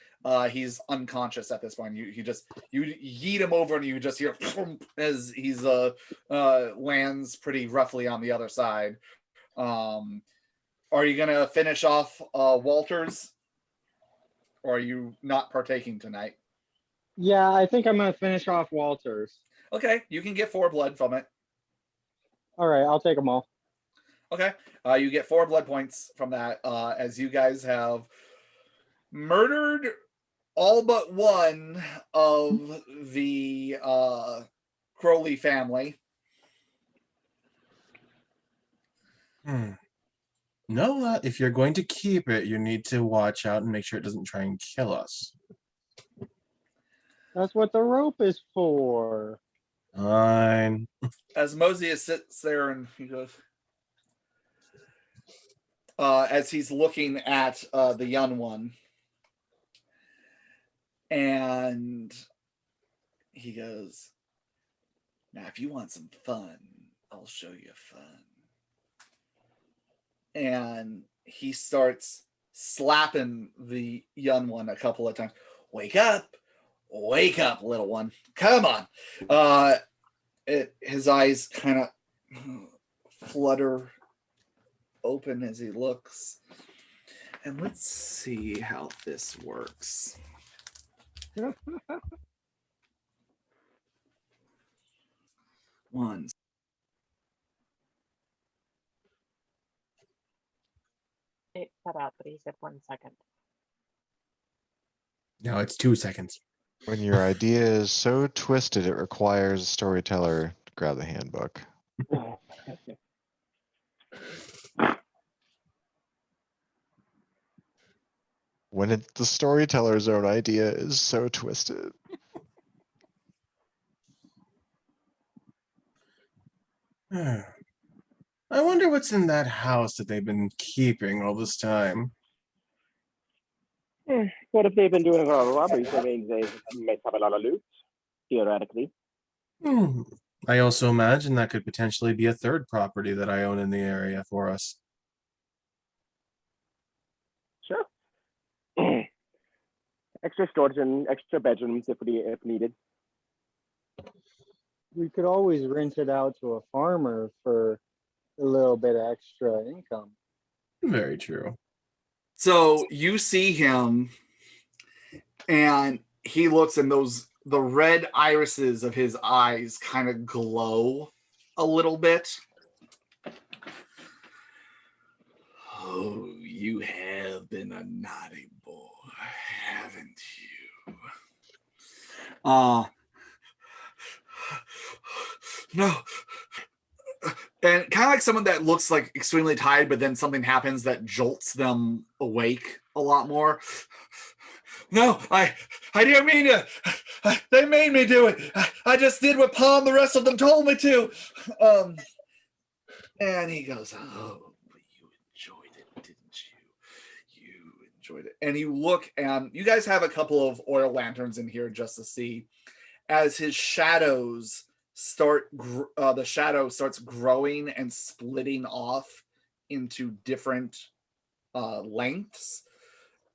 he's unconscious at this point. You yeet him over and you just hear as he's lands pretty roughly on the other side. Are you gonna finish off Walters? Or are you not partaking tonight? Yeah, I think I'm going to finish off Walters. Okay, you can get 4 blood from it. All right, I'll take them all. Okay, you get 4 blood points from that as you guys have murdered all but one of the Crowley family. Noah, if you're going to keep it, you need to watch out and make sure it doesn't try and kill us. That's what the rope is for. Fine. As Mosius sits there and he goes, as he's looking at the young one, and he goes, "Now, if you want some fun, I'll show you fun." And he starts slapping the young one a couple of times. Wake up, little one. Come on. His eyes kind of flutter open as he looks. And let's see how this works. One. It cut out, but he said 1 second. No, it's 2 seconds. When your idea is so twisted, it requires a storyteller to grab the handbook. When the storyteller's own idea is so twisted. I I wonder what's in that house that they've been keeping all this time. What if they've been doing a lot of robberies? That means they might have a lot of loot, theoretically. I also imagine that could potentially be a third property that I own in the area for us. Sure. Extra storage and extra bedrooms if needed. We could always rent it out to a farmer for a little bit of extra income. Very true. So you see him, and he looks, and the red irises of his eyes kind of glow a little bit. Oh, you have been a naughty boy, haven't you? No. And kind of like someone that looks like extremely tired, but then something happens that jolts them awake a lot more. No, I didn't mean to. They made me do it. I just did what Palm the rest of them told me to. And he goes, oh, but you enjoyed it, didn't you? You enjoyed it. And you look, and you guys have a couple of oil lanterns in here just to see as his shadows the shadow starts growing and splitting off into different lengths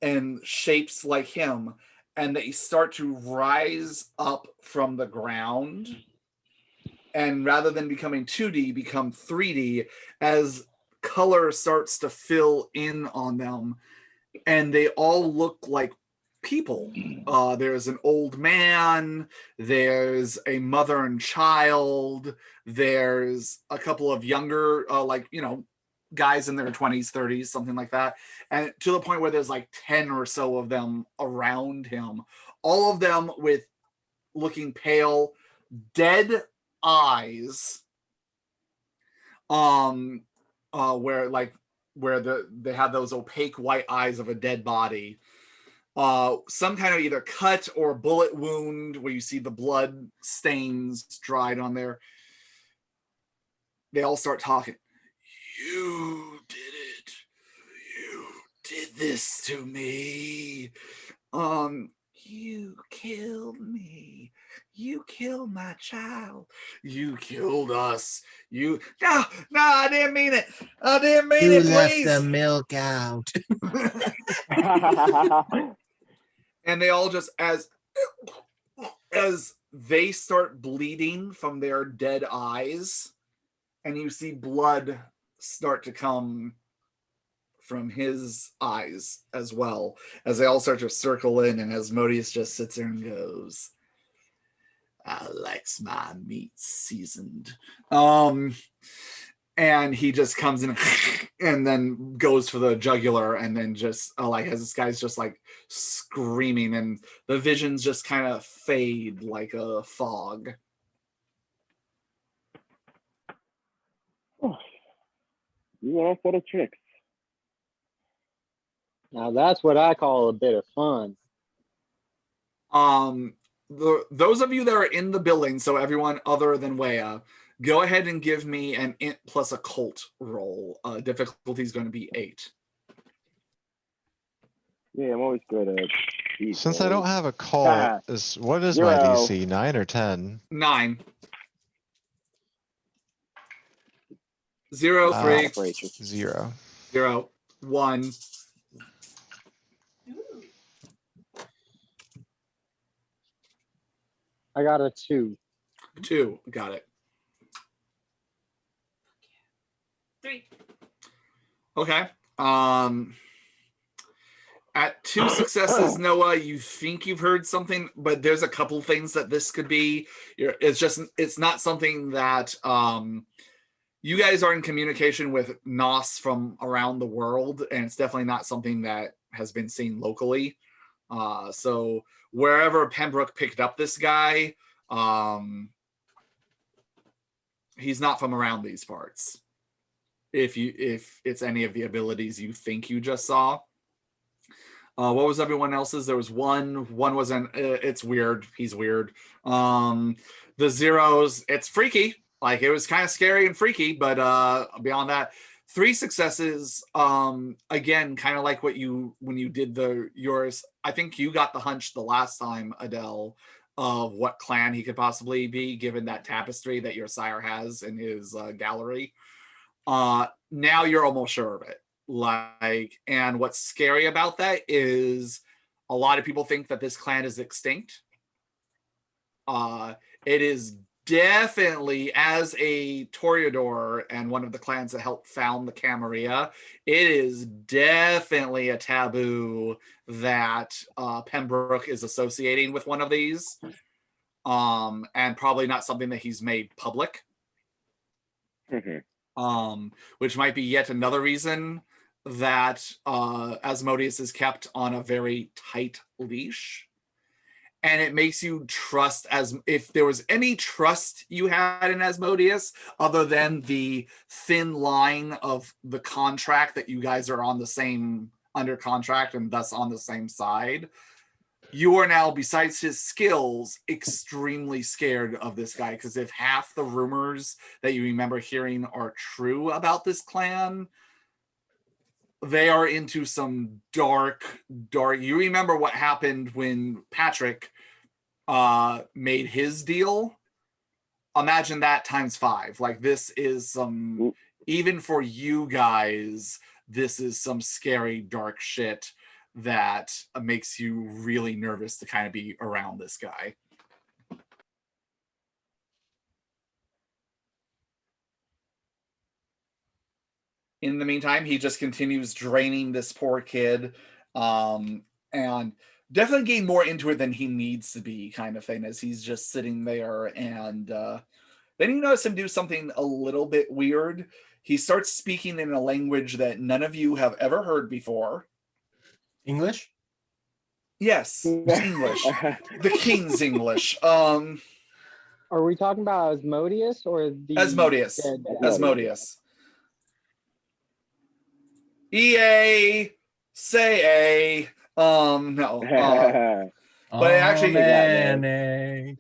and shapes like him, and they start to rise up from the ground, and rather than becoming 2D, become 3D as color starts to fill in on them, and they all look like people. There's an old man, there's a mother and child, there's a couple of younger guys in their 20s, 30s, something like that, and to the point where there's like 10 or so of them around him, all of them with looking pale, dead eyes, where they have those opaque white eyes of a dead body. Some kind of either cut or bullet wound where you see the blood stains dried on there. They all start talking. You did it. You did this to me. You killed me. You killed my child. You killed us. No, I didn't mean it. I didn't mean it, please. Left the milk out. And they all just, as they start bleeding from their dead eyes, and you see blood start to come from his eyes as well, as they all start to circle in, and Asmodeus just sits there and goes, I likes my meat seasoned. And he just comes in and then goes for the jugular, and then just as this guy's just like screaming, and the visions just kind of fade like a fog. Oh, you are full of tricks. Now that's what I call a bit of fun. Those of you that are in the building, so everyone other than Wea, go ahead and give me an int plus occult roll. Difficulty is going to be 8. Yeah, I'm always good at these Since I rolls. don't have a call, what is my 0. DC? 9 or 10? 9. 0, 3, 0. 0, 1. I got a 2. 2, got it. 3. Okay. At 2 successes, Noah, you think you've heard something, but there's a couple things that this could be. It's not something that you guys are in communication with Nos from around the world, and it's definitely not something that has been seen locally. So wherever Pembroke picked up this guy, he's not from around these parts. If it's any of the abilities you think you just saw. What was everyone else's? There was one was an it's weird. He's weird. The zeros, it's freaky. Like, it was kind of scary and freaky, but beyond that, 3 successes. Again, kind of like when you did yours. I think you got the hunch the last time, Adele, of what clan he could possibly be, given that tapestry that your sire has in his gallery. Now you're almost sure of it. Like, and what's scary about that is a lot of people think that this clan is extinct. It is definitely, as a Toreador and one of the clans that helped found the Camarilla, it is definitely a taboo that Pembroke is associating with one of these, and probably not something that he's made public. Which might be yet another reason that Asmodeus is kept on a very tight leash. And it makes you trust, as if there was any trust you had in Asmodeus, other than the thin line of the contract that you guys are on the same under contract and thus on the same side. You are now, besides his skills, extremely scared of this guy, because if half the rumors that you remember hearing are true about this clan, they are into some dark. You remember what happened when Patrick made his deal? Imagine that times 5. Like, this is some, even for you guys, this is some scary, dark shit that makes you really nervous to kind of be around this guy. In the meantime, he just continues draining this poor kid, and definitely getting more into it than he needs to be, kind of thing, as he's just sitting there. And then you notice him do something a little bit weird. He starts speaking in a language that none of you have ever heard before. English? Yes, English. The King's English. Are we talking about Asmodeus or the Asmodeus. dead guy? Asmodeus. EA, say A. No. But it actually,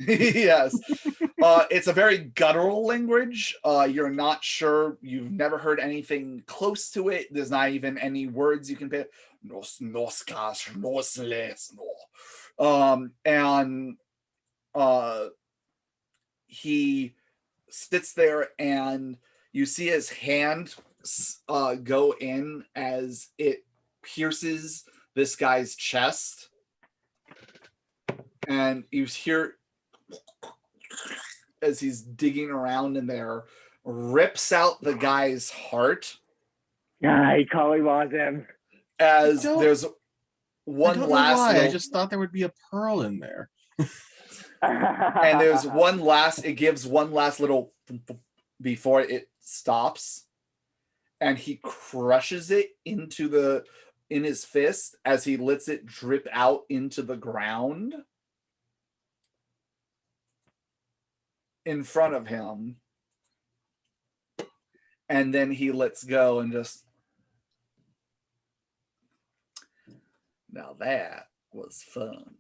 yes. It's a very guttural language. You're not sure. You've never heard anything close to it. There's not even any words you can pick. And he sits there, and you see his hand go in as it pierces this guy's chest, and you hear as he's digging around in there, rips out the guy's heart. He probably was him. As there's one last I just thought there would be a pearl in there. And there's one last, it gives one last little before it stops, and he crushes it in his fist as he lets it drip out into the ground in front of him. And then he lets go and just, now that was fun.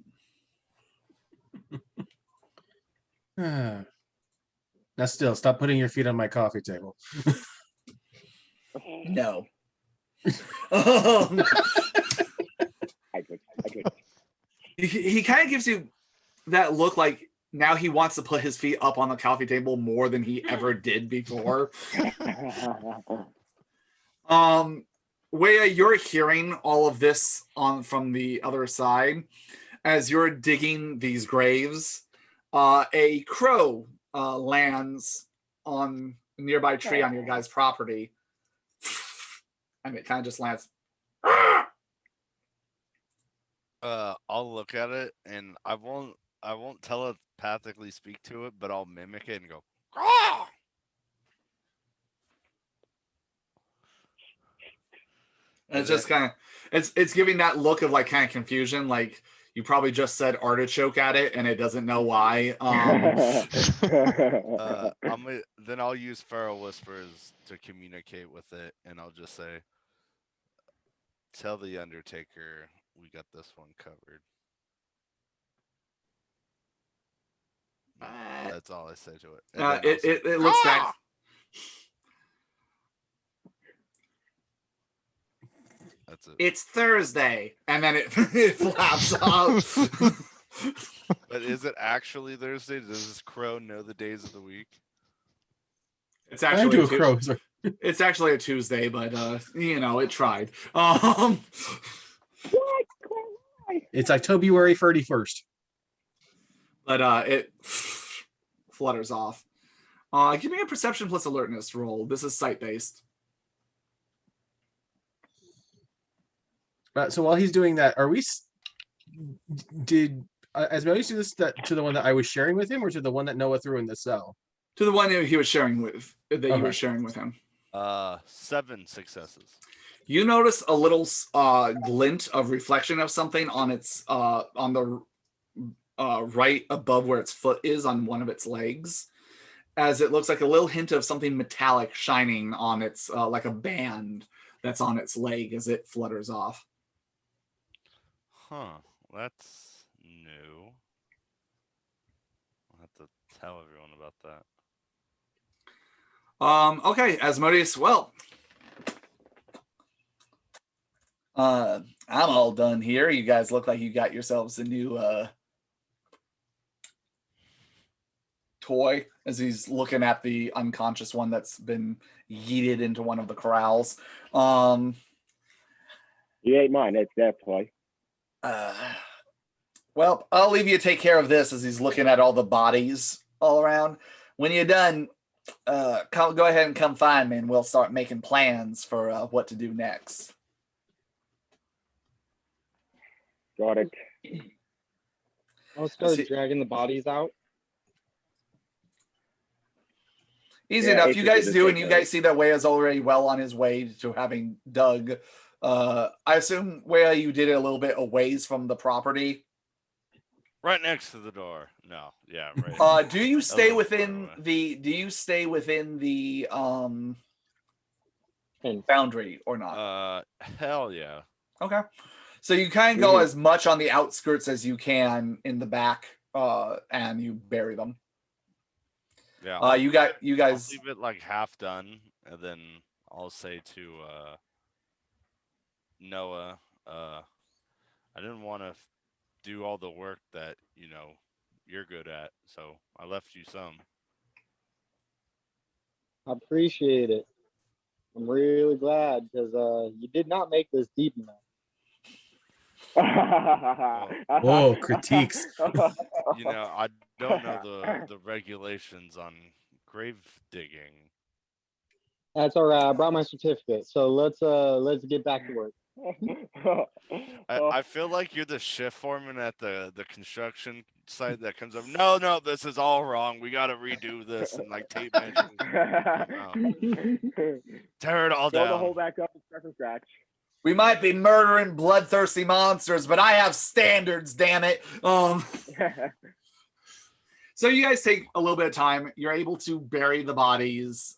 Now still, stop putting your feet on my coffee table. No. He kind of gives you that look like now he wants to put his feet up on the coffee table more than he ever did before. Wea, you're hearing all of this from the other side. As you're digging these graves, a crow lands on a nearby tree on your guys' property. And it kind of just lands. I'll look at it, and I won't telepathically speak to it, but I'll mimic it and go, "Caw!" And it's just kind of, it's giving that look of like kind of confusion, like you probably just said artichoke at it and it doesn't know why. Then I'll use Feral Whispers to communicate with it, and I'll just say, "Tell the Undertaker we got this one covered." That's all I say to it. And then I'll say, It looks back. "Ah!" That's it. It's Thursday, and then it, it flaps off. But is it actually Thursday? Does this crow know the days of the week? It's I actually do a crow. Sorry. It's actually a Tuesday, but you know, it tried. What? It's October 31st. But it flutters off. Give me a perception plus alertness roll. This is sight based. So while he's doing that, are we? Did Asmodeus do this to the one that I was sharing with him, or to the one that Noah threw in the cell? To the one that he was sharing with, that you Okay. were sharing with him. 7 successes. You notice a little glint of reflection of something on its on the right above where its foot is on one of its legs, as it looks like a little hint of something metallic shining on its like a band that's on its leg as it flutters off. Huh. That's new. I'll have to tell everyone about that. Okay, Asmodeus, well, I'm all done here. You guys look like you got yourselves a new toy, as he's looking at the unconscious one that's been yeeted into one of the corrals. You ain't mine. It's their toy. Well, I'll leave you to take care of this, as he's looking at all the bodies all around. When you're done, go ahead and come find me, and we'll start making plans for what to do next. Got it. I'll start dragging the bodies out. Easy Yeah, enough. it's You just guys gonna do, take and you a- guys see that Wea is already well on his way to having dug. I assume, Wea, you did it a little bit a ways from the property. Right next to the door. No. Yeah, right. Do you stay little within far away. the? Do you stay within the boundary or not? Hell yeah. Okay. So you kind of go as much on the outskirts as you can in the back, and you bury them. Yeah. You I'll guys. leave it like half done, and then I'll say to Noah, I didn't want to do all the work that you're good at, so I left you some. I appreciate it. I'm really glad because you did not make this deep enough. Whoa, critiques. I don't know the regulations on grave digging. That's all right. I brought my certificate, so let's get back to work. I feel like you're the shift foreman at the construction site that comes up. No, this is all wrong. We got to redo this and like tape measures. Tear it all Throw the down. hole back up and start from scratch. We might be murdering bloodthirsty monsters, but I have standards, damn it. So you guys take a little bit of time. You're able to bury the bodies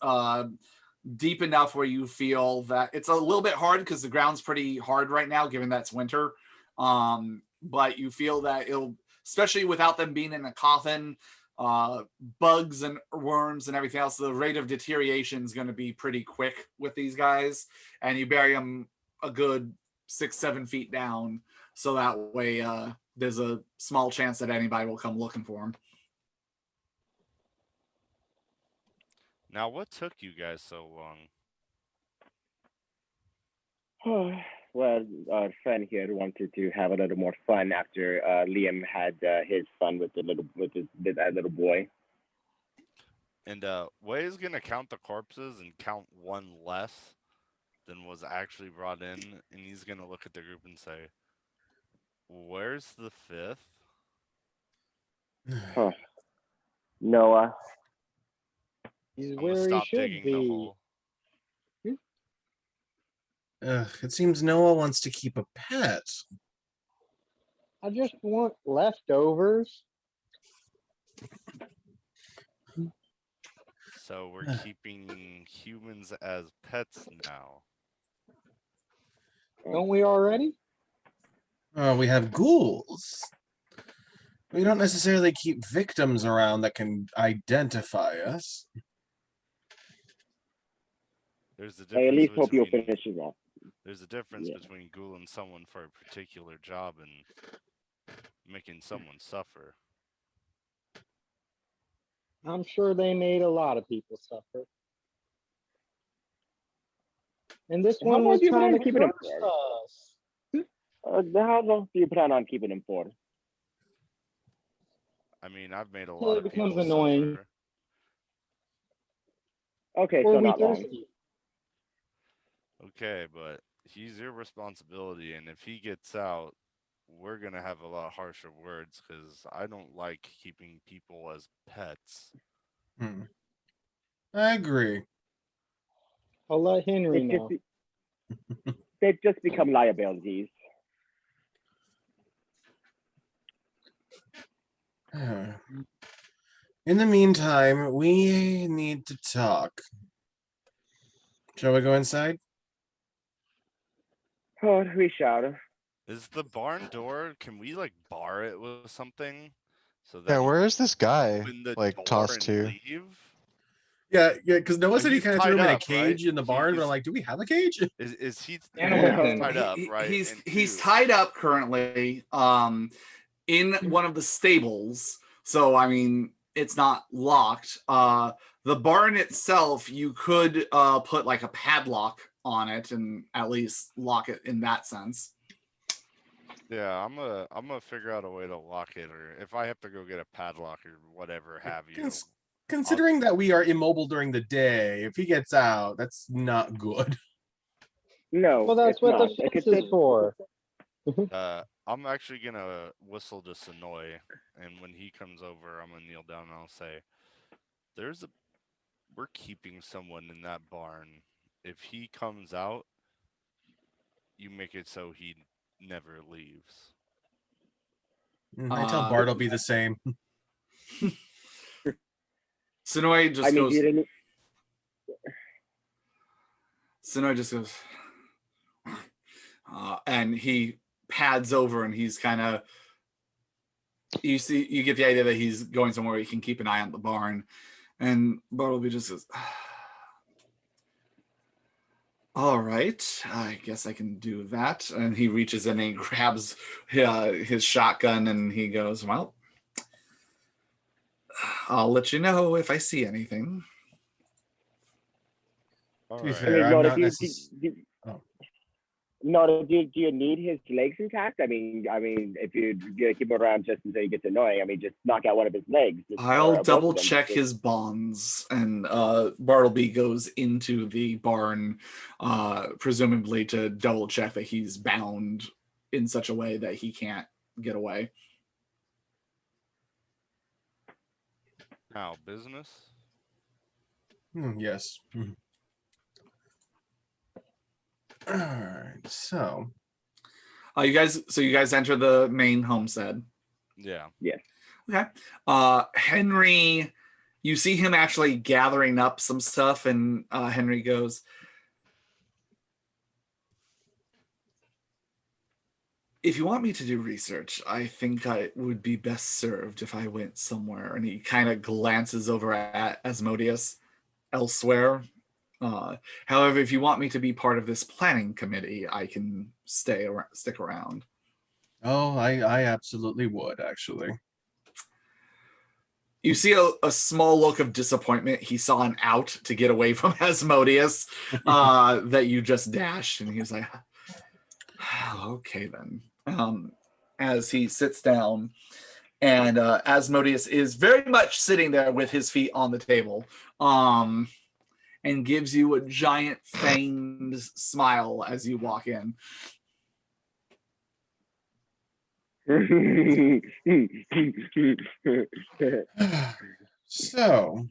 deep enough where you feel that it's a little bit hard because the ground's pretty hard right now, given that it's winter. But you feel that it'll, especially without them being in a coffin, bugs and worms and everything else, the rate of deterioration is going to be pretty quick with these guys. And you bury them a good 6-7 feet down, so that way there's a small chance that anybody will come looking for them. Now, what took you guys so long? Well, our friend here wanted to have a little more fun after Liam had his fun with that little boy. And Way is gonna count the corpses and count one less than was actually brought in, and he's gonna look at the group and say, "Where's the fifth?" Huh. Noah. He's I'm where gonna he stop should digging the be. hole. It seems Noah wants to keep a pet. I just want leftovers. So we're keeping humans as pets now. Don't we already? Oh, we have ghouls. We don't necessarily keep victims around that can identify us. There's a I at difference least hope you'll between finish it off. there's a difference Yeah. between ghouling someone for a particular job and making someone suffer. I'm sure they made a lot of people suffer. And this How one long was do you plan trying on to keeping him curse for? us. How long do you plan on keeping him for? I mean, I've made a Till lot it of becomes people annoying. suffer. Okay, Or so we not long. thirsty. Okay, but he's your responsibility, and if he gets out, we're gonna have a lot harsher words because I don't like keeping people as pets. I agree. I'll let Henry It's know. just, they've just become liabilities. In the meantime, we need to talk. Shall we go inside? Oh, we shall. Is the barn door? Can we like bar it with something so that Yeah, he where is this guy open the like door tossed and to? leave? Yeah, because Noah said he He's kind of tied threw him in a up, right? cage in the barn, but I'm He's like, do we have a cage? is he Animal he's pen. tied up, right? He's And he's two, tied up currently in one of the stables. So I mean, it's not locked. The barn itself, you could put like a padlock on it and at least lock it in that sense. yeah, I'm gonna figure out a way to lock it, or if I have to go get a padlock or whatever have you. Considering that we are immobile during the day, if he gets out, that's not good. No, Well, that's it's what not. the fence is for. I'm actually gonna whistle to Sonoy, and when he comes over, I'm gonna kneel down and I'll say, we're keeping someone in that barn. If he comes out, you make it so he never leaves. I tell Bart will be the same. Sonoy just I mean, goes. you didn't. Sonoy just goes, and he pads over, and he's kind of. You get the idea that he's going somewhere he can keep an eye on the barn, and Bartleby just says, "All right, I guess I can do that." And he reaches in and he grabs his shotgun, and he goes, "Well, I'll let you know if I see anything." All To be right. I fair, mean, I'm Nora, not necessarily. Nora, do your need his legs intact? I mean, if you're gonna keep him around just until he gets annoying, I mean, just knock out one of his legs. I'll both double of them. check his bonds, and Bartleby goes into the barn, presumably to double check that he's bound in such a way that he can't get away. Now, business. Yes. All right. So, You guys enter the main homestead. Yeah. Yes. Okay. Henry, you see him actually gathering up some stuff, and Henry goes, "If you want me to do research, I think I would be best served if I went somewhere." And he kind of glances over at Asmodeus elsewhere. However, if you want me to be part of this planning committee, I can stick around. oh, I absolutely would actually. You see a small look of disappointment. He saw an out to get away from Asmodeus that you just dashed, and he was like, "Okay then." As he sits down, and Asmodeus is very much sitting there with his feet on the table, and gives you a giant feigned smile as you walk in. So,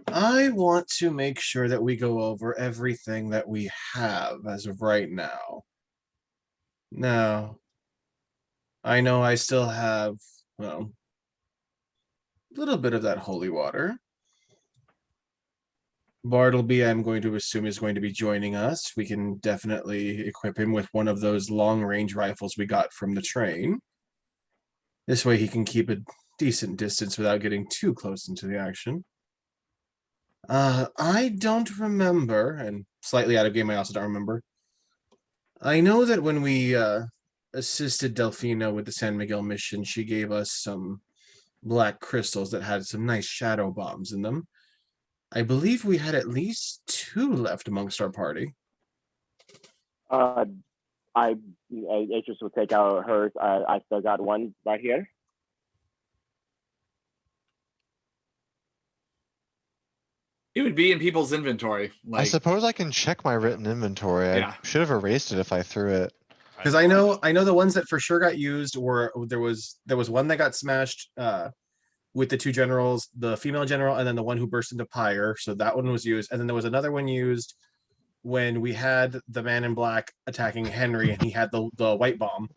I want to make sure that we go over everything that we have as of right now. Now, I know I still have, well, a little bit of that holy water. Bartleby, I'm going to assume, is going to be joining us. We can definitely equip him with one of those long-range rifles we got from the train. This way he can keep a decent distance without getting too close into the action. I don't remember, and slightly out of game, I also don't remember. I know that when we assisted Delfino with the San Miguel mission, she gave us some black crystals that had some nice shadow bombs in them. I believe we had at least 2 left amongst our party. I just will take out hers. I still got one right here. It would be in people's inventory. I suppose I can check my written inventory. I Yeah. should have erased it if I threw it. Because I know the ones that for sure got used were there was one that got smashed with the 2 generals, the female general, and then the one who burst into pyre. So that one was used, and then there was another one used when we had the man in black attacking Henry, and he had the white bomb.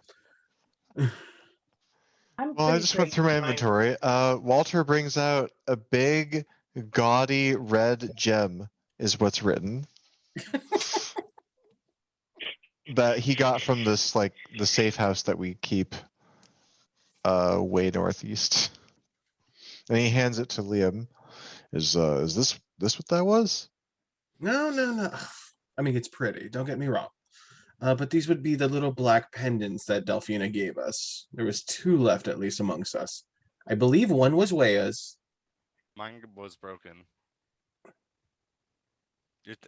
Well, I just went through my inventory. Walter brings out a big, gaudy red gem, is what's written. That he got from this, like, the safe house that we keep way northeast. And he hands it to Liam. Is this what that was? No. I mean, it's pretty. Don't get me wrong. But these would be the little black pendants that Delfina gave us. There was 2 left at least amongst us. I believe one was Wea's. Mine was broken.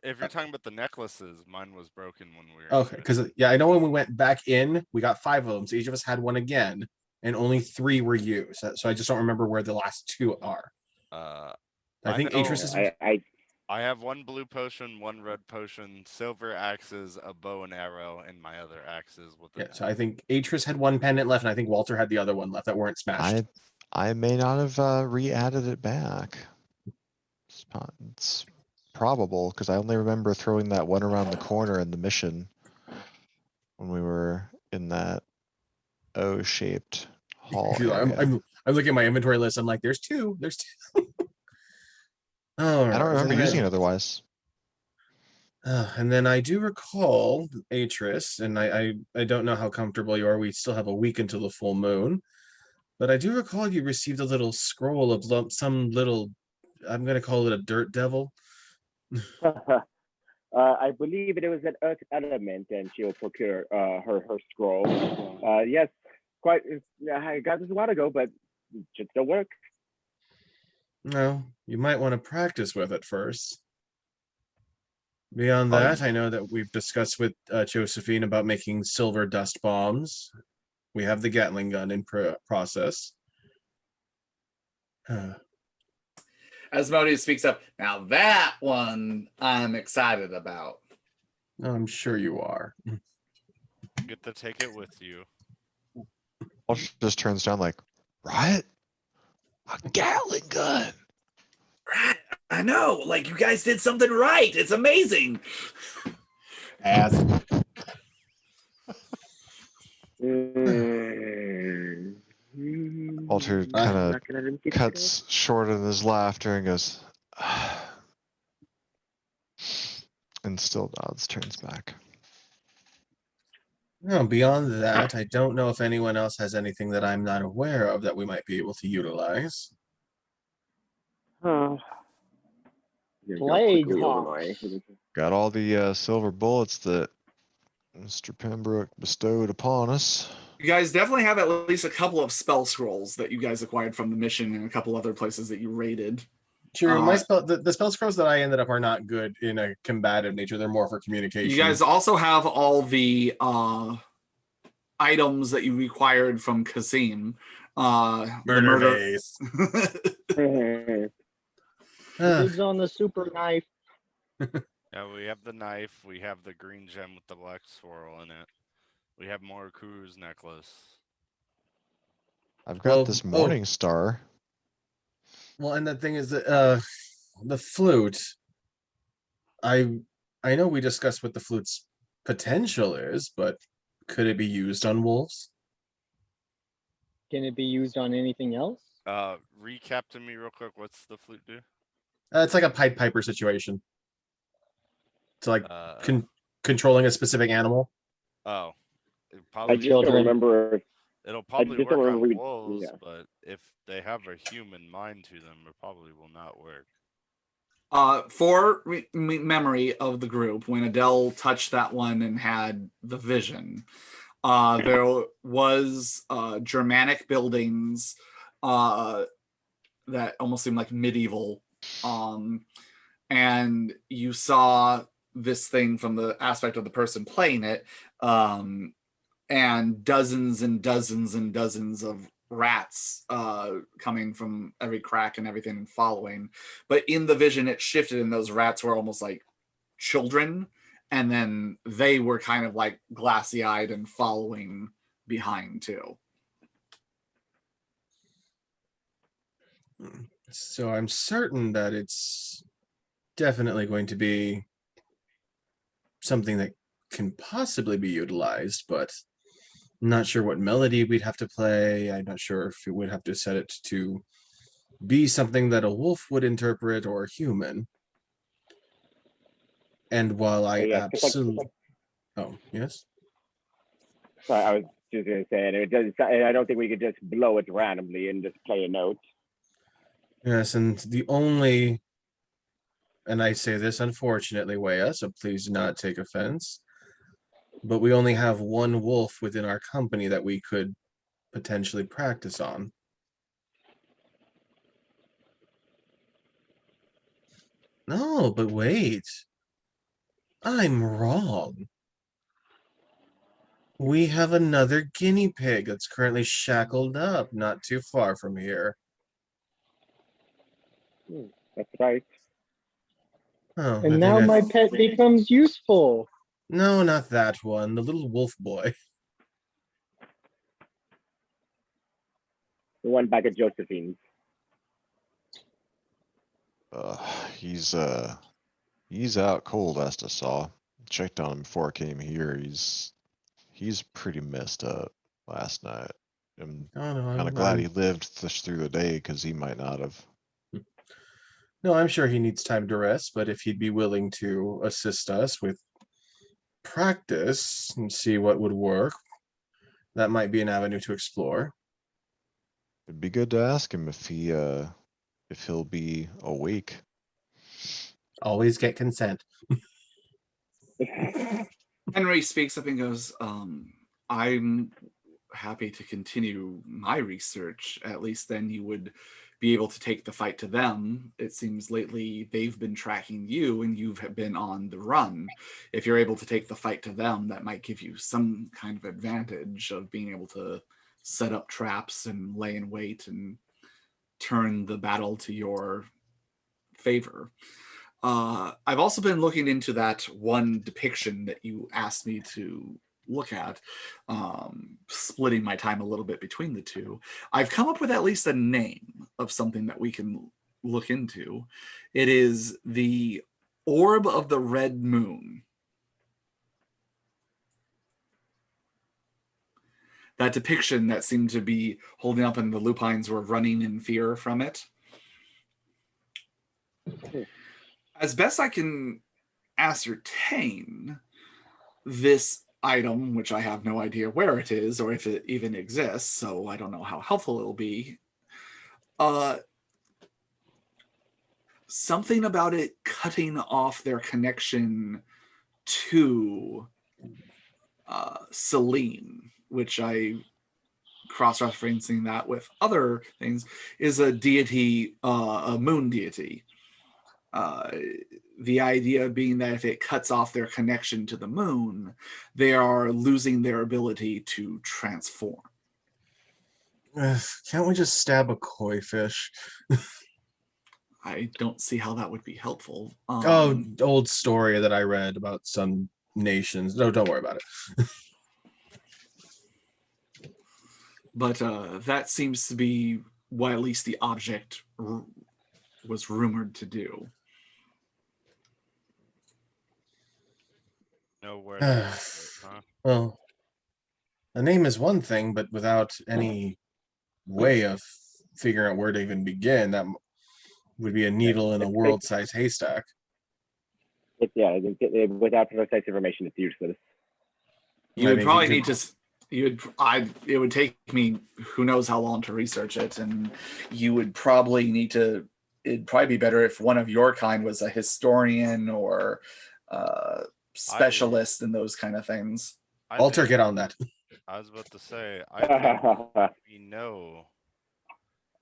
If you're talking about the necklaces, mine was broken when we were. Okay, because I know when we went back in, we got 5 of them. So each of us had one again, and only 3 were used. So I just don't remember where the last 2 are. I think Atris is. I have 1 blue potion, 1 red potion, silver axes, a bow and arrow, and my other axes with. Yeah, so I think Atris had 1 pendant left, and I think Walter had the other one left that weren't smashed. I may not have re-added it back. It's probable because I only remember throwing that one around the corner in the mission when we were in that O-shaped hall. I'm looking at my inventory list. I'm like, there's 2. There's 2. I don't remember using it otherwise. And then I do recall Atris, and I don't know how comfortable you are. We still have a week until the full moon, but I do recall you received a little scroll of some little. I'm going to call it a dirt devil. I believe it was an earth element, and she'll procure her scroll. Yes, quite. I got this a while ago, but it should still work. No, you might want to practice with it first. Beyond that, I know that we've discussed with Josephine about making silver dust bombs. We have the Gatling gun in process. Asmodeus speaks up. Now that one I'm excited about. I'm sure you are. Get to take it with you. Walter just turns down like, right? A Gatling gun. Right. I know. Like, you guys did something right. It's amazing. As Walter kind of cuts short in his laughter and goes, and still nods, turns back. No, beyond that, I don't know if anyone else has anything that I'm not aware of that we might be able to utilize. Plague Hawk. Got all the silver bullets that Mr. Pembroke bestowed upon us. You guys definitely have at least a couple of spell scrolls that you guys acquired from the mission and a couple other places that you raided. Sure, the spell scrolls that I ended up are not good in a combative nature. They're more for communication. You guys also have all the items that you required from Kasim. Murder base. Who's on the super knife? Yeah, we have the knife. We have the green gem with the black swirl in it. We have more crew's necklace. I've got this morning star. Well, and the thing is that the flute. I know we discussed what the flute's potential is, but could it be used on wolves? Can it be used on anything else? Recap to me real quick. What's the flute do? It's like a Pied Piper situation. It's like controlling a specific animal. Oh, I just don't remember It'll probably just work don't on remember. wolves, Yeah. but if they have a human mind to them, it probably will not work. For memory of the group, when Adele touched that one and had the vision, there was Germanic buildings that almost seemed like medieval, and you saw this thing from the aspect of the person playing it, and dozens and dozens and dozens of rats coming from every crack and everything and following. But in the vision, it shifted, and those rats were almost like children, and then they were kind of like glassy-eyed and following behind too. So I'm certain that it's definitely going to be something that can possibly be utilized, but I'm not sure what melody we'd have to play. I'm not sure if we would have to set it to be something that a wolf would interpret or a human. And while I Yeah, absolutely... Oh, yes? Sorry, I was just gonna say, and it does. I don't think we could just blow it randomly and just play a note. Yes, and the only, and I say this unfortunately, Wea, so please do not take offense, but we only have one wolf within our company that we could potentially practice on. No, but wait. I'm wrong. We have another guinea pig that's currently shackled up not too far from here. That's right. Oh, I And think now I- my pet becomes useful. No, not that one. The little wolf boy. The one back at Josephine's. He's out cold, as I saw. Checked on him before I came here. He's pretty messed up last night. I'm Oh, no, kind of glad he lived through the day because he might not have. No, I'm sure he needs time to rest, but if he'd be willing to assist us with practice and see what would work, that might be an avenue to explore. It'd be good to ask him if he'll be awake. Always get consent. Henry speaks up and goes, I'm happy to continue my research. At least then you would be able to take the fight to them. It seems lately they've been tracking you and you've been on the run. If you're able to take the fight to them, that might give you some kind of advantage of being able to set up traps and lay in wait and turn the battle to your favor. I've also been looking into that one depiction that you asked me to look at, splitting my time a little bit between the two. I've come up with at least a name of something that we can look into. It is the Orb of the Red Moon. That depiction that seemed to be holding up and the lupines were running in fear from it. As best I can ascertain, this item, which I have no idea where it is or if it even exists, so I don't know how helpful it'll be, something about it cutting off their connection to Selene, which I cross-referencing that with other things, is a deity, a moon deity. The idea being that if it cuts off their connection to the moon, they are losing their ability to transform. Can't we just stab a koi fish? I don't see how that would be helpful. Old story that I read about some nations. No, don't worry about it. But that seems to be what at least the object was rumored to do. Know where that is, huh? Well, a name is one thing, but without any way of figuring out where to even begin, that would be a needle in a world-sized haystack. Without precise information, it's useless. You would probably need to It would take me who knows how long to research it, and you would probably need to. It'd probably be better if one of your kind was a historian or specialist in those kind of things. Alter, get on that. I was about to say, I think we know.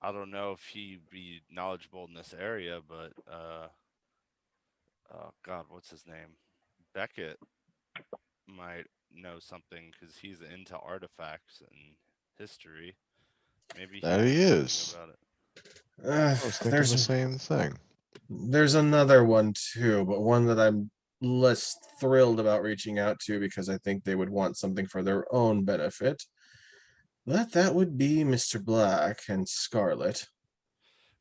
I don't know if he'd be knowledgeable in this area, but oh God, what's his name? Beckett might know something because he's into artifacts and history. Maybe There he knows something is. about it. I was thinking the same thing. There's another one too, but one that I'm less thrilled about reaching out to because I think they would want something for their own benefit. But that would be Mr. Black and Scarlet.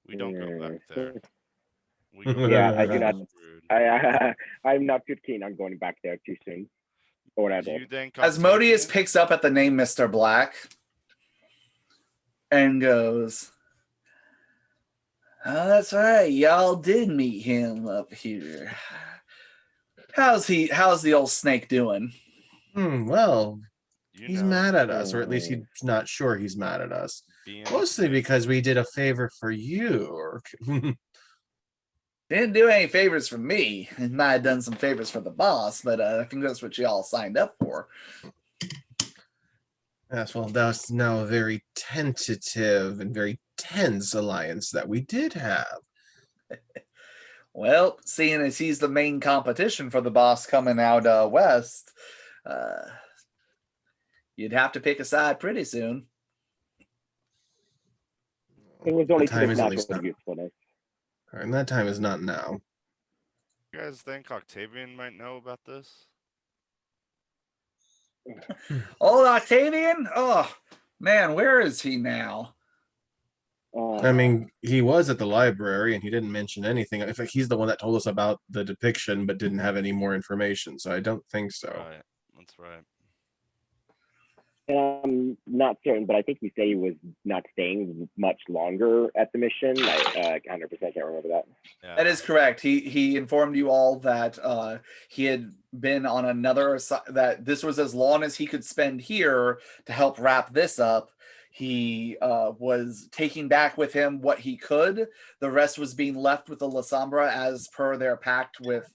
We don't go back there. Yeah, I do not. I'm not too keen on going back there too soon. Or Do you think Asmodeus picks up at the name Mr. Black and goes, "Oh, that's right. Y'all did meet him up here. How's the old snake doing?" Well, he's mad at us, or at least Oh. he's not sure he's mad at us. Mostly because we did a favor for you. Or Didn't do any favors for me. It might have done some favors for the boss, but I think that's what you all signed up for. Yes, well, that's now a very tentative and very tense alliance that we did have. Well, seeing as he's the main competition for the boss coming out west, you'd have to pick a side pretty soon. It was only The time to is this at least natural not. usefulness. And that time is not now. You guys think Octavian might know about this? Old Octavian? Oh, man, where is he now? I mean, he was at the library and he didn't mention anything. In fact, he's the one that told us about the depiction but didn't have any more information, so I don't think so. Right, that's right. I'm not certain, but I think he said he was not staying much longer at the mission. I 100% can't remember that. That is correct. He informed you all that he had been on another that this was as long as he could spend here to help wrap this up. He was taking back with him what he could. The rest was being left with the Lasombra as per their pact with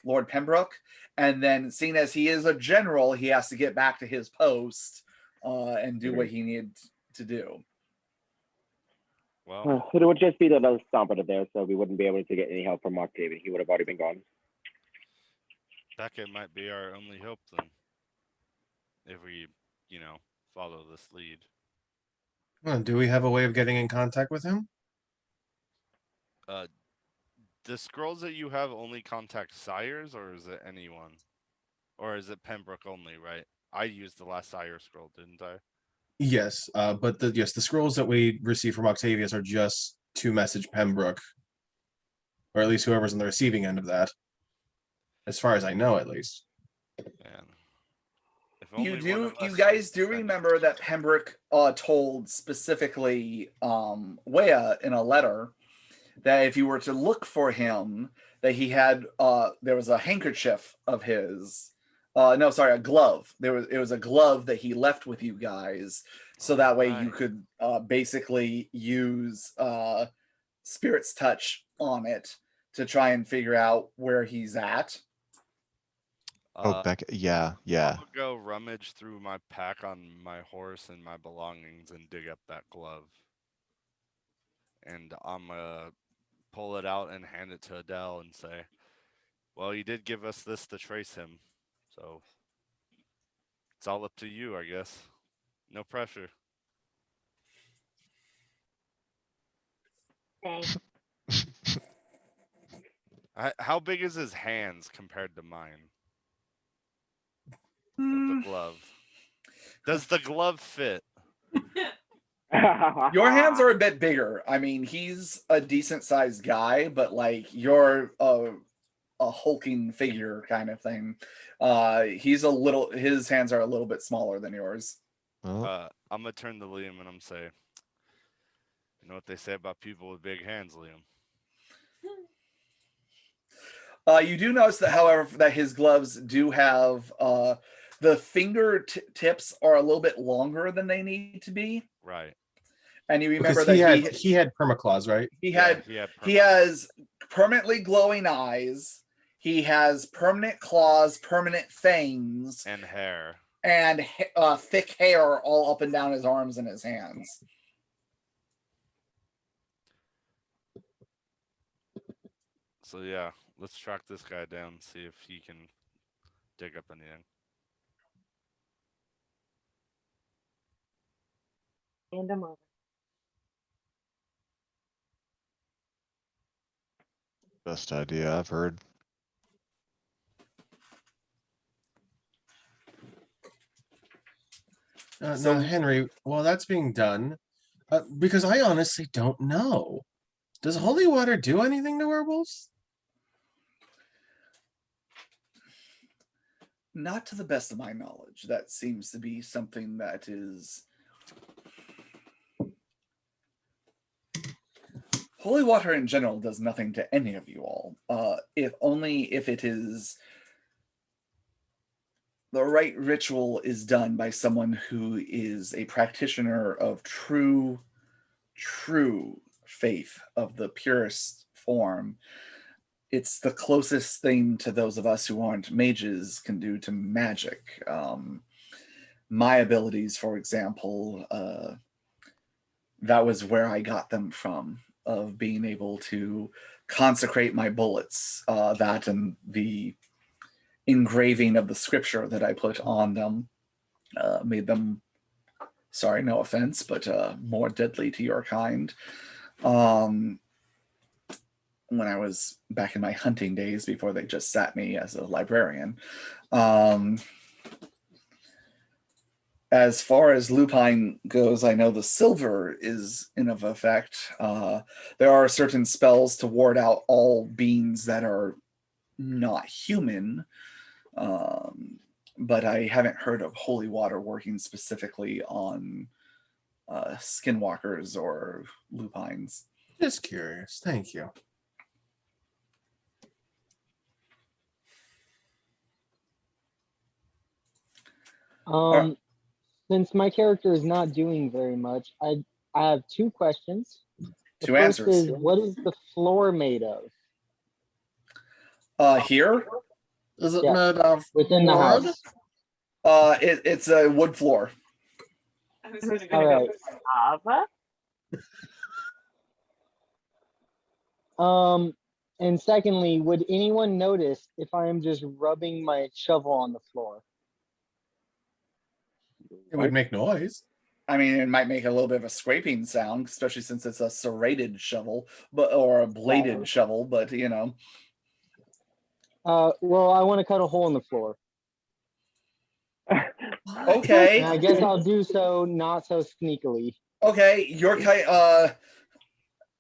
Lord Pembroke. And then, seeing as he is a general, he has to get back to his post and do what he needed to do. Well, it would just be the Lasombra there, so we wouldn't be able to get any help from Octavian. He would have already been gone. Beckett might be our only hope then, if we, follow this lead. Well, do we have a way of getting in contact with him? The scrolls that you have only contact sires, or is it anyone? Or is it Pembroke only, right? I used the last sire scroll, didn't I? Yes, but the scrolls that we receive from Octavius are just to message Pembroke, or at least whoever's on the receiving end of that, as far as I know, at least. Man. You guys do remember that Pembroke told specifically Wea in a letter that if you were to look for him, that he had there was a handkerchief of his. A glove. It was a glove that he left with you guys, so that way you could basically use Spirit's Touch on it to try and figure out where he's at. Beckett, yeah. I'll go rummage through my pack on my horse and my belongings and dig up that glove. And I'm gonna pull it out and hand it to Adele and say, well, you did give us this to trace him, so it's all up to you, I guess. No pressure. Thanks. How big is his hands compared to mine? The glove. Does the glove fit? Your hands are a bit bigger. I mean, he's a decent sized guy, but like you're a hulking figure kind of thing. His hands are a little bit smaller than yours. I'm gonna turn to Liam and I'm say, you know what they say about people with big hands, Liam? You do notice that, however, that his gloves do have the finger tips are a little bit longer than they need to be. Right. And you remember Because that he had permaclaws, right? he Yeah, has permanently glowing eyes. He has permanent claws, permanent fangs, and hair, and thick hair all up and down his arms and his hands. So yeah, let's track this guy down, see if he can dig up anything. Hand him over. Best idea I've heard. Now, Henry, while that's being done, because I honestly don't know, does holy water do anything to werewolves? Not to the best of my knowledge. That seems to be something that is... Holy water in general does nothing to any of you all. If only if it is... the right ritual is done by someone who is a practitioner of true faith of the purest form. It's the closest thing to those of us who aren't mages can do to magic. My abilities, for example, that was where I got them from, of being able to consecrate my bullets, that and the engraving of the scripture that I put on them made them, sorry, no offense, but more deadly to your kind. When I was back in my hunting days before they just sat me as a librarian. As far as lupine goes, I know the silver is in of effect. There are certain spells to ward out all beings that are not human, but I haven't heard of holy water working specifically on skinwalkers or lupines. Just curious. Thank you. Since my character is not doing very much, I have two questions. The Two first answers. is, what is the floor made of? Here? Is it Yes, made of within the wood? house? It's a wood floor. I was gonna All go right. lava. And secondly, would anyone notice if I am just rubbing my shovel on the floor? It would make noise. I mean, it might make a little bit of a scraping sound, especially since it's a serrated shovel, or a bladed shovel. But you know. Well, I want to cut a hole in the floor. Okay. And I guess I'll do so not so sneakily. Okay, you're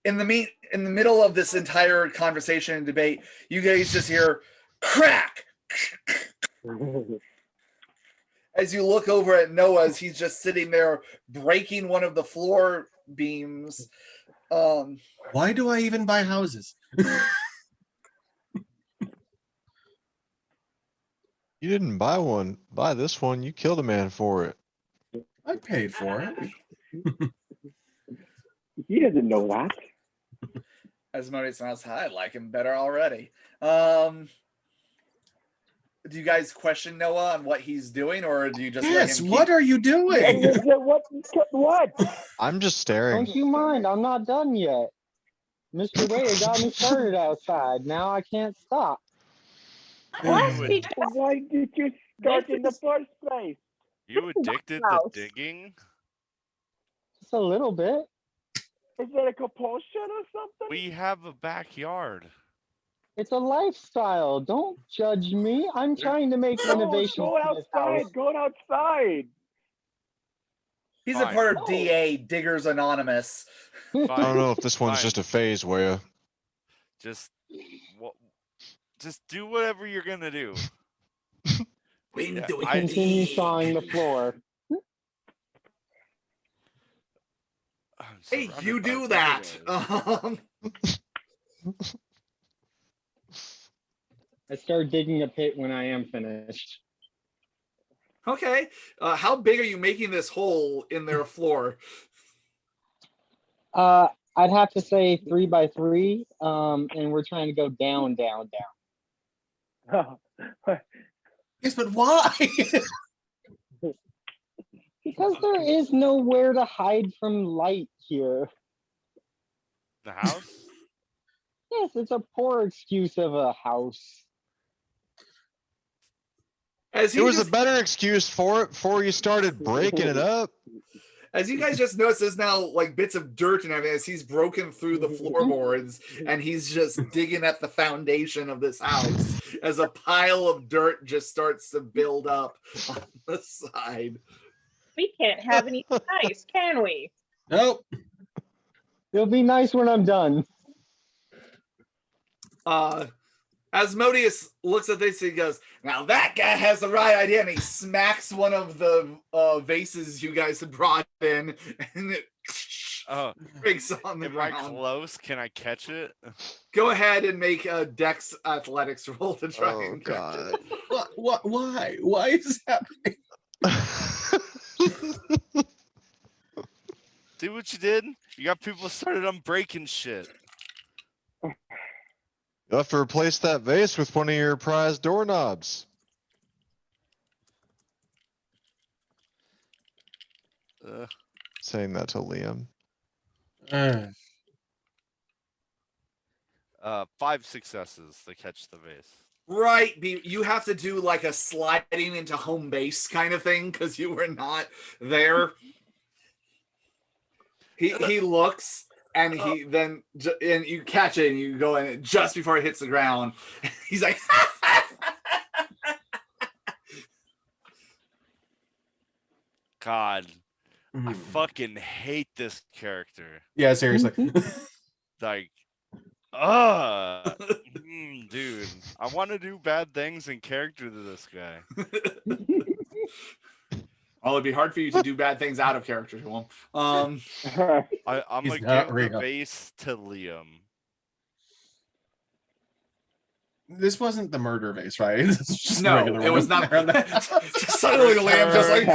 in the middle of this entire conversation and debate, you guys just hear crack as you look over at Noah as he's just sitting there breaking one of the floor beams. Why do I even buy houses? You didn't buy this one. You killed a man for it. I paid for it. He doesn't know that. As Modi smiles, I like him better already. Do you guys question Noah on what he's doing, or do you just let him what are you doing? What? I'm just staring. Don't you mind, I'm not done yet. Mr. Waiter got me started outside. Now I can't stop. Why did you start in the first place? You addicted to digging? Just a little bit. Is that a compulsion or something? We have a backyard. It's a lifestyle. Don't judge me. I'm trying to make innovation. Go outside. Go outside. He's a part of DA, Diggers Anonymous. I don't know if this one's just a phase where Just do whatever you're gonna do. Continue sawing the floor. Hey, you do that. I start digging a pit when I am finished. Okay. How big are you making this hole in their floor? I'd have to say 3 by 3. And we're trying to go down, down, down. Yes, but why? Because there is nowhere to hide from light here. The house? Yes, it's a poor excuse of a house. As It you was a just, better excuse for it before you started breaking it up. as you guys just notice, there's now like bits of dirt and everything as he's broken through the floorboards and he's just digging at the foundation of this house as a pile of dirt just starts to build up on the side. We can't have anything nice, can we? Nope. It'll be nice when I'm done. Asmodeus looks at this and he goes, now that guy has the right idea, and he smacks one of the vases you guys had brought in and it breaks on the Am I ground. close? Can I catch it? Go ahead and make a Dex athletics roll to try and catch it. What? Why? Why is this happening? See what you did? You got people started on breaking shit. You'll have to replace that vase with one of your prized doorknobs. Saying that to Liam. 5 successes to catch the vase. Right, you have to do like a sliding into home base kind of thing because you were not there. He looks and he then and you catch it and you go in just before it hits the ground. He's like, God, I fucking hate this character. Yeah, seriously. Like, dude, I want to do bad things in character to this guy. well, it'd be hard for you to do bad things out of character to him. I'm He's gonna not give real. the vase to Liam. This wasn't the murder vase, right? It's just a No, regular it was one. not. Suddenly, the lamb just like,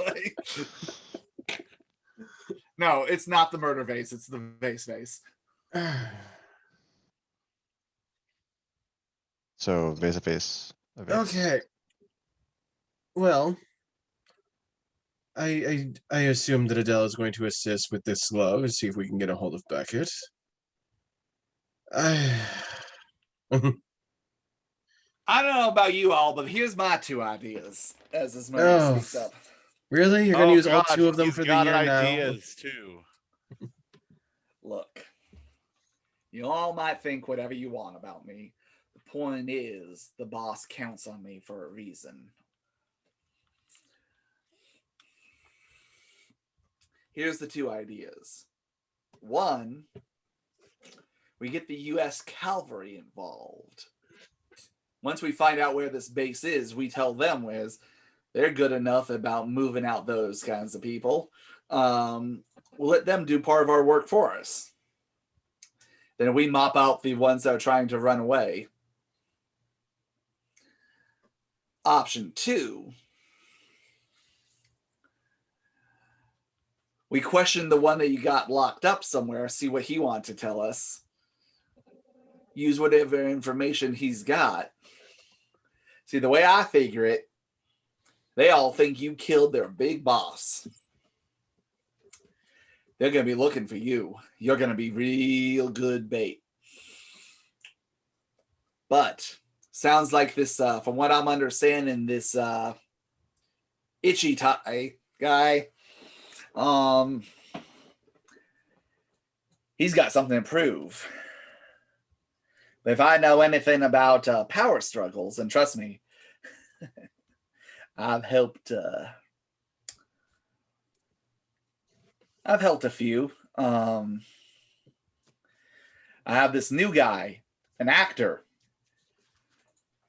like- no, it's not the murder vase. It's the vase. So vase of vase. A vase. Okay. Well, I assume that Adele is going to assist with this slug and see if we can get a hold of Beckett. I don't know about you all, but here's my 2 ideas as this moment speaks up. Really? You're going to use all God, 2 of them he's for the got year now? ideas too. Look, you all might think whatever you want about me. The point is, the boss counts on me for a reason. Here's the 2 ideas. 1, we get the U.S. cavalry involved. Once we find out where this base is, we tell them where they're good enough about moving out those kinds of people. We'll let them do part of our work for us. Then we mop out the ones that are trying to run away. Option 2, we question the one that you got locked up somewhere, see what he wants to tell us. Use whatever information he's got. See, the way I figure it, they all think you killed their big boss. They're going to be looking for you. You're going to be real good bait. But sounds like this, from what I'm understanding, this itchy tie guy, he's got something to prove. If I know anything about power struggles, and trust me, I've helped a few. I have this new guy, an actor.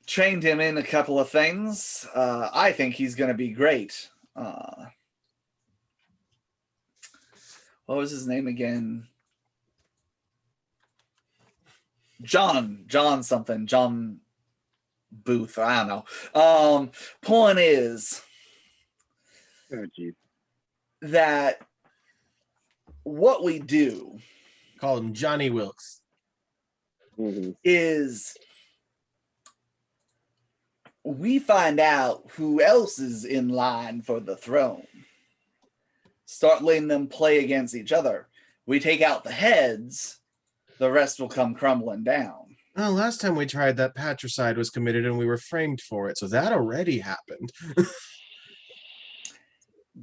Trained him in a couple of things. I think he's going to be great. What was his name again? John something. John booth. I don't know. Point is Oh, geez. that what we do Call him Johnny Wilkes. is we find out who else is in line for the throne. Start letting them play against each other. We take out the heads, the rest will come crumbling down. Well, last time we tried that, patricide was committed and we were framed for it, so that already happened.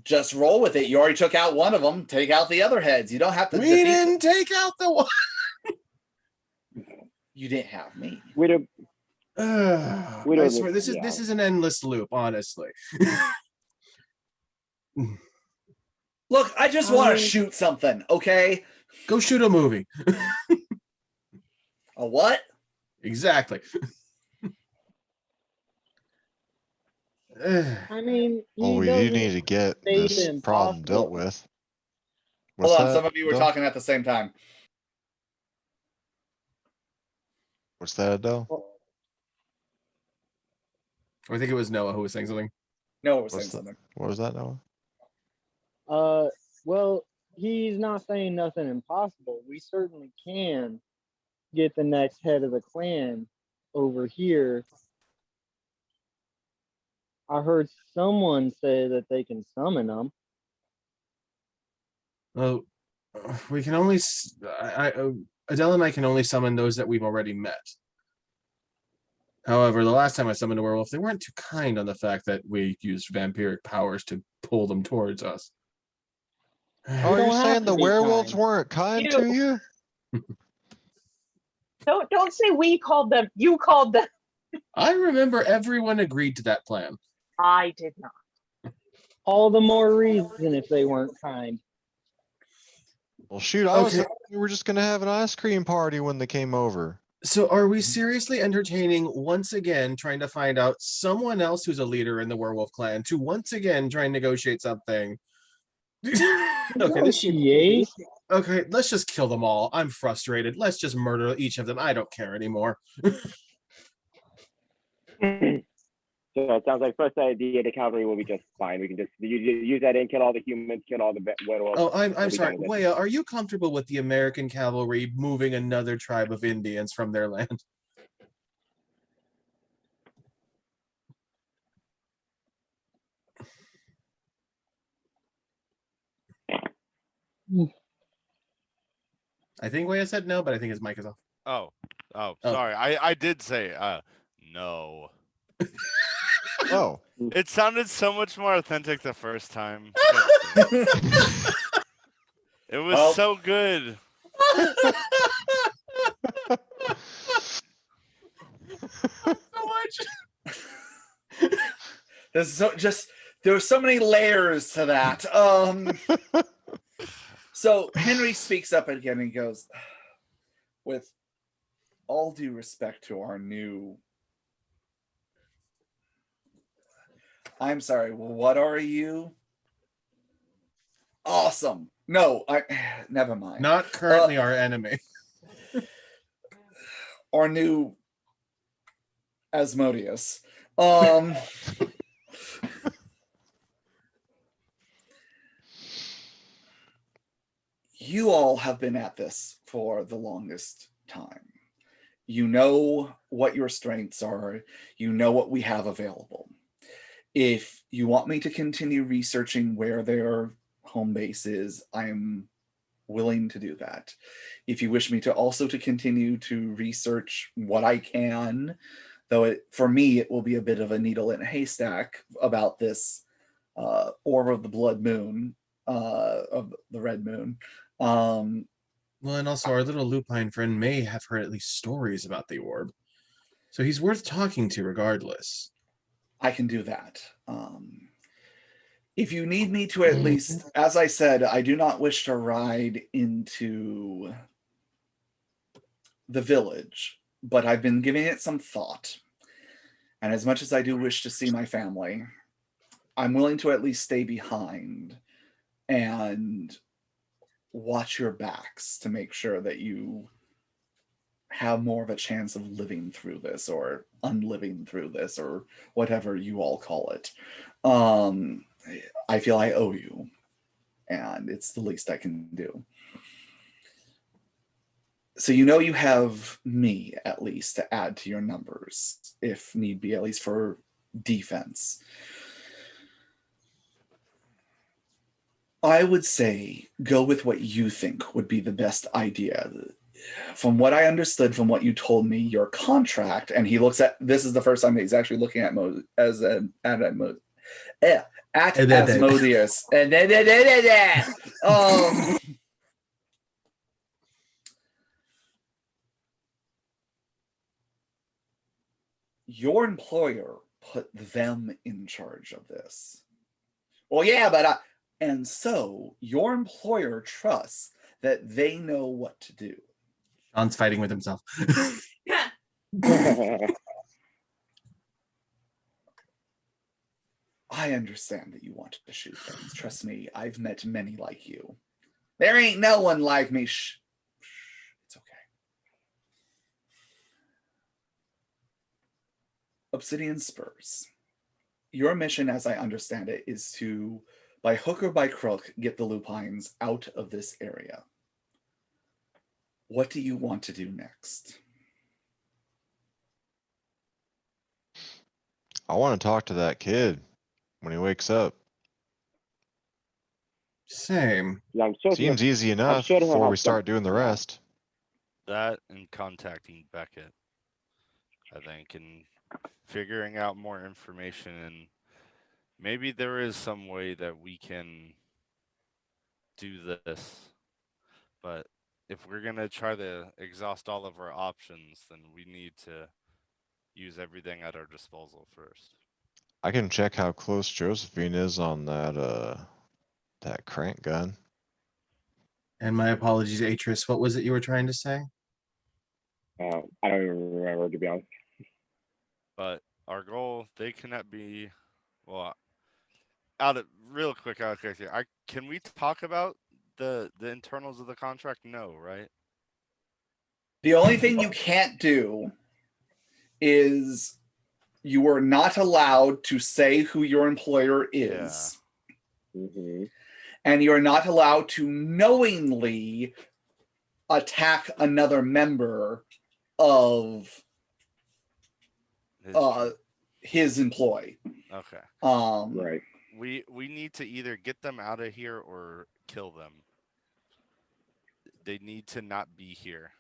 Just roll with it. You already took out one of them. Take out the other heads. You don't have to. We didn't take out the one. You didn't have me. We don't. I swear, this is an endless loop, honestly. Look, I just want to shoot something, okay? Go shoot a movie. A what? Exactly. I mean, Well, we do need to get say this the problem dealt impossible. with. Hold What's on, that, some of you were Adele? talking at the same time. What's that, Adele? I think it was Noah who was saying something. Noah was What's saying something. What was that, Noah? Well, he's not saying nothing impossible. We certainly can get the next head of the clan over here. I heard someone say that they can summon them. Well, we can only. Adele and I can only summon those that we've already met. However, the last time I summoned a werewolf, they weren't too kind on the fact that we used vampiric powers to pull them towards us. Oh, you're saying the werewolves weren't kind to you? Don't say we called them. You called them. I remember everyone agreed to that plan. I did not. All the more reason if they weren't kind. Well, shoot, I was thinking we were just gonna have an ice cream party when they came over. So are we seriously entertaining once again trying to find out someone else who's a leader in the werewolf clan to once again try and negotiate something? Okay, let's just kill them all. I'm frustrated. Let's just murder each of them. I don't care anymore. So it sounds like first idea, the cavalry will be just fine. We can just use that and kill all the humans, kill all the werewolves. Oh, I'm We'll be sorry. done with it. Weya, are you comfortable with the American cavalry moving another tribe of Indians from their land? I think Weya said no, but I think his mic is off. Oh, sorry. I did say no. Oh. It sounded so much more authentic the first time. It was so good. So much. There were so many layers to that. So Henry speaks up again and goes, with all due respect to our new. I'm sorry, what are you? Awesome. No, never mind. Not currently our enemy. Our new Asmodeus. You all have been at this for the longest time. You know what your strengths are. You know what we have available. If you want me to continue researching where their home base is, I'm willing to do that. If you wish me to also to continue to research what I can, though for me it will be a bit of a needle in a haystack about this orb of the blood moon, of the red moon. Well, and also our little lupine friend may have heard at least stories about the orb. So he's worth talking to regardless. I can do that. If you need me to at least, as I said, I do not wish to ride into the village, but I've been giving it some thought. And as much as I do wish to see my family, I'm willing to at least stay behind and watch your backs to make sure that you have more of a chance of living through this or unliving through this or whatever you all call it. I feel I owe you, and it's the least I can do. So you know you have me, at least, to add to your numbers, if need be, at least for defense. I would say go with what you think would be the best idea. From what I understood from what you told me, your contract, and he looks at, this is the first time he's actually looking at Asmodeus. Your employer put them in charge of this. Well, yeah, but and so your employer trusts that they know what to do. Sean's fighting with himself. Yeah. I understand that you want to shoot things. Trust me, I've met many like you. There ain't no one like me. Shh. It's okay. Obsidian Spurs. Your mission, as I understand it, is to, by hook or by crook, get the lupines out of this area. What do you want to do next? I want to talk to that kid when he wakes up. Same. Yeah, I'm sure Seems easy enough sure he'll before have we start doing the yeah. rest. That and contacting Beckett, I think, and figuring out more information, and maybe there is some way that we can do this. But if we're gonna try to exhaust all of our options, then we need to use everything at our disposal first. I can check how close Josephine is on that crank gun. And my apologies, Atris. What was it you were trying to say? I don't even remember, to be honest. But our goal, they cannot be, well, out of real quick, out of character. Can we talk about the internals of the contract? No, right? The only thing you can't do is you are not allowed to say who your employer is. Yeah. Mm-hmm. And you're not allowed to knowingly attack another member of his employee. Okay. Right. We need to either get them out of here or kill them. They need to not be here.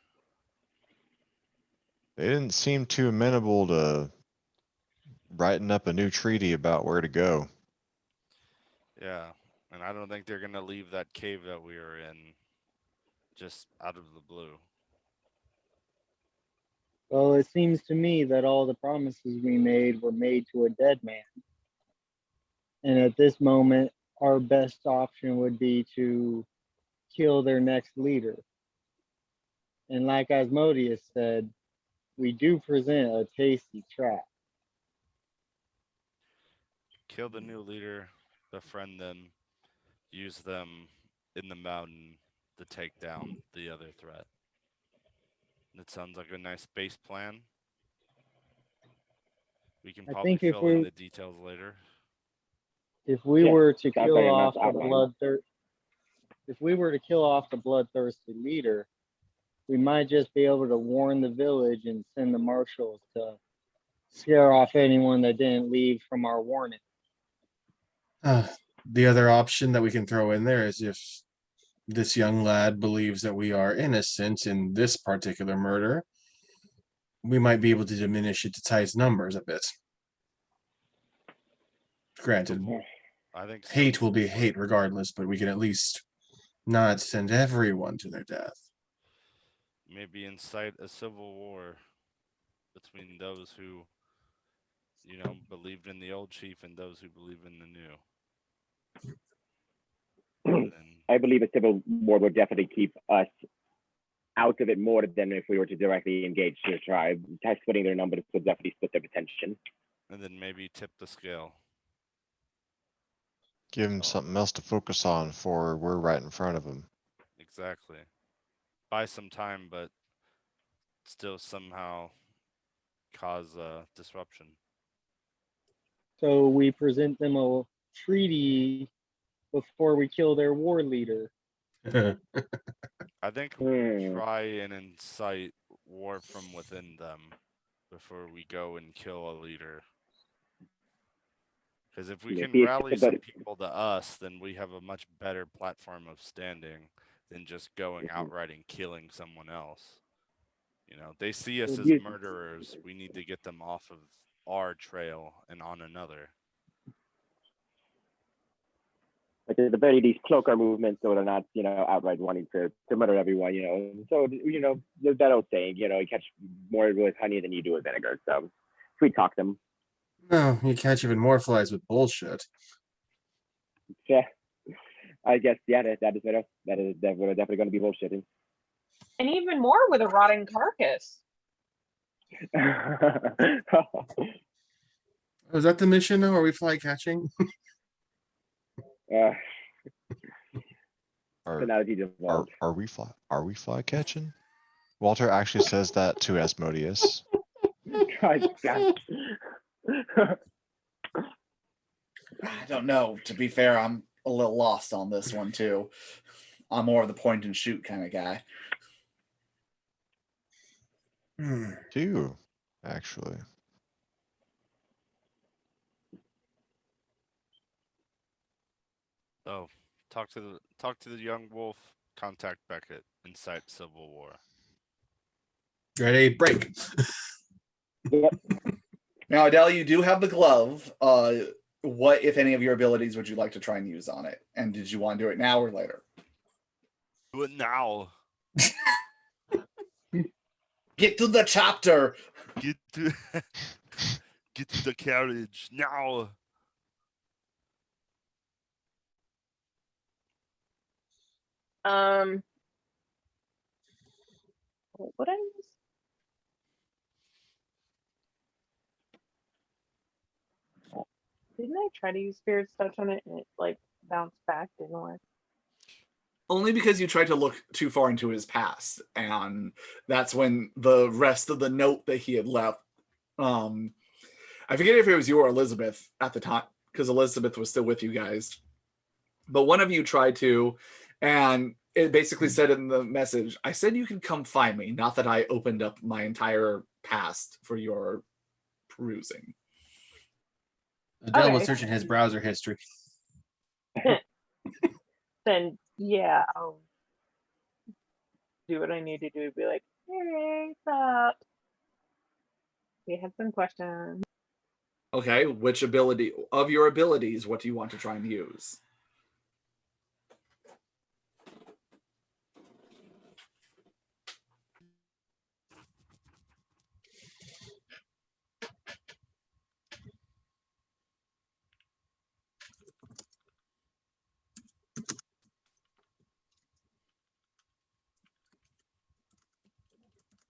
They didn't seem too amenable to writing up a new treaty about where to go. Yeah, and I don't think they're gonna leave that cave that we were in just out of the blue. Well, it seems to me that all the promises we made were made to a dead man. And at this moment, our best option would be to kill their next leader. And like Asmodeus said, we do present a tasty trap. Kill the new leader, befriend them, use them in the mountain to take down the other threat. That sounds like a nice base plan. We can I probably think fill in the details later. if we Yeah, were to sounds kill like a off nice the outline. if we were to kill off the bloodthirsty leader, we might just be able to warn the village and send the marshals to scare off anyone that didn't leave from our warning. The other option that we can throw in there is if this young lad believes that we are innocent in this particular murder, we might be able to diminish it to Ty's numbers a bit. Granted, I think so. hate will be hate regardless, but we can at least not send everyone to their death. Maybe incite a civil war between those who, believed in the old chief and those who believe in the new. I believe a civil war would definitely keep us out of it more than if we were to directly engage the tribe. Splitting their numbers would definitely split their attention. And then maybe tip the scale. Give him something else to focus on before we're right in front of him. Exactly. Buy some time, but still somehow cause disruption. So we present them a treaty before we kill their war leader. I think we try and incite war from within them before we go and kill a leader. Because if we can rally some people to us, then we have a much better platform of standing than just going outright and killing someone else. You know, they see us as murderers. We need to get them off of our trail and on another. Like at the very least, cloak our movement so they're not, outright wanting to murder everyone, So, that old saying, you catch more with honey than you do with vinegar. So, sweet talk them. No, you catch even more flies with bullshit. Yeah, I guess, that is definitely going to be bullshitting. And even more with a rotting carcass. Is that the mission now? Are we fly catching? Are we fly catching? Walter actually says that to Asmodeus. God damn. I don't know. To be fair, I'm a little lost on this one too. I'm more of the point and shoot kind of guy. Too, actually. Oh, talk to the young wolf. Contact Beckett. Incite civil war. Ready? Break. Yep. Now, Adele, you do have the glove. What, if any, of your abilities would you like to try and use on it? And did you want to do it now or later? Do it now. Get to the chapter. Get to the carriage now. What I use? Didn't I try to use Spirit's Touch on it and it bounced back? Didn't work. Only because you tried to look too far into his past, and that's when the rest of the note that he had left. I forget if it was you or Elizabeth at the time, because Elizabeth was still with you guys. But one of you tried to, and it basically said in the message, I said you could come find me, not that I opened up my entire past for your perusing. Adele was searching his browser history. Then, yeah, I'll do what I need to do. Be like, hey, what's up? We had some questions. Okay, which ability of your abilities, what do you want to try and use?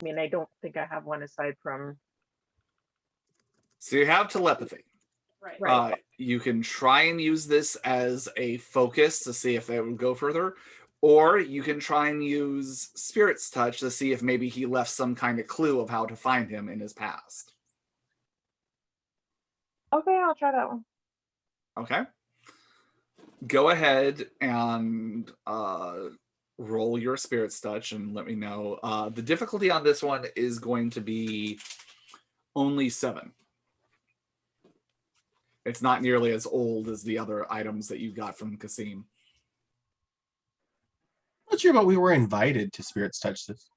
I mean, I don't think I have one aside from. So you have telepathy. Right. You can try and use this as a focus to see if they would go further, or you can try and use Spirit's Touch to see if maybe he left some kind of clue of how to find him in his past. Okay, I'll try that one. Okay. Go ahead and roll your Spirit's Touch and let me know. The difficulty on this one is going to be only 7. It's not nearly as old as the other items that you got from Kasim. Not sure, but we were invited to Spirit's Touch this.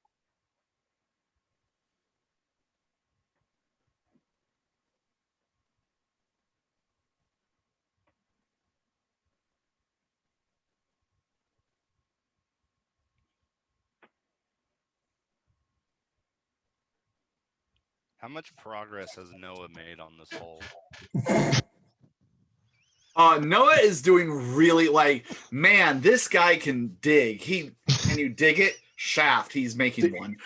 How much progress has Noah made on this hole? Noah is doing really man, this guy can dig. Can you dig it? Shaft. He's making one.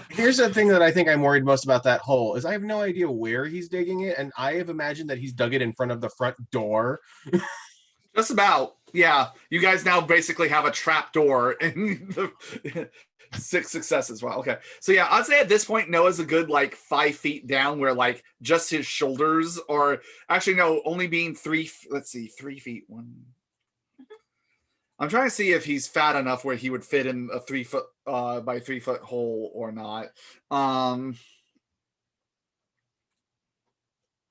Here's the thing that I think I'm worried most about that hole is I have no idea where he's digging it, and I have imagined that he's dug it in front of the front door. Just about. Yeah. You guys now basically have a trap door, and 6 successes. Wow. Okay. So yeah, I'd say at this point Noah's a good like 5 feet down, where like just his shoulders are actually no, only being 3. Let's see, 3 feet. 1. I'm trying to see if he's fat enough where he would fit in a 3 foot by 3 foot hole or not.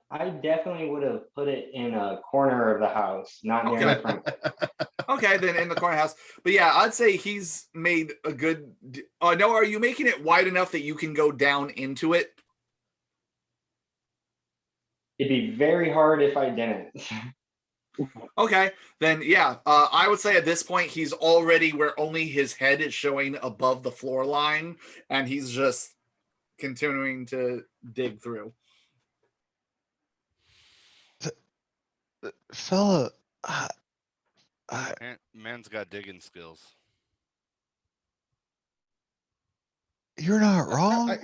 I definitely would have put it in a corner of the house, not near the front. Okay, then in the corner house. But yeah, I'd say he's made a good. Noah, are you making it wide enough that you can go down into it? It'd be very hard if I didn't. Okay, then yeah, I would say at this point he's already where only his head is showing above the floor line, and he's just continuing to dig through. Fella, Man's got digging skills. you're not wrong.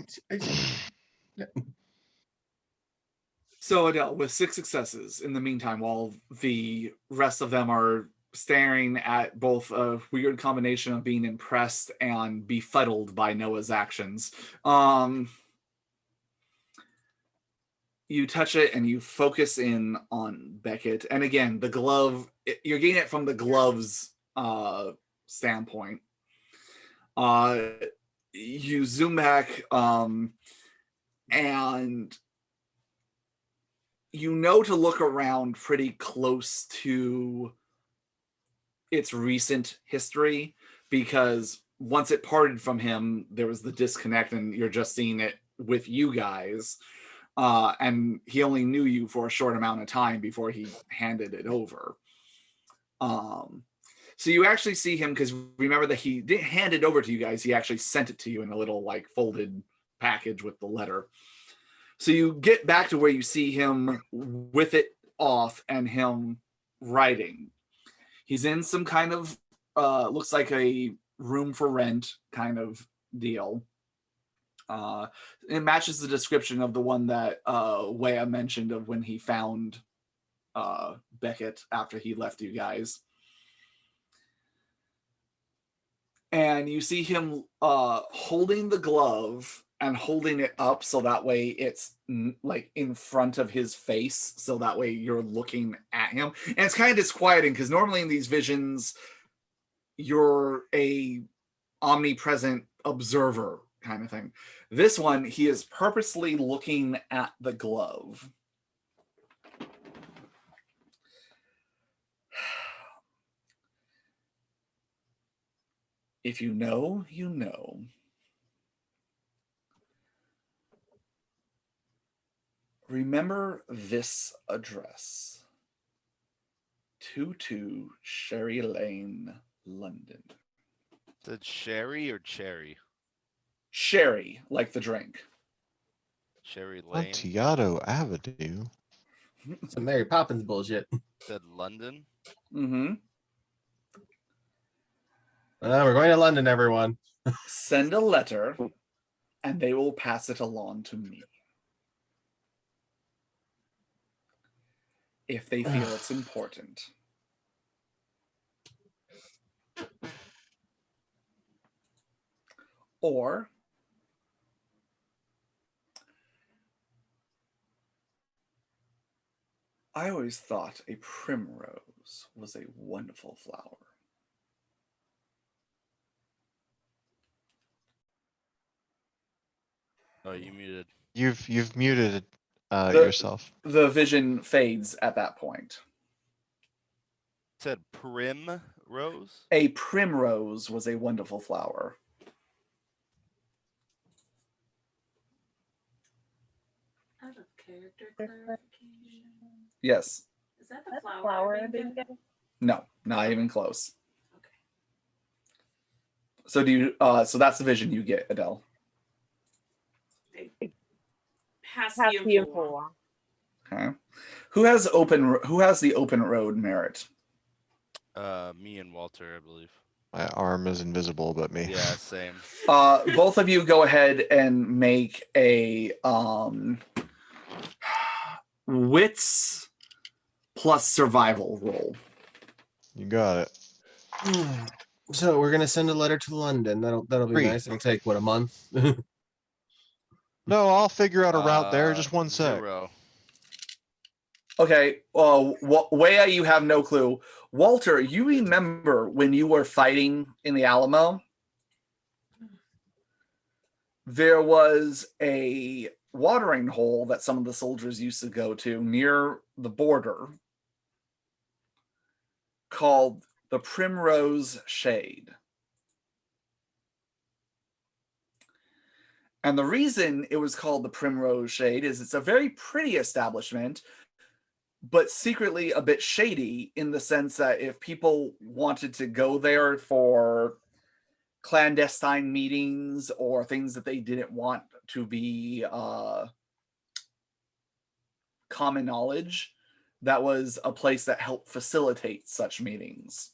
So Adele, with 6 successes in the meantime, while the rest of them are staring at both a weird combination of being impressed and befuddled by Noah's actions, you touch it and you focus in on Beckett. And again, the glove, you're getting it from the glove's standpoint. You zoom back and you know to look around pretty close to its recent history, because once it parted from him, there was the disconnect and you're just seeing it with you guys. And he only knew you for a short amount of time before he handed it over. So you actually see him, because remember that he didn't hand it over to you guys. He actually sent it to you in a little like folded package with the letter. So you get back to where you see him with it off and him writing. He's in some kind of, looks like a room for rent kind of deal. It matches the description of the one that Wea mentioned of when he found Beckett after he left you guys. And you see him holding the glove and holding it up so that way it's like in front of his face, so that way you're looking at him. And it's kind of disquieting because normally in these visions you're a omnipresent observer kind of thing. This one, he is purposely looking at the glove. If you know, you know. Remember this address. 22 Sherry Lane, London. Is it Sherry or Cherry? Sherry, like the drink. Sherry Lane. Amontillado Avenue. Some Mary Poppins bullshit. Said London. Mm-hmm. We're going to London, everyone. Send a letter, and they will pass it along to me. If they feel it's important. Or I always thought a primrose was a wonderful flower. Oh, you muted. You've muted yourself. The vision fades at that point. It said primrose? A primrose was a wonderful flower. Out of character clarification. Yes. Is that the flower I think of? No, not even close. Okay. So do you so that's the vision you get, Adele. Pass the info along. Okay. Who has the open road merit? Me and Walter, I believe. My arm is invisible, but me. Yeah, same. Both of you go ahead and make a wits plus survival roll. You got it. So we're gonna send a letter to London. That'll be 3. nice. It'll take what, a month? No, I'll figure out a route there. Just one sec. 0. Okay, Wea, you have no clue. Walter, you remember when you were fighting in the Alamo? There was a watering hole that some of the soldiers used to go to near the border called the Primrose Shade. And the reason it was called the Primrose Shade is it's a very pretty establishment, but secretly a bit shady in the sense that if people wanted to go there for clandestine meetings or things that they didn't want to be common knowledge, that was a place that helped facilitate such meetings.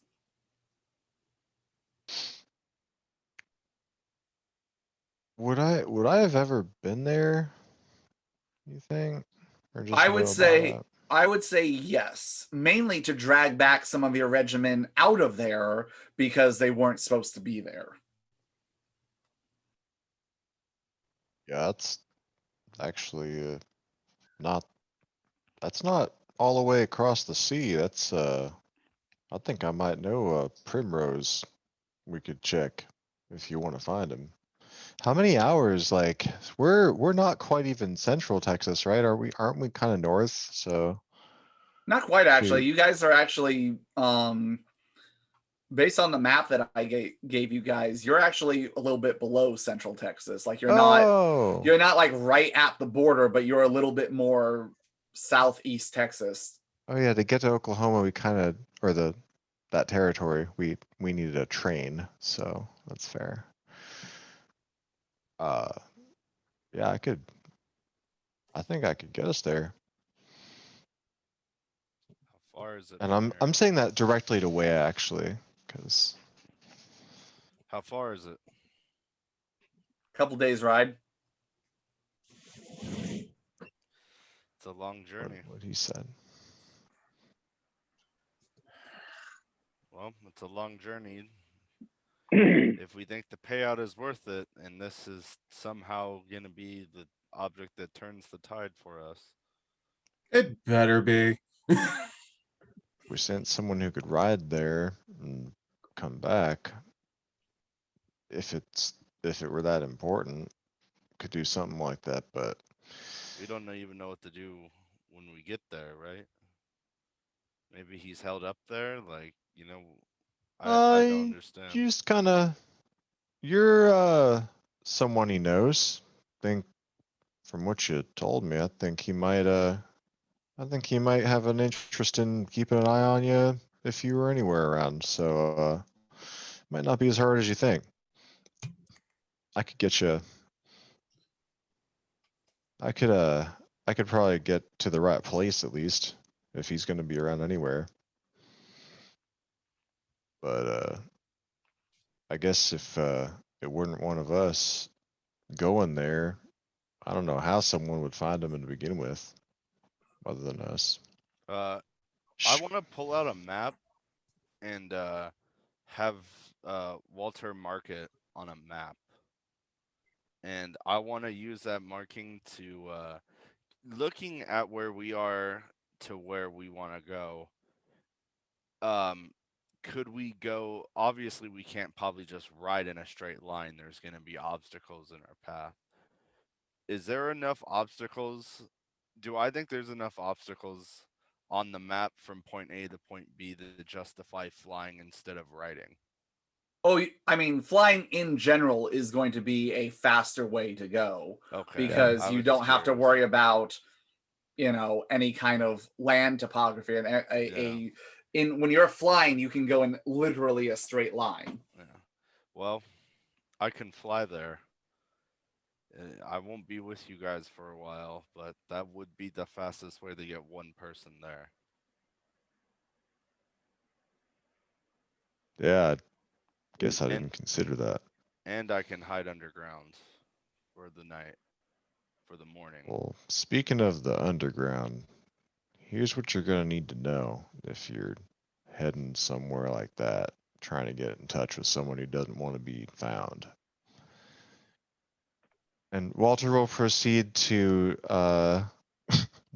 Would I have ever been there? You think? Or just I know would about say it? I would say yes, mainly to drag back some of your regiment out of there because they weren't supposed to be there. Yeah, that's actually not. That's not all the way across the sea. That's I think I might know a Primrose. We could check if you want to find him. How many hours? Like we're not quite even Central Texas, right? Aren't we kind of north? So Not quite, actually. Shoot. You guys are actually based on the map that I gave you guys, you're actually a little bit below Central Texas. Like you're Oh, not like right at the border, but you're a little bit more southeast Texas. oh yeah. To get to Oklahoma, we kind of or that territory, we needed a train, so that's fair. Uh, yeah, I think I could get us there. How far is it? And from I'm here? saying that directly to Wea actually, because How far is it? Couple days ride. It's a long journey. what he said. Well, it's a long journey. If we think the payout is worth it, and this is somehow going to be the object that turns the tide for us. It better be. We sent someone who could ride there and come back. If it were that important, could do something like that, but We don't even know what to do when we get there, right? Maybe he's held up there, like, I don't understand. you just kinda you're someone he knows. Think from what you told me, I think he might have an interest in keeping an eye on you if you were anywhere around. So might not be as hard as you think. I could get you. I could probably get to the right place at least if he's going to be around anywhere. But I guess if it weren't one of us going there, I don't know how someone would find him to begin with, other than us. I want to pull out a map and have Walter mark it on a map. And I want to use that marking to looking at where we are to where we want to go. Could we go? Obviously, we can't probably just ride in a straight line. There's going to be obstacles in our path. Is there enough obstacles? Do I think there's enough obstacles on the map from point A to point B to justify flying instead of riding? Oh, I mean, flying in general is going to be a faster way to go. Okay. Because you don't have to worry about, any kind of land topography and when you're flying, you can go in literally a straight line. Yeah. Well, I can fly there. I won't be with you guys for a while, but that would be the fastest way to get one person there. Yeah, I guess I didn't consider that. And I can hide underground for the night, for the morning. Well, speaking of the underground, here's what you're gonna need to know if you're heading somewhere like that. trying to get in touch with someone who doesn't want to be found. And Walter will proceed to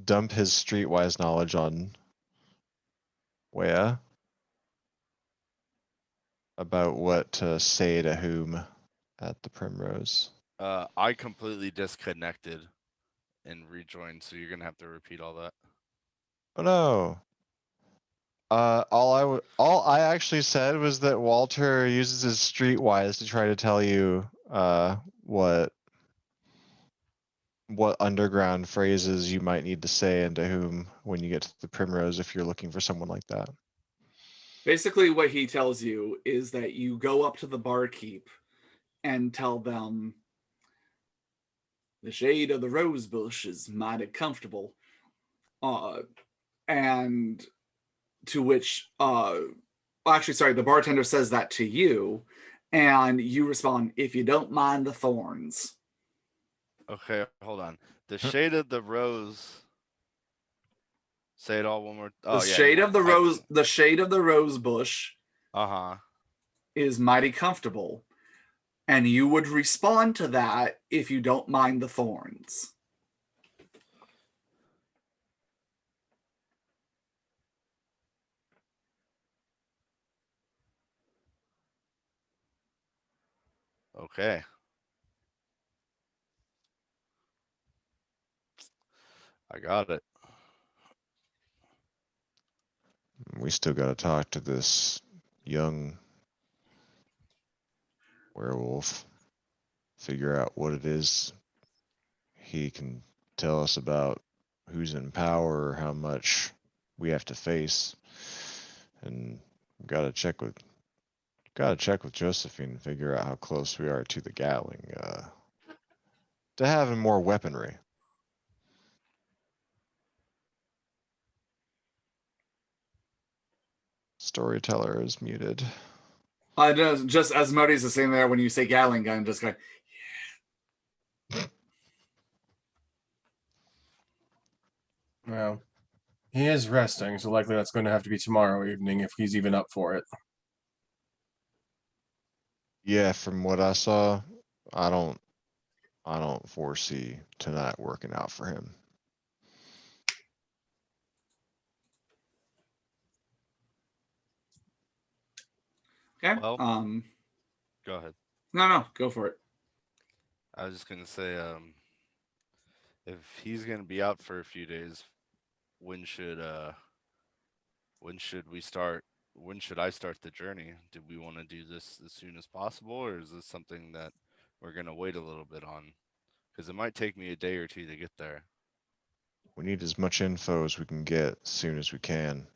dump his streetwise knowledge on Wea about what to say to whom at the Primrose. I completely disconnected and rejoined, so you're gonna have to repeat all that. Oh no. All I actually said was that Walter uses his streetwise to try to tell you what underground phrases you might need to say and to whom when you get to the Primrose if you're looking for someone like that. Basically, what he tells you is that you go up to the barkeep and tell them the shade of the rose bush is mighty comfortable. And to which, actually, sorry, the bartender says that to you, and you respond, if you don't mind the thorns. Okay, hold on. The shade of the rose. Say it all one more. The shade of the rose, the shade of the rose bush. Is mighty comfortable, and you would respond to that if you don't mind the thorns. Okay. I got it. We still got to talk to this young werewolf, figure out what it is he can tell us about who's in power or how much we have to face. And gotta check with Josephine and figure out how close we are to the Gatling, to having more weaponry. Storyteller is muted. Just as Modi's is sitting there when you say Gatling gun, just going, yeah. Well, he is resting, so likely that's going to have to be tomorrow evening if he's even up for it. Yeah, from what I saw, I don't foresee tonight working out for him. Okay. Well, go ahead. No, go for it. I was just gonna say, if he's gonna be out for a few days, when should we start? When should I start the journey? Do we want to do this as soon as possible, or is this something that we're gonna wait a little bit on? Because it might take me a day or two to get there. We need as much info as we can get as soon as we can.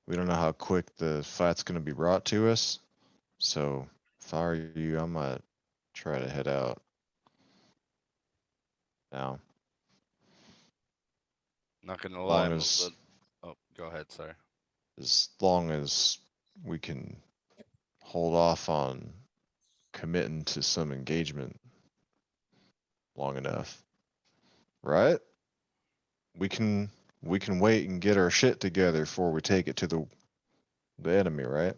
We don't know how quick the fight's going to be brought to us. So if I were you, I might try to head out now. Not gonna lie, I'm as, oh, go ahead, sorry. As long as we can hold off on committing to some engagement long enough, right? We can wait and get our shit together before we take it to the enemy, right?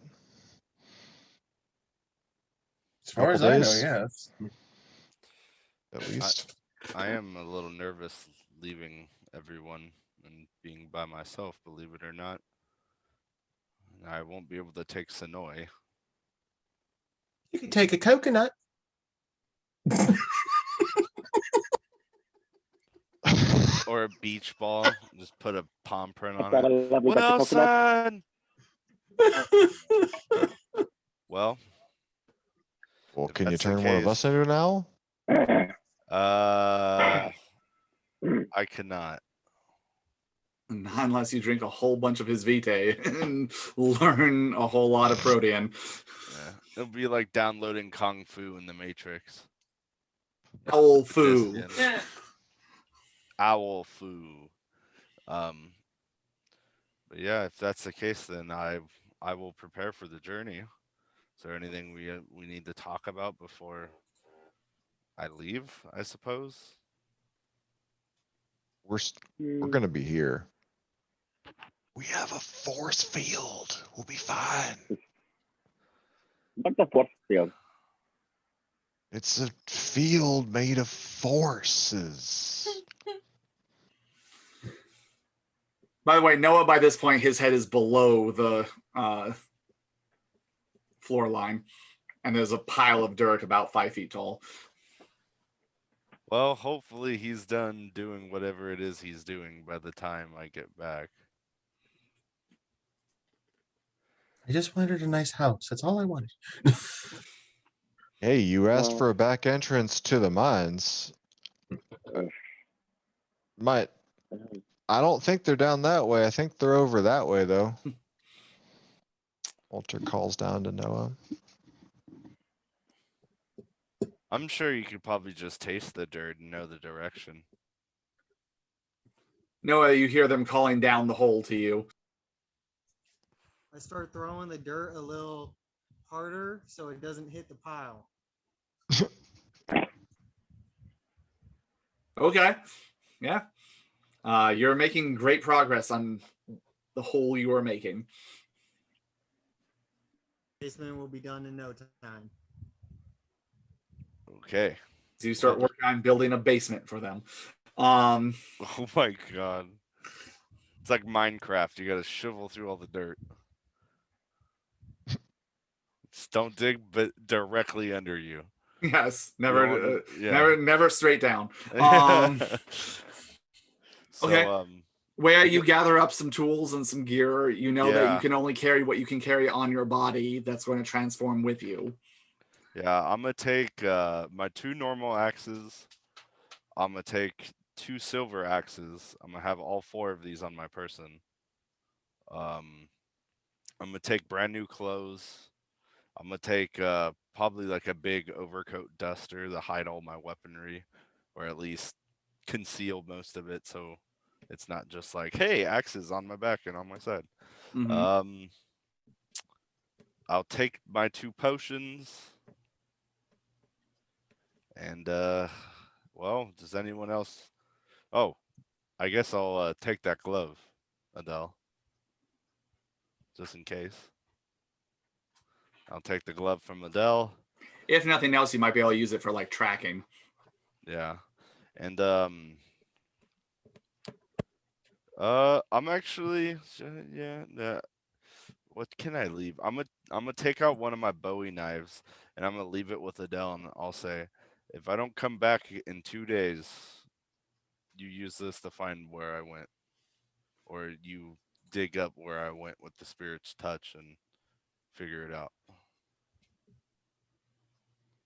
As far as I know, yes. At least. I am a little nervous leaving everyone and being by myself, believe it or not. I won't be able to take Sonoy. You can take a coconut. Or a beach ball. Just put a palm print on it. What else, son? Well, can you turn one of us into an owl? I cannot. Not unless you drink a whole bunch of his vitae and learn a whole lot of protein. Yeah, it'll be like downloading Kung Fu in the Matrix. Owl Fu. Owl Fu. But yeah, if that's the case, then I will prepare for the journey. Is there anything we need to talk about before I leave? I suppose. We're gonna be here. We have a force field. We'll be fine. What's a force field? It's a field made of forces. By the way, Noah, by this point, his head is below the floor line, and there's a pile of dirt about 5 feet tall. Well, hopefully he's done doing whatever it is he's doing by the time I get back. I just wanted a nice house. That's all I wanted. Hey, you asked for a back entrance to the mines. I don't think they're down that way. I think they're over that way, though. Walter calls down to Noah. I'm sure you could probably just taste the dirt and know the direction. Noah, you hear them calling down the hole to you. I start throwing the dirt a little harder so it doesn't hit the pile. Okay. Yeah. You're making great progress on the hole you are making. Basement will be done in no time. Okay. So you start working on building a basement for them. Oh my god. It's like Minecraft. You gotta shovel through all the dirt. Just don't dig, but directly under you. Yes, You don't never straight down. So, Okay. Where you gather up some tools and some gear, you know that you can only carry what you can carry on your body that's going to transform with you. Yeah, I'm gonna take my 2 normal axes. I'm gonna take 2 silver axes. I'm gonna have all 4 of these on my person. I'm gonna take brand new clothes. I'm gonna take probably like a big overcoat duster to hide all my weaponry, or at least conceal most of it, so it's not just like, hey, axes on my back and on my side. Mm-hmm. I'll take my 2 potions. And well, does anyone else? Oh, I guess I'll take that glove, Adele, just in case. I'll take the glove from Adele. If nothing else, you might be able to use it for like tracking. Yeah, and I'm actually what can I leave? I'm gonna take out one of my Bowie knives and I'm gonna leave it with Adele, and I'll say, if I don't come back in 2 days, you use this to find where I went, or you dig up where I went with the spirit's touch and figure it out.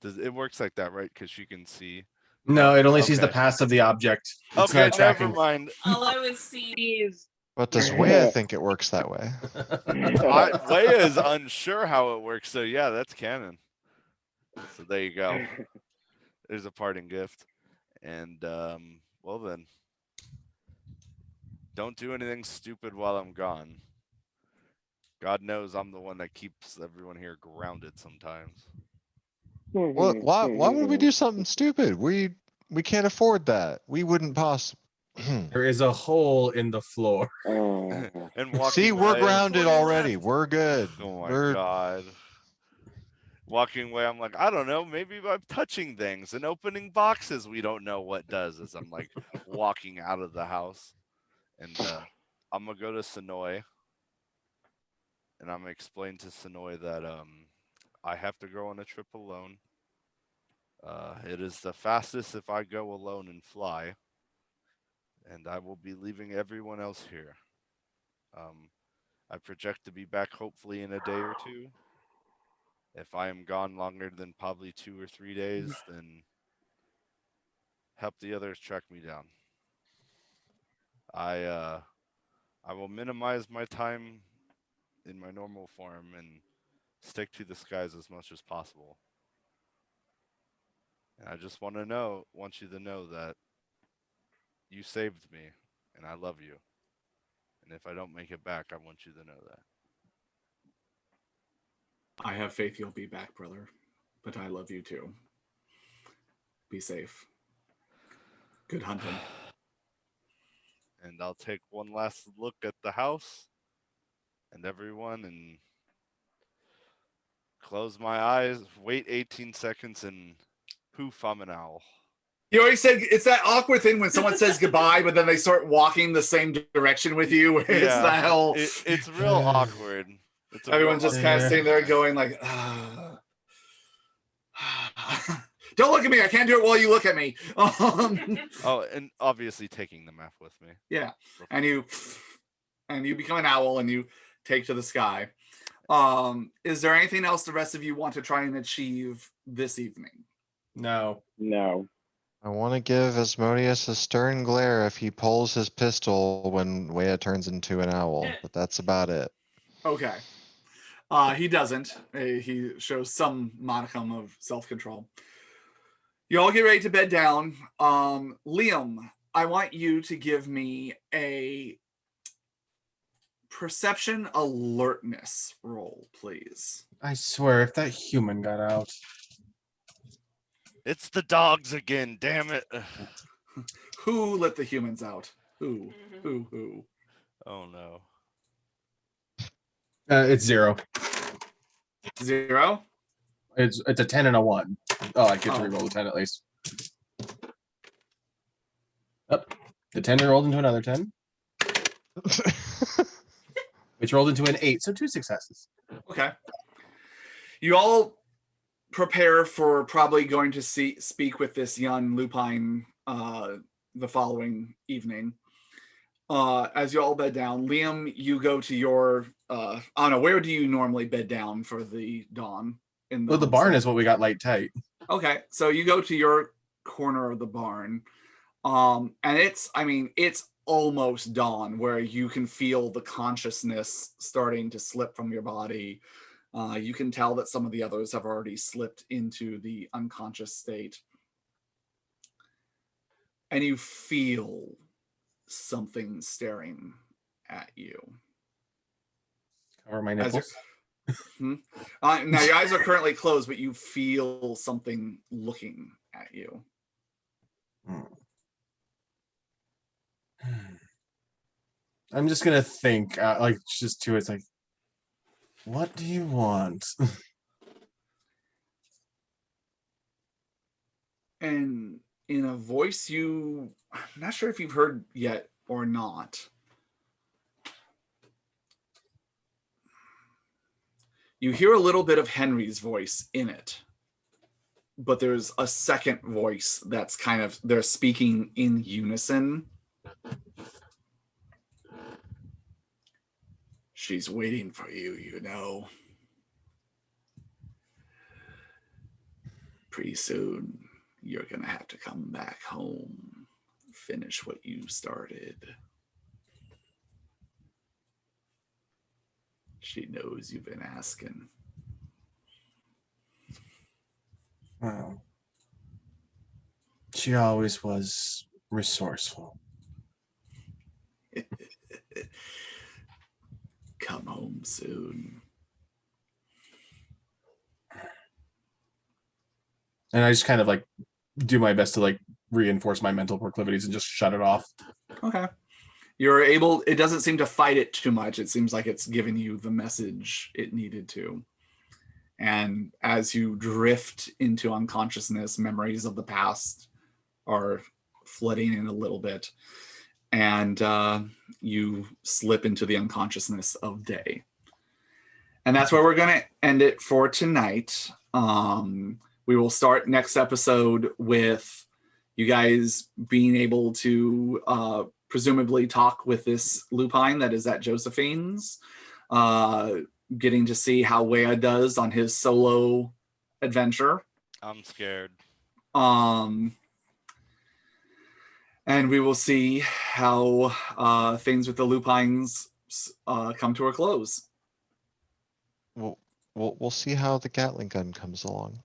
Does it works like that, right? Because you can see. No, it only sees the past of the object. It's okay, not tracking. never mind. All I would see is But does Wea think it works that way? Wea is unsure how it works, so yeah, that's canon. So there you go. There's a parting gift. And well then, don't do anything stupid while I'm gone. God knows I'm the one that keeps everyone here grounded sometimes. What? Why would we do something stupid? We can't afford that. We wouldn't possibly. There is a hole in the floor. And walking See, we're away, grounded already. We're good. oh my We're god. Walking away, I'm like, I don't know, maybe by touching things and opening boxes we don't know what does, as I'm like walking out of the house. And I'm gonna go to Sonoy and I'm gonna explain to Sonoy that I have to go on a trip alone. It is the fastest if I go alone and fly, and I will be leaving everyone else here. I project to be back hopefully in a day or 2. If I am gone longer than probably 2 or 3 days, then help the others track me down. I will minimize my time in my normal form and stick to the skies as much as possible. And I just want you to know that you saved me and I love you. And if I don't make it back, I want you to know that. I have faith you'll be back, brother. But I love you too. Be safe. Good hunting. And I'll take one last look at the house and everyone and close my eyes, wait 18 seconds, and poof, I'm an owl. You already said it's that awkward thing when someone says goodbye, but then they start walking the same direction with you. Where it's the hell. It's real awkward. Everyone's just kind of sitting there going like, don't look at me. I can't do it while you look at me. Oh, and obviously taking the map with me. Yeah, and you become an owl and you take to the sky. Is there anything else the rest of you want to try and achieve this evening? No. No. I want to give Asmodeus a stern glare if he pulls his pistol when Wea turns into an owl, but that's about it. Okay. He doesn't. He shows some modicum of self-control. You all get ready to bed down. Liam, I want you to give me a perception alertness roll, please. I swear, if that human got out. It's the dogs again, damn it. Who let the humans out? Who? Oh no. It's 0. 0? It's a 10 and a 1. Oh, I get to reroll the 10 at least. Up. The 10 rolled into another 10. Which rolled into an 8, so 2 successes. Okay. You all prepare for probably going to speak with this young lupine the following evening. As you all bed down, Liam, you go to your I don't know, where do you normally bed down for the dawn? Well, the barn is what we got light tight. Okay, so you go to your corner of the barn, and it's almost dawn, where you can feel the consciousness starting to slip from your body. You can tell that some of the others have already slipped into the unconscious state. And you feel something staring at you. Cover my nipples. Now your eyes are currently closed, but you feel something looking at you. I'm just gonna think, it's like, what do you want? And in a voice I'm not sure if you've heard yet or not. You hear a little bit of Henry's voice in it, but there's a second voice that's they're speaking in unison. She's waiting for you, you know. Pretty soon, you're gonna have to come back home, finish what you started. She knows you've been asking. Wow. She always was resourceful. Come home soon. And I just kind of do my best to reinforce my mental proclivities and just shut it off. Okay. It doesn't seem to fight it too much. It seems like it's giving you the message it needed to. And as you drift into unconsciousness, memories of the past are flooding in a little bit. And you slip into the unconsciousness of day. And that's where we're going to end it for tonight. We will start next episode with you guys being able to presumably talk with this lupine that is at Josephine's, getting to see how Wea does on his solo adventure. I'm scared. And we will see how things with the lupines come to a close. We'll see how the Gatling gun comes along.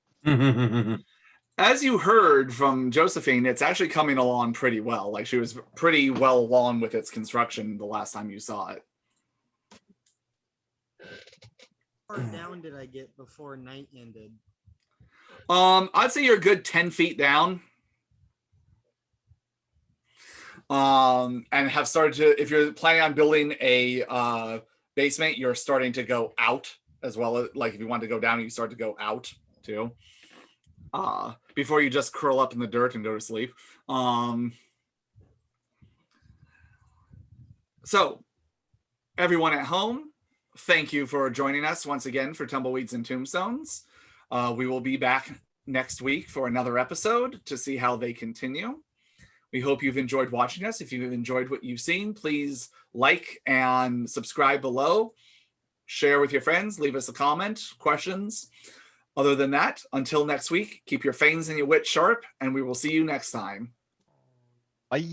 As you heard from Josephine, it's actually coming along pretty well. She was pretty well along with its construction the last time you saw it. How far down did I get before night ended? I'd say you're a good 10 feet down. And have started to, if you're planning on building a basement, you're starting to go out as well as like if you want to go down, you start to go out too. Before you just curl up in the dirt and go to sleep. So everyone at home, thank you for joining us once again for Tumbleweeds and Tombstones. We will be back next week for another episode to see how they continue. We hope you've enjoyed watching us. If you've enjoyed what you've seen, please like and subscribe below. Share with your friends. Leave us a comment, questions. Other than that, until next week, keep your fangs and your wits sharp, and we will see you next time. Bye.